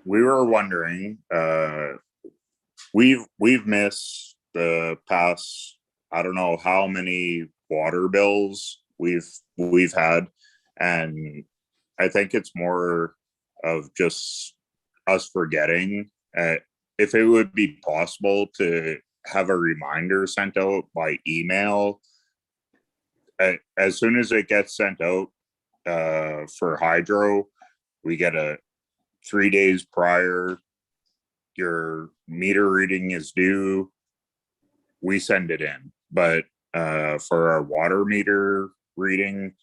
We were wondering, we've missed the past, I don't know how many water bills we've had, and I think it's more of just us forgetting. If it would be possible to have a reminder sent out by email, as soon as it gets sent out for hydro, we get a 3 days prior, your meter reading is due, we send it in. But for our water meter reading,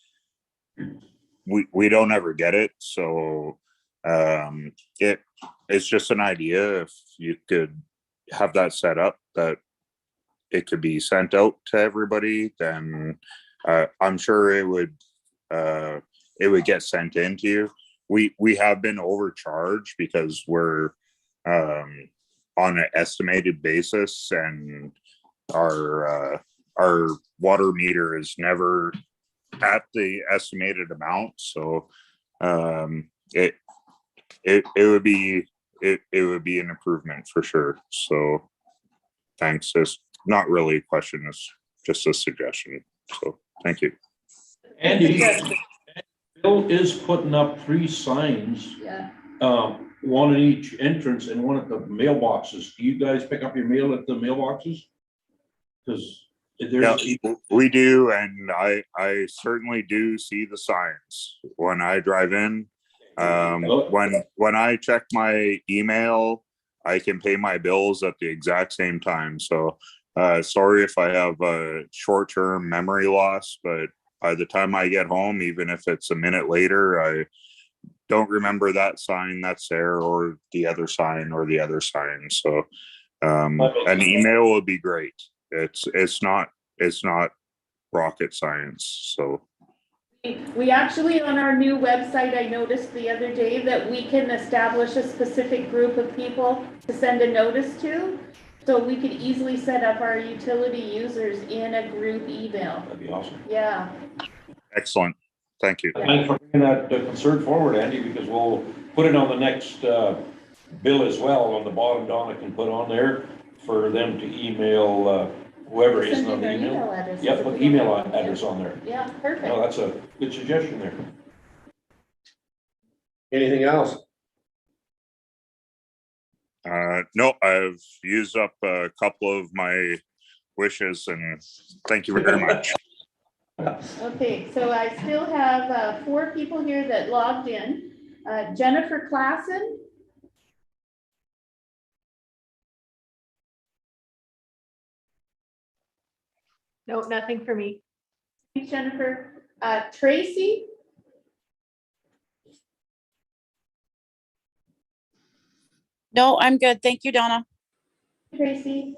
we don't ever get it. So it's just an idea if you could have that set up that it could be sent out to everybody, then I'm sure it would get sent in to you. We have been overcharged because we're on an estimated basis, and our water meter is never at the estimated amount. So it would be an improvement for sure. So thanks. It's not really a question, it's just a suggestion. So thank you. Andy, Bill is putting up 3 signs. Yeah. one at each entrance and one at the mailboxes. Do you guys pick up your mail at the mailboxes? Because Yeah, there's, we do, and I certainly do see the signs when I drive in. When I check my email, I can pay my bills at the exact same time. So sorry if I have a short-term memory loss, but by the time I get home, even if it's a minute later, I don't remember that sign that's there or the other sign or the other sign. So an email would be great. It's not rocket science. So We actually, on our new website, I noticed the other day that we can establish a specific group of people to send a notice to. So we could easily set up our utility users in a group email. that'd be awesome. Yeah. excellent. Thank you. Thanks for bringing that concern forward, Andy, because we'll put it on the next bill as well. On the bottom, Donna can put on there for them to email whoever is Send on in the their email. addresses Yep, if put we the email don't have- address on there. Yeah, perfect. No, that's a good suggestion there. Anything else? No, I've used up a couple of my wishes, and thank you very much. Okay, so I still have 4 people here that logged in. Jennifer Klassen. No, nothing for me. Thanks, Jennifer. Tracy. No, I'm good. Thank you, Donna. Tracy.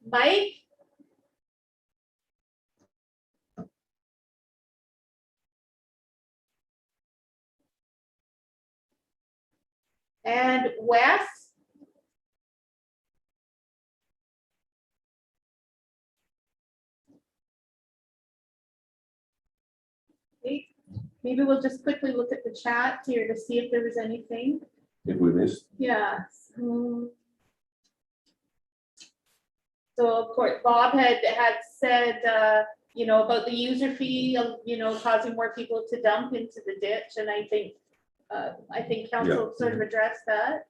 Mike. And Wes. Okay. Maybe we'll just quickly look at the chat here to see if there was anything. If we missed, Yeah. So of course, Bob had said, you know, about the user fee, you know, causing more people to dump into the ditch, and I think council sort of addressed that.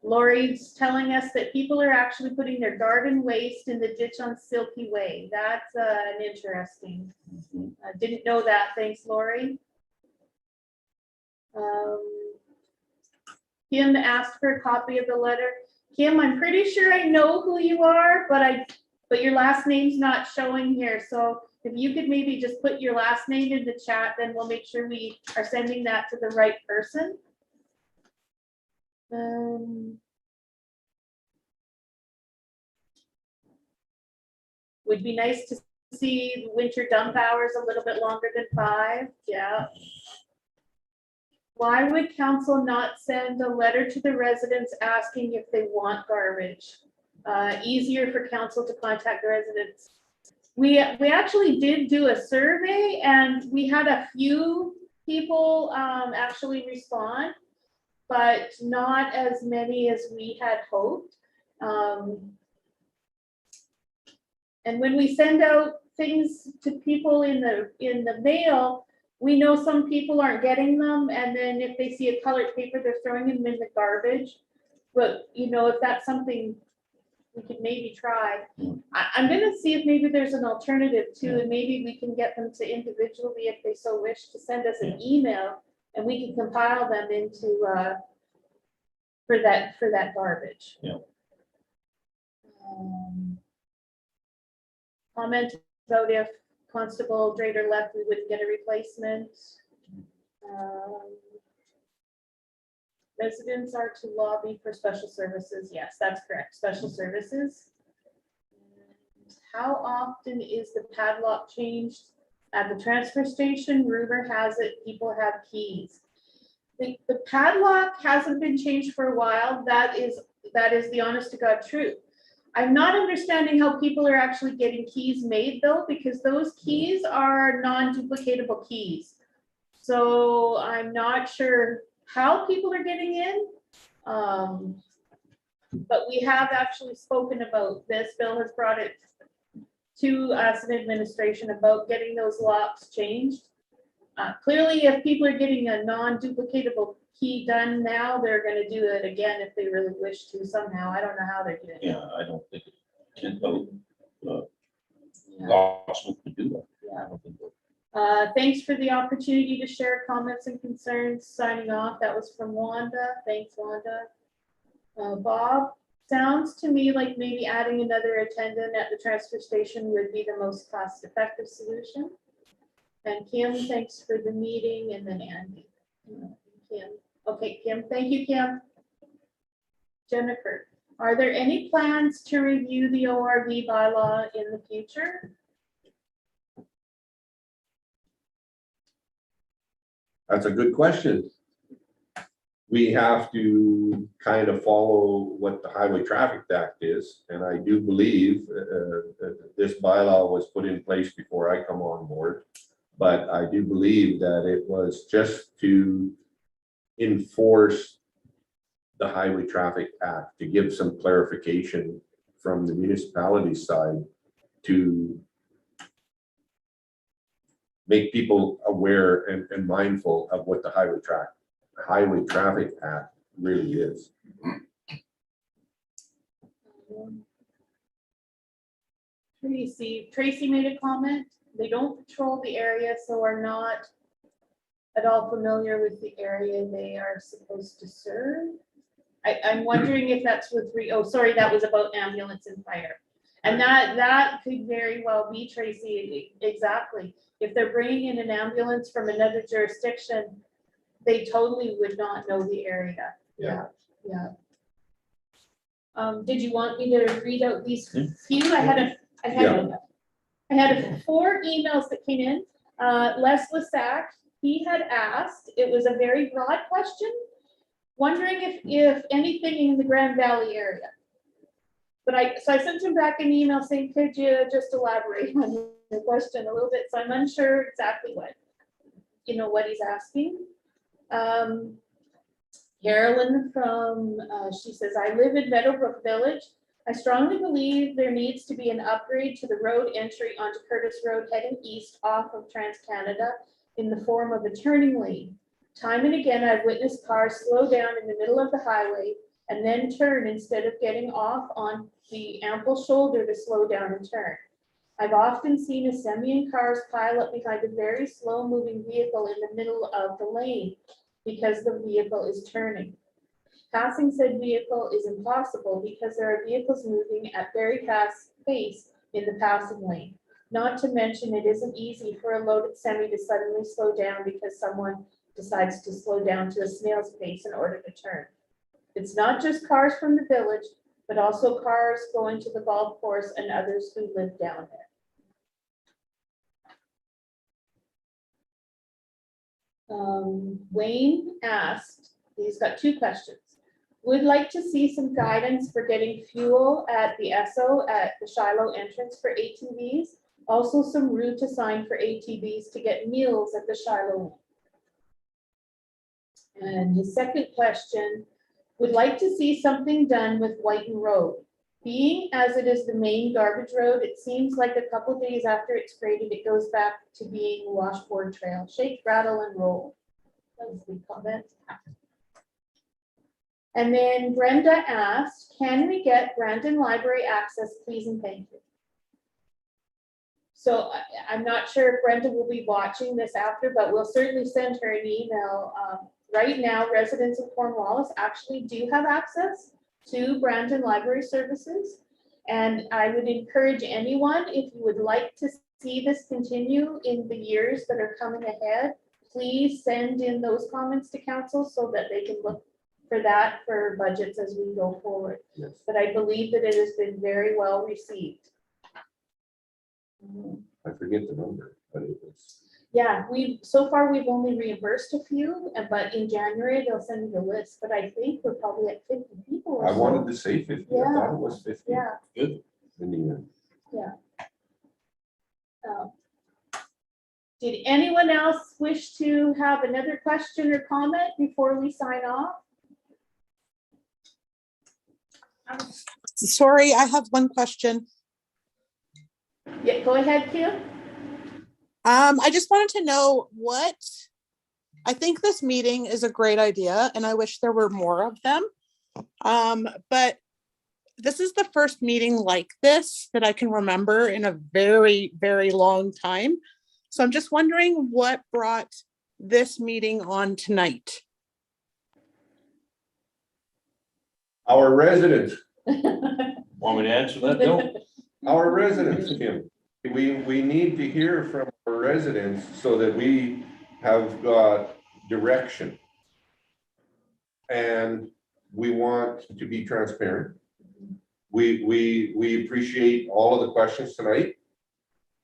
Lori's telling us that people are actually putting their garden waste in the ditch on Silky Way. That's an interesting. I didn't know that. Thanks, Lori. Kim asked for a copy of the letter. Kim, I'm pretty sure I know who you are, but your last name's not showing here. So if you could maybe just put your last name in the chat, then we'll make sure we are sending that to the right person. Would be nice to see winter dump hours a little bit longer than 5. Yeah. Why would council not send a letter to the residents asking if they want garbage? Easier for council to contact the residents. We actually did do a survey, and we had a few people actually respond, but not as many as we had hoped. And when we send out things to people in the mail, we know some people aren't getting them, and then if they see a colored paper, they're throwing them in the garbage. But you know, if that's something we could maybe try, I'm gonna see if maybe there's an alternative too, and maybe we can get them to individually, if they so wish, to send us an email, and we can compile them into for that garbage. Yeah. Comment about if Constable Drader left, we wouldn't get a replacement. Residents are to lobby for special services. Yes, that's correct. Special services. How often is the padlock changed at the transfer station? Rumor has it people have keys. The padlock hasn't been changed for a while. That is the honest to God truth. I'm not understanding how people are actually getting keys made though, because those keys are non-duplicatable keys. So I'm not sure how people are getting in. But we have actually spoken about this. Bill has brought it to us in administration about getting those locks changed. Clearly, if people are getting a non-duplicatable key done now, they're gonna do it again if they really wish to somehow. I don't know how they're doing it. Yeah, I don't think it can go. Yeah. Possible to do that. Yeah. I don't think so. Thanks for the opportunity to share comments and concerns. Signing off, that was from Wanda. Thanks, Wanda. Bob, sounds to me like maybe adding another attendant at the transfer station would be the most cost-effective solution. And Kim, thanks for the meeting, and then Andy. Kim. Okay, Kim, thank you, Kim. Jennifer, are there any plans to review the ORV bylaw in the future? That's a good question. We have to kind of follow what the Highway Traffic Act is, and I do believe this bylaw was put in place before I come on board. But I do believe that it was just to enforce the Highway Traffic Act, to give some clarification from the municipality side to make people aware and mindful of what the Highway Traffic Act really is. Tracy made a comment. They don't patrol the area, so are not at all familiar with the area they are supposed to serve. I'm wondering if that's with that was about ambulance and fire. And that could very well be, Tracy, exactly. If they're bringing in an ambulance from another jurisdiction, they totally would not know the area. Yeah. Did you want me to read out these few? I had 4 emails that came in. Les Lissac, he had asked, it was a very broad question, wondering if anything in the Grand Valley area. But I sent him back an email saying, could you just elaborate on the question a little bit? So I'm unsure exactly what he's asking. Carolyn she says, I live in Meadowbrook Village. I strongly believe there needs to be an upgrade to the road entry onto Curtis Road heading east off of Trans-Canada in the form of a turning lane. Time and again, I've witnessed cars slow down in the middle of the highway and then turn instead of getting off on the ample shoulder to slow down and turn. I've often seen a semi and cars pile up behind a very slow moving vehicle in the middle of the lane because the vehicle is turning. Passing said vehicle is impossible because there are vehicles moving at very fast pace in the passing lane. Not to mention it isn't easy for a loaded semi to suddenly slow down because someone decides to slow down to a snail's pace in order to turn. It's not just cars from the village, but also cars going to the golf course and others who live down there. Wayne asked, he's got 2 questions. Would like to see some guidance for getting fuel at the Esso at the Shiloh entrance for ATVs. Also some route assigned for ATVs to get meals at the Shiloh. And his second question, would like to see something done with Whiten Road. Being as it is the main garbage road, it seems like a couple days after it's graded, it goes back to being a washboard trail. Shake, rattle, and roll. That was the comment. And then Brenda asked, can we get Brandon Library access, please and thank you. So I'm not sure if Brenda will be watching this after, but we'll certainly send her an email. Right now, residents of Cornwallis actually do have access to Brandon Library Services. And I would encourage anyone, if you would like to see this continue in the years that are coming ahead, please send in those comments to council so that they can look for that for budgets as we go forward. Yes. But I believe that it has been very well received. I forget the number, but it was. Yeah, so far we've only reimbursed a few, but in January they'll send me the list, but I think we're probably at 50 people or I so. wanted to say 50. I Yeah. thought it was 50. Yeah. Good. In the end. Yeah. Did anyone else wish to have another question or comment before we sign off? Sorry, I have one question. Yeah, go ahead, Kim. I just wanted to know what I think this meeting is a great idea and I wish there were more of them. But this is the first meeting like this that I can remember in a very, very long time. So I'm just wondering what brought this meeting on tonight. Our residents, Want me to answer that, Bill? our residents, Kim. We need to hear from our residents so that we have got direction. And we want to be transparent. We appreciate all of the questions tonight.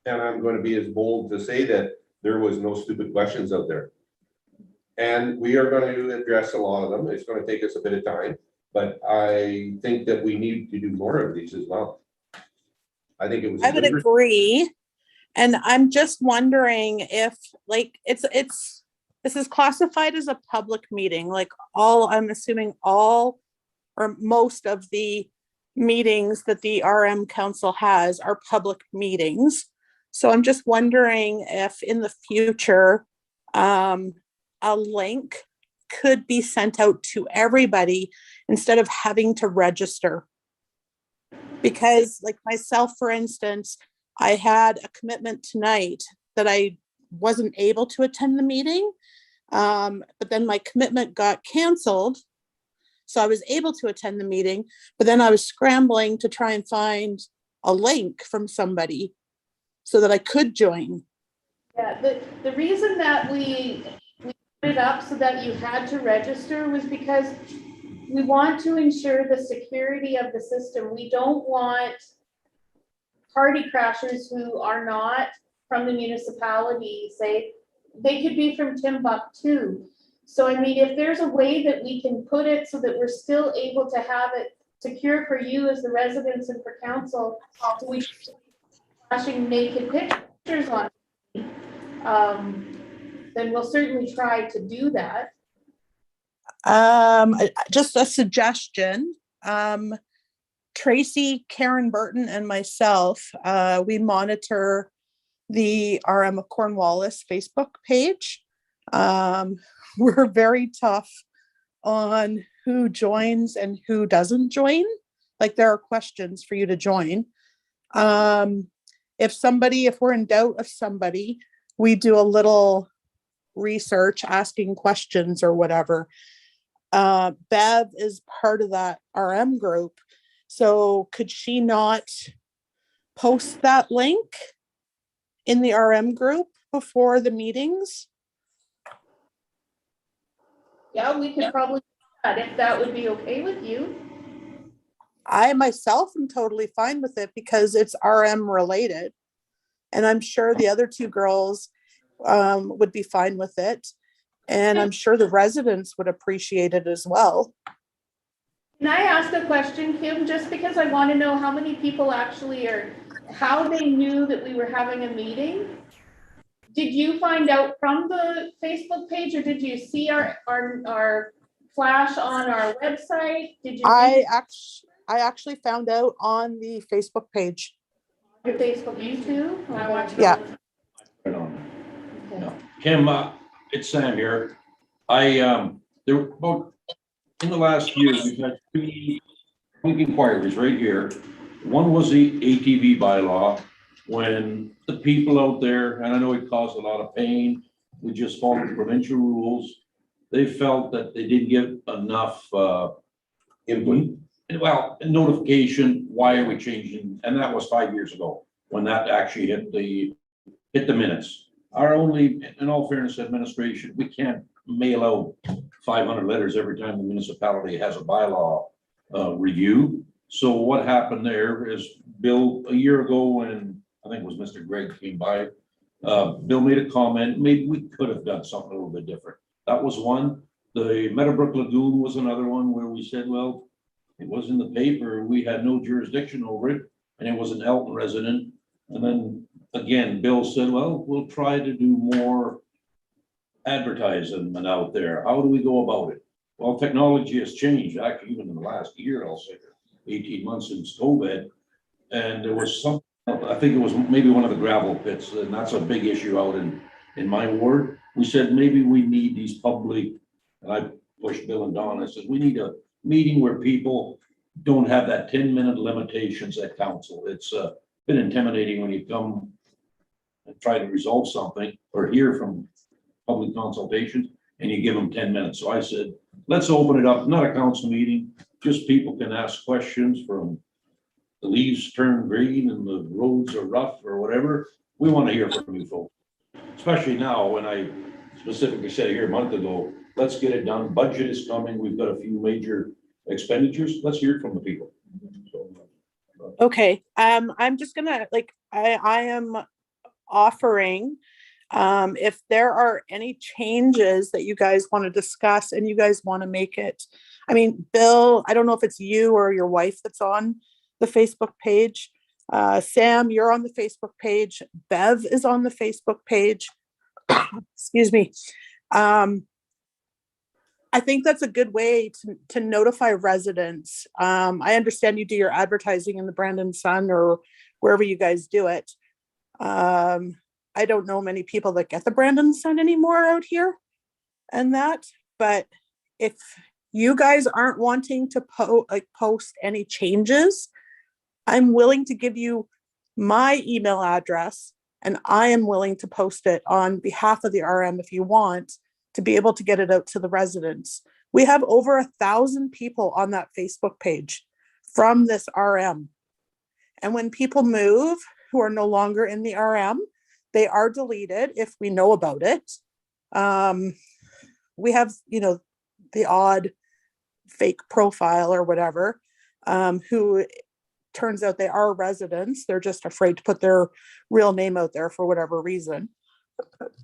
And I'm going to be as bold to say that there was no stupid questions out there. And we are going to address a lot of them. It's going to take us a bit of time, but I think that we need to do more of these as well. I think it was. I would agree. And I'm just wondering if like this is classified as a public meeting, like I'm assuming all or most of the meetings that the RM Council has are public meetings. So I'm just wondering if in the future, a link could be sent out to everybody instead of having to register. Because like myself, for instance, I had a commitment tonight that I wasn't able to attend the meeting, but then my commitment got canceled. So I was able to attend the meeting, but then I was scrambling to try and find a link from somebody so that I could join. Yeah, the reason that we put it up so that you had to register was because we want to ensure the security of the system. We don't want party crashers who are not from the municipality, say, they could be from Timbuktu. So, I mean, if there's a way that we can put it so that we're still able to have it secure for you as the residents and for council, so we flashing naked pictures on, then we'll certainly try to do that. Just a suggestion. Tracy, Karen Burton, and myself, we monitor the RM of Cornwallis Facebook page. We're very tough on who joins and who doesn't join. Like there are questions for you to join. If we're in doubt of somebody, we do a little research, asking questions or whatever. Bev is part of that RM group. So could she not post that link in the RM group before the meetings? Yeah, we could probably do that if that would be okay with you. I myself am totally fine with it because it's RM related. And I'm sure the other two girls would be fine with it. And I'm sure the residents would appreciate it as well. Can I ask a question, Kim? Just because I want to know how many people actually how they knew that we were having a meeting. Did you find out from the Facebook page or did you see our flash on our website? Did you? I actually found out on the Facebook page. Your Facebook, you too? I watch it. Yeah. Right on. No. Kim, it's Sam here. There were about in the last year, we've had 3 public inquiries right here. One was the ATV bylaw, when the people out there, and I know it caused a lot of pain, we just followed provincial rules. They felt that they didn't give enough input. Well, notification, why are we changing? And that was 5 years ago when that actually hit the minutes. Our only, in all fairness, administration, we can't mail out 500 letters every time the municipality has a bylaw review. So what happened there is Bill, a year ago when I think it was Mr. Greg came by, Bill made a comment, maybe we could have done something a little bit different. That was one. The Meadowbrook Lagoon was another one where we said, well, it was in the paper, we had no jurisdiction over it, and it was an Elton resident. And then again, Bill said, well, we'll try to do more advertising out there. How do we go about it? Well, technology has changed, actually, even in the last year, I'll say, 18 months since COVID. And there was some, I think it was maybe one of the gravel pits, and that's a big issue out in my ward. we said maybe we need these public, and I pushed Bill and Don, I said, we need a meeting where people don't have that 10-minute limitations at council. It's been intimidating when you come and try to resolve something or hear from public consultations and you give them 10 minutes. So I said, let's open it up, not a council meeting, just people can ask questions from the leaves turn green and the roads are rough or whatever. We want to hear from you folks, especially now when I specifically said here a month ago, let's get it done. Budget is coming. We've got a few major expenditures. Let's hear from the people. So, Okay, I'm just gonna, like, I am offering, if there are any changes that you guys want to discuss and you guys want to make it, I mean, Bill, I don't know if it's you or your wife that's on the Facebook page. Sam, you're on the Facebook page. Bev is on the Facebook page. Excuse me. I think that's a good way to notify residents. I understand you do your advertising in the Brandon Sun or wherever you guys do it. I don't know many people that get the Brandon Sun anymore out here and that, but if you guys aren't wanting to post any changes, I'm willing to give you my email address and I am willing to post it on behalf of the RM if you want, to be able to get it out to the residents. We have over 1,000 people on that Facebook page from this RM. And when people move who are no longer in the RM, they are deleted if we know about it. We have, you know, the odd fake profile or whatever, who turns out they are residents. They're just afraid to put their real name out there for whatever reason.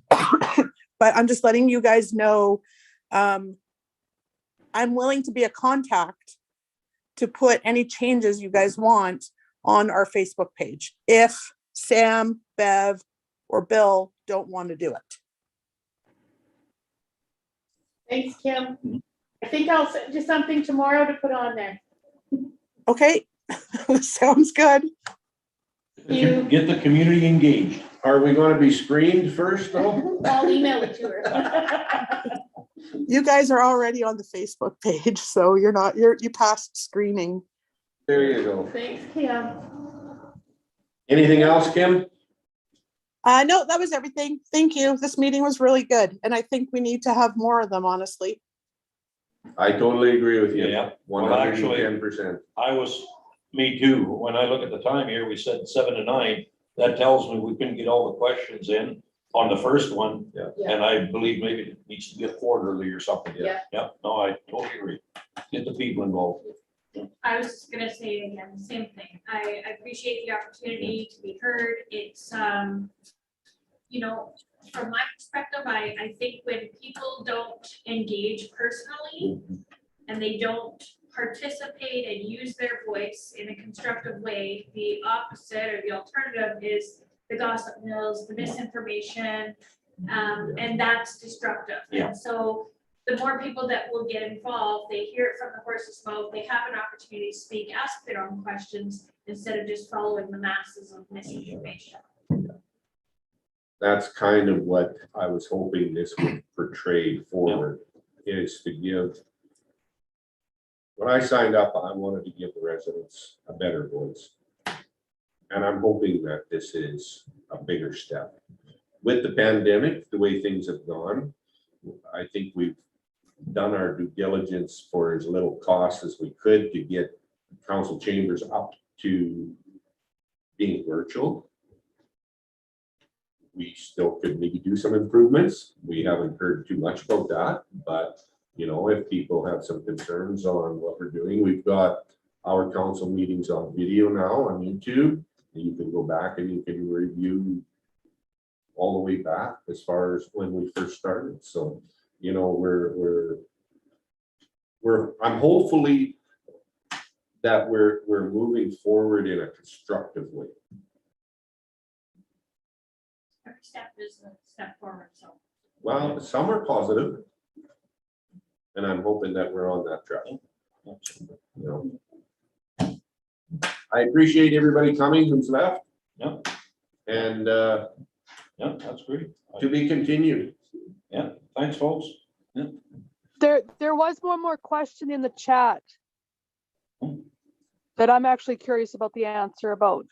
But I'm just letting you guys know, I'm willing to be a contact to put any changes you guys want on our Facebook page if Sam, Bev, or Bill don't want to do it. Thanks, Kim. I think I'll send you something tomorrow to put on there. Okay, sounds good. You get the community engaged. Are we going to be screened first though? I'll email it to her. You guys are already on the Facebook page, so you passed screening. There you go. Thanks, Kim. Anything else, Kim? No, that was everything. Thank you. This meeting was really good. And I think we need to have more of them, honestly. I totally agree with you. Yeah. Well, actually, 110%. Me too. When I look at the time here, we said 7 to 9. That tells me we couldn't get all the questions in on the first one. Yeah. And I believe maybe it needs to be a quarterly or something. Yeah. Yep. No, I totally agree. Get the people involved. I was just gonna say again, the same thing. I appreciate the opportunity to be heard. It's, you know, from my perspective, I think when people don't engage personally and they don't participate and use their voice in a constructive way, the opposite or the alternative is the gossip mills, the misinformation, and that's destructive. Yeah. And so the more people that will get involved, they hear it from the horse's mouth, they have an opportunity to speak, ask their own questions instead of just following the masses of misinformation. That's kind of what I was hoping this would portray forward, is to give. When I signed up, I wanted to give the residents a better voice. And I'm hoping that this is a bigger step. With the pandemic, the way things have gone, I think we've done our due diligence for as little cost as we could to get council chambers up to being virtual. We still could maybe do some improvements. We haven't heard too much about that, but you know, if people have some concerns on what we're doing, we've got our council meetings on video now on YouTube. You can go back and you can review all the way back as far as when we first started. So, you know, I'm hopefully that we're moving forward in a constructive way. Every step is a step forward, so. Well, some are positive, and I'm hoping that we're on that track. You know, I appreciate everybody coming who's left. Yep. And yep, that's great. To be continued. Yeah, thanks, folks. Yeah. There was one more question in the chat that I'm actually curious about the answer about.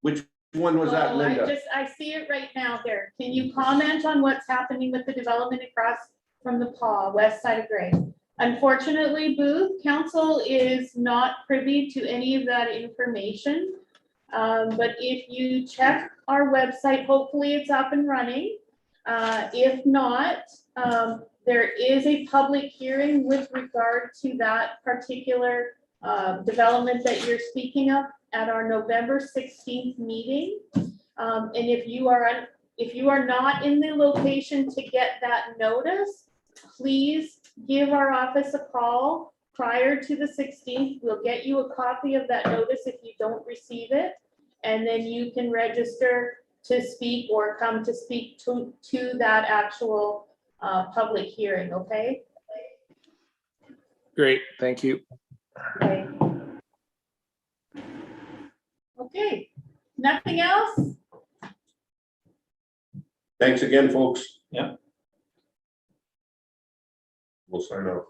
Which one was that, Well, Linda? I see it right now there. Can you comment on what's happening with the development across from the paw, west side of Gray? Unfortunately, Booth, council is not privy to any of that information. But if you check our website, hopefully it's up and running. If not, there is a public hearing with regard to that particular development that you're speaking of at our November 16th meeting. And if you are not in the location to get that notice, please give our office a call prior to the 16th. We'll get you a copy of that notice if you don't receive it. And then you can register to speak or come to speak to that actual public hearing, okay? Great, thank you. Okay. Okay, nothing else? Thanks again, folks. Yeah. We'll sign off.